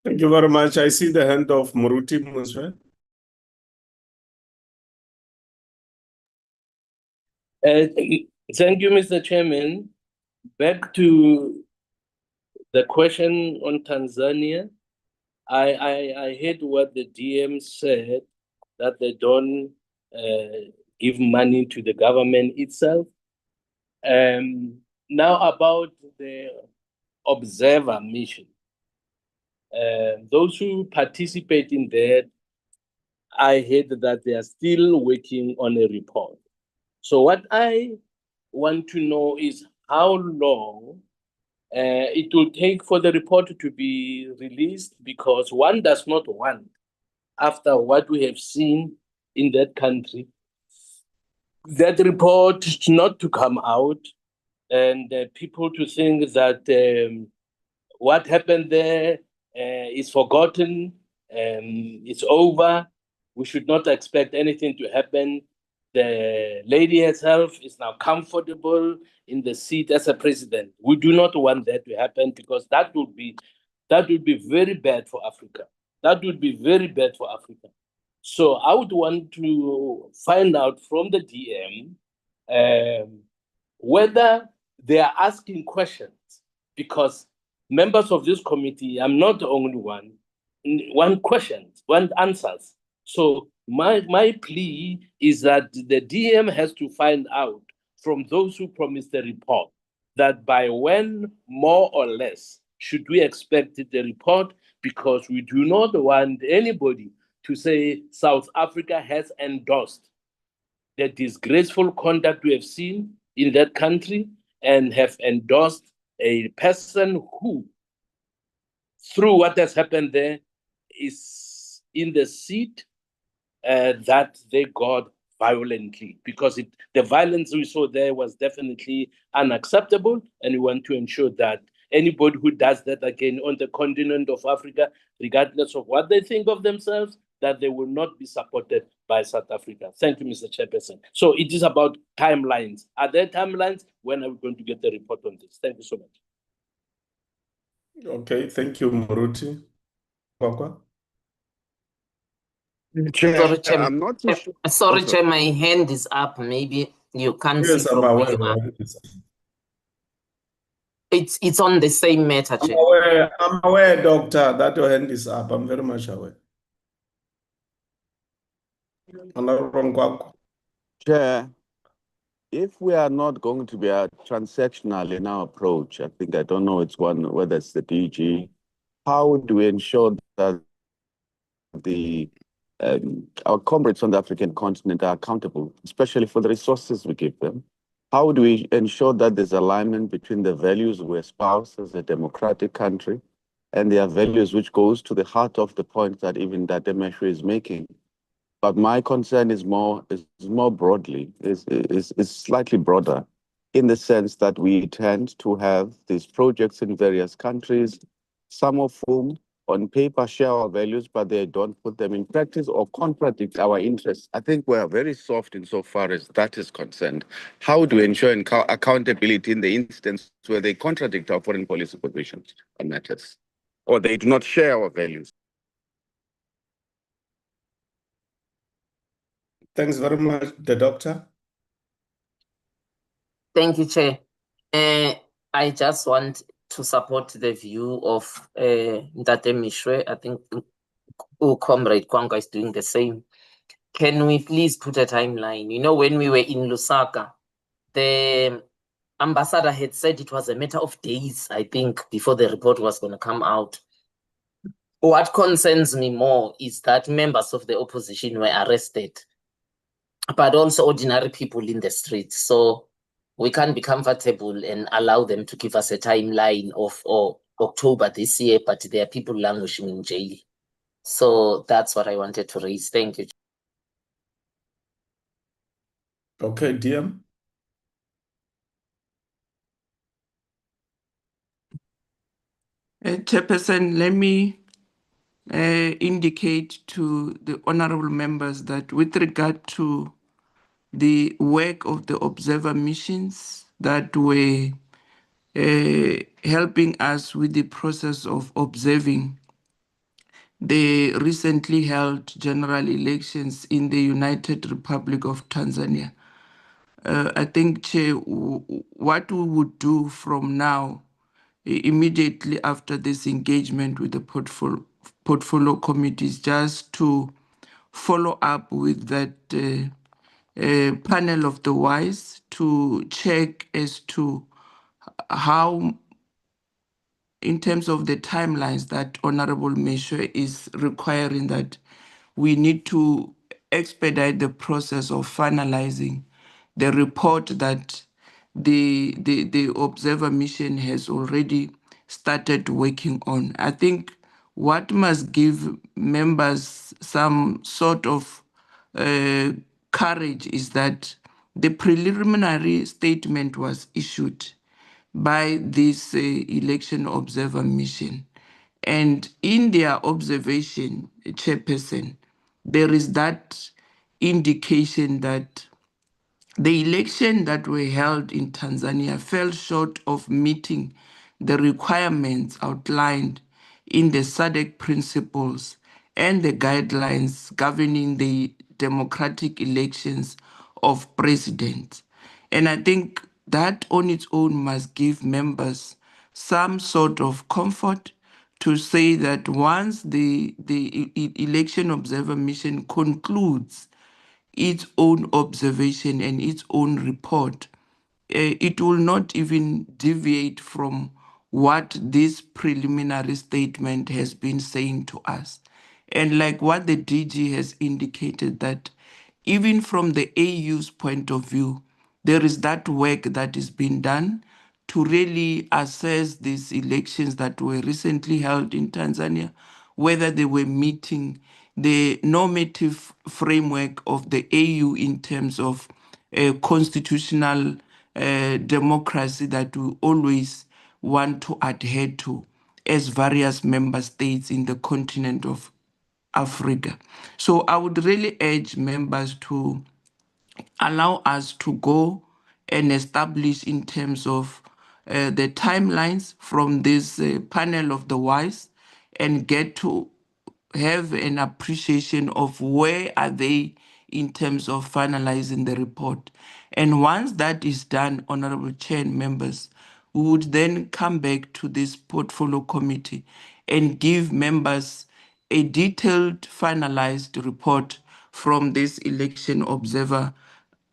Thank you very much. I see the hand of Muruti Muswe. Thank you, Mr. Chairman. Back to the question on Tanzania. I heard what the DM said, that they don't give money to the government itself. Now about the observer mission. Those who participate in that, I heard that they are still working on a report. So what I want to know is how long it will take for the report to be released, because one does not want, after what we have seen in that country, that report not to come out and people to think that what happened there is forgotten, it's over. We should not expect anything to happen. The lady herself is now comfortable in the seat as a president. We do not want that to happen, because that would be very bad for Africa. That would be very bad for Africa. So I would want to find out from the DM whether they are asking questions, because members of this committee, I'm not the only one, want questions, want answers. So my plea is that the DM has to find out from those who promised the report that by when, more or less, should we expect the report, because we do not want anybody to say South Africa has endorsed the disgraceful conduct we have seen in that country and have endorsed a person who, through what has happened there, is in the seat that they got violently, because the violence we saw there was definitely unacceptable, and we want to ensure that anybody who does that again on the continent of Africa, regardless of what they think of themselves, that they will not be supported by South Africa. Thank you, Mr. Chairperson. So it is about timelines. Are there timelines? When are we going to get the report on this? Thank you so much. Okay, thank you, Muruti. Kwakwa? Chair, Sorry, Chair. I'm not too sure. Sorry, Chair, my hand is up. Maybe you can't see Yes, I'm from where aware. you are. It's on the same matter, Chair. I'm aware, Doctor, that your hand is up. I'm very much aware. Honorable Kwakwa. Chair, if we are not going to be a transactional in our approach, I don't know whether it's the DG, how do we ensure that our comrades on the African continent are accountable, especially for the resources we give them? How do we ensure that there's alignment between the values we espouse as a democratic country and their values, which goes to the heart of the point that even Dademeshwe is making? But my concern is more broadly, is slightly broader, in the sense that we tend to have these projects in various countries, some of whom on paper share our values, but they don't put them in practice or contradict our interests. I think we are very soft insofar as that is concerned. How do we ensure accountability in the instance where they contradict our foreign policy positions on matters, or they do not share our values? Thanks very much, the doctor. Thank you, Chair. I just want to support the view of Ntate Mishwe. I think Comrade Kwanga is doing the same. Can we please put a timeline? You know, when we were in Lusaka, the ambassador had said it was a matter of days, I think, before the report was going to come out. What concerns me more is that members of the opposition were arrested, but also ordinary people in the streets. So we can't be comfortable and allow them to give us a timeline of October this year, but there are people languishing in jail. So that's what I wanted to raise. Thank you. Okay, DM. Chairperson, let me indicate to the honorable members that with regard to the work of the observer missions that were helping us with the process of observing the recently held general elections in the United Republic of Tanzania. I think, Chair, what we would do from now, immediately after this engagement with the portfolio committees, just to follow up with that panel of the wise to check as to how, in terms of the timelines that Honorable Measure is requiring, that we need to expedite the process of finalizing the report that the observer mission has already started working on. I think what must give members some sort of courage is that the preliminary statement was issued by this election observer mission. And in their observation, Chairperson, there is that indication that the election that were held in Tanzania fell short of meeting the requirements outlined in the SADC principles and the guidelines governing the democratic elections of presidents. And I think that on its own must give members some sort of comfort to say that once the election observer mission concludes its own observation and its own report, it will not even deviate from what this preliminary statement has been saying to us. And like what the DG has indicated, that even from the AU's point of view, there is that work that is being done to really assess these elections that were recently held in Tanzania, whether they were meeting the normative framework of the AU in terms of constitutional democracy that we always want to adhere to as various member states in the continent of Africa. So I would really urge members to allow us to go and establish in terms of the timelines from this panel of the wise and get to have an appreciation of where are they in terms of finalizing the report. And once that is done, Honorable Chair and members, we would then come back to this portfolio committee and give members a detailed, finalized report from this election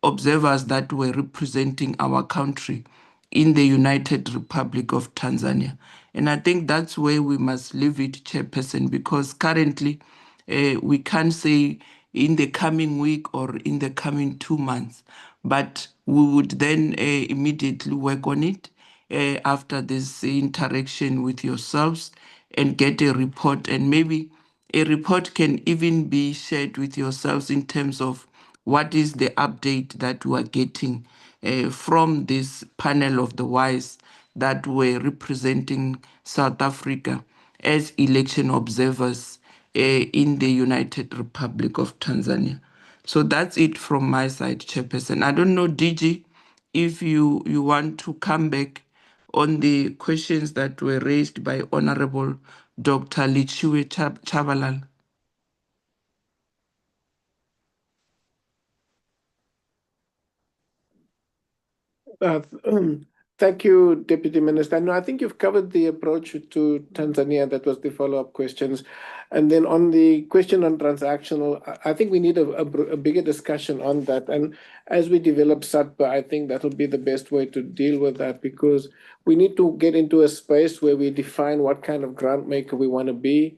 observers that were representing our country in the United Republic of Tanzania. And I think that's where we must leave it, Chairperson, because currently we can't say in the coming week or in the coming 2 months, but we would then immediately work on it after this interaction with yourselves and get a report. And maybe a report can even be shared with yourselves in terms of what is the update that we are getting from this panel of the wise that were representing South Africa as election observers in the United Republic of Tanzania. So that's it from my side, Chairperson. I don't know, DG, if you want to come back on the questions that were raised by Honorable Dr. Lichiwe Chabalala. Thank you, Deputy Minister. No, I think you've covered the approach to Tanzania. That was the follow-up questions. And then on the question on transactional, I think we need a bigger discussion on that. And as we develop SATPA, I think that will be the best way to deal with that, because we need to get into a space where we define what kind of grant maker we want to be,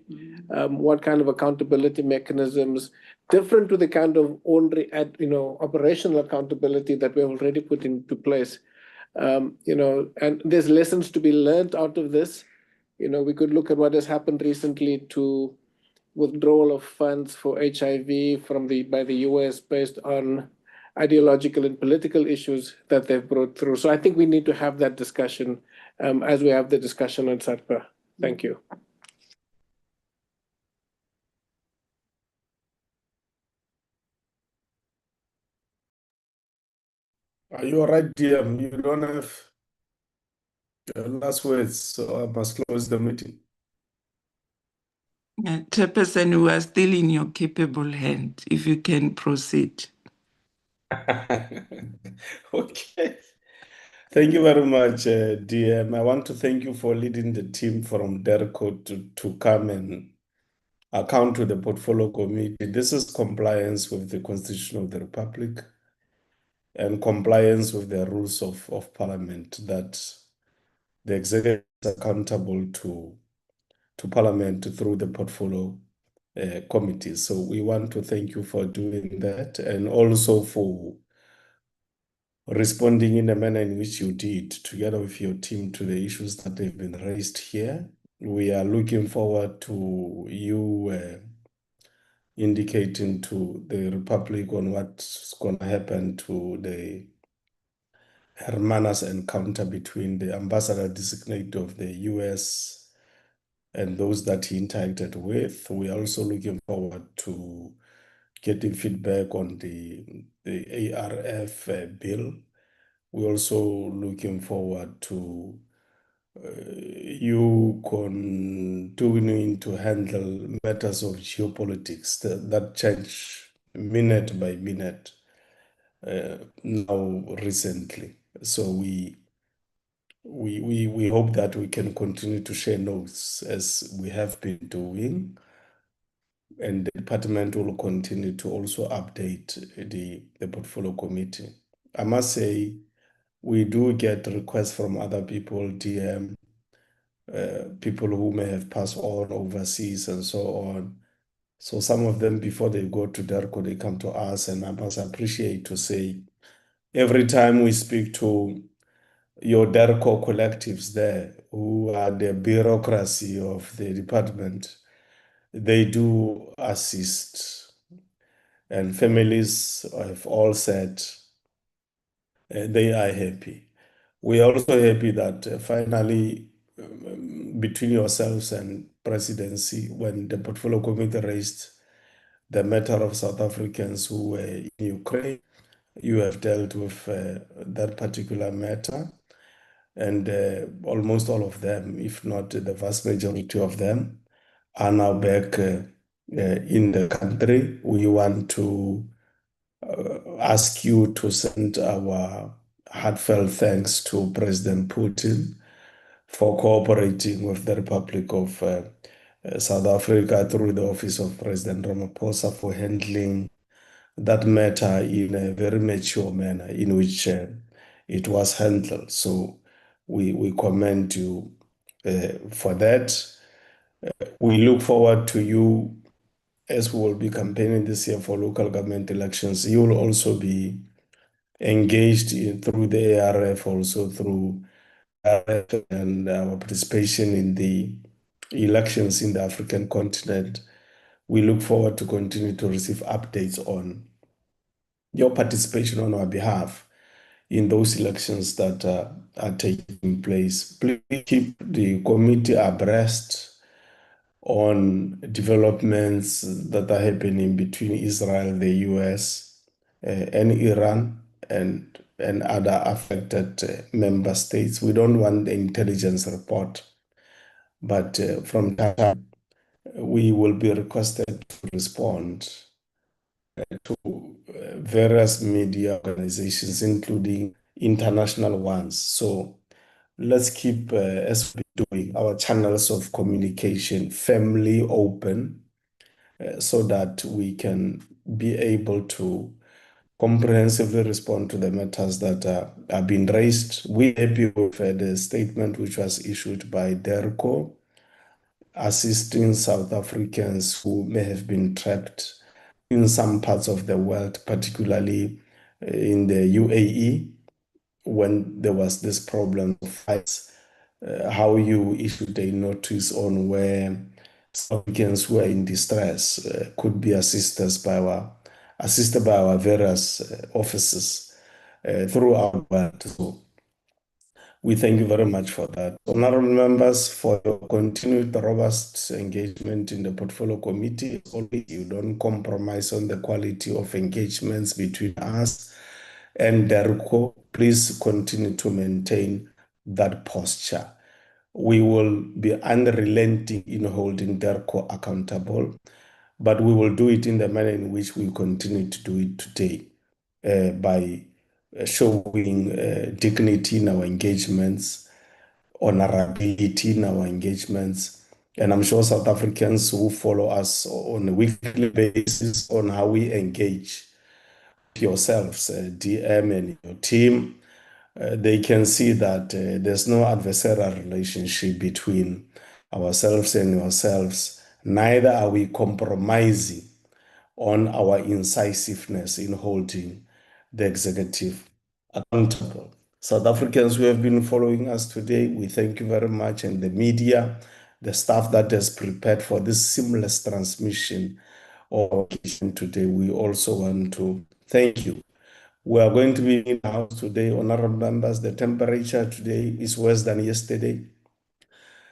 what kind of accountability mechanisms, different to the kind of operational accountability that we have already put into place. And there's lessons to be learned out of this. We could look at what has happened recently to withdrawal of funds for HIV by the US based on ideological and political issues that they've brought through. So I think we need to have that discussion as we have the discussion on SATPA. Thank you. Are you all right, DM? You don't have last words, so I must close the meeting. Chairperson, we are still in your capable hand, if you can proceed. Okay. Thank you very much, DM. I want to thank you for leading the team from DERCO to come and account to the portfolio committee. This is compliance with the Constitution of the Republic and compliance with the rules of Parliament, that the executive is accountable to Parliament through the portfolio committee. So we want to thank you for doing that, and also for responding in the manner in which you did, together with your team, to the issues that have been raised here. We are looking forward to you indicating to the Republic on what's going to happen to the Hermanas encounter between the ambassador designate of the US and those that he interacted with. We are also looking forward to getting feedback on the ARF bill. We're also looking forward to you continuing to handle matters of geopolitics that change minute by minute now recently. So we hope that we can continue to share notes as we have been doing, and the department will continue to also update the portfolio committee. I must say, we do get requests from other people, DM, people who may have passed on overseas and so on. So some of them, before they go to DERCO, they come to us, and I must appreciate to say, every time we speak to your DERCO collectives there, who are the bureaucracy of the department, they do assist. And families have all said they are happy. We are also happy that finally, between yourselves and presidency, when the portfolio committee raised the matter of South Africans who were in Ukraine, you have dealt with that particular matter. And almost all of them, if not the vast majority of them, are now back in the country. We want to ask you to send our heartfelt thanks to President Putin for cooperating with the Republic of South Africa through the Office of President Ramaphosa for handling that matter in a very mature manner in which it was handled. So we commend you for that. We look forward to you, as we will be campaigning this year for local government elections. You will also be engaged through the ARF, also through ARF and our participation in the elections in the African continent. We look forward to continue to receive updates on your participation on our behalf in those elections that are taking place. Please keep the committee abreast on developments that are happening between Israel, the US, and Iran, and other affected member states. We don't want the intelligence report, but from time to time, we will be requested to respond to various media organizations, including international ones. So let's keep, as we're doing, our channels of communication firmly open so that we can be able to comprehensively respond to the matters that are being raised. We're happy with the statement which was issued by DERCO, assisting South Africans who may have been trapped in some parts of the world, particularly in the UAE, when there was this problem of fights, how you issued a notice on where South Africans who are in distress could be assisted by our various offices throughout the world. So we thank you very much for that. Honorable members, for your continued robust engagement in the portfolio committee. Always, you don't compromise on the quality of engagements between us and DERCO. Please continue to maintain that posture. We will be unrelenting in holding DERCO accountable, but we will do it in the manner in which we continue to do it today. by showing dignity in our engagements, honorability in our engagements. And I'm sure South Africans who follow us on a weekly basis on how we engage yourselves, DM and your team, they can see that there's no adversarial relationship between ourselves and yourselves. Neither are we compromising on our incisiveness in holding the executive accountable. South Africans who have been following us today, we thank you very much, and the media, the staff that has prepared for this seamless transmission of today, we also want to thank you. We are going to be in the house today, honorable members. The temperature today is worse than yesterday.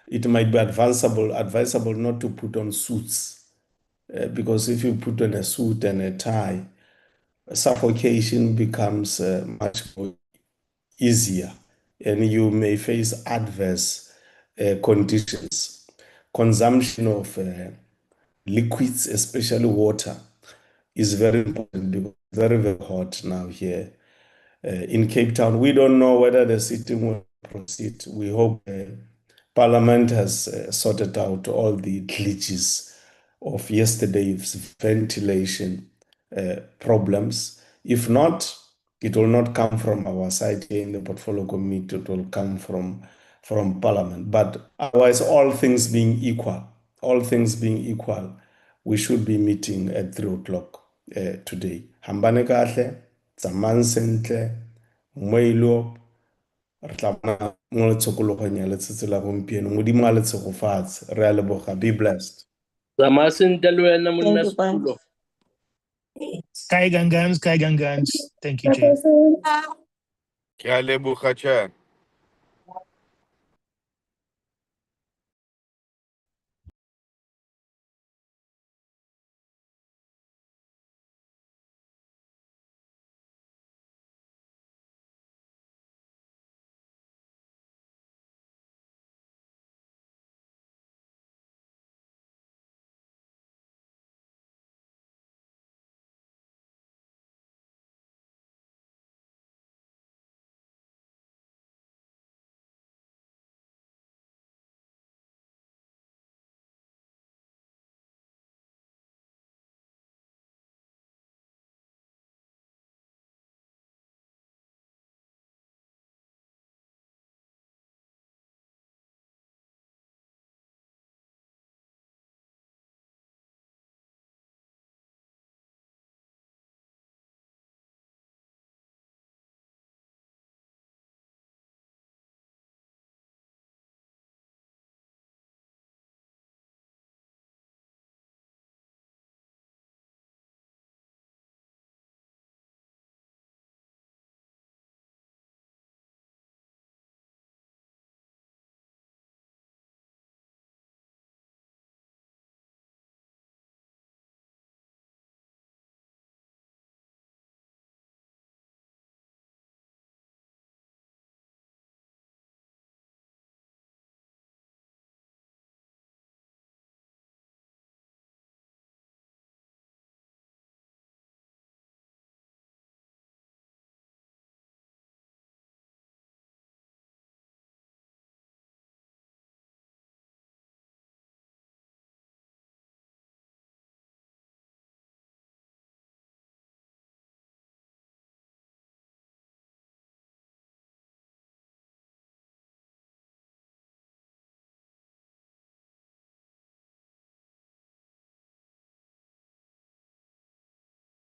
It might be advisable not to put on suits, because if you put on a suit and a tie, suffocation becomes much more easier, and you may face adverse conditions. Consumption of liquids, especially water, is very important because it's very, very hot now here in Cape Town. We don't know whether the sitting will proceed. We hope Parliament has sorted out all the glitches of yesterday's ventilation problems. If not, it will not come from our side here in the Portfolio Committee. It will come from Parliament. But otherwise, all things being equal, we should be meeting at 3 o'clock today. Hambane kahle, tsamayang sentle, moilo, re tla bona mo letshokologong ya letsatsi la gompieno. Modimo a le tshegofatse. Re a leboga. Be blessed. Thank you, Sky Gangans. Thank you, Chair. Ke a leboga, Chair.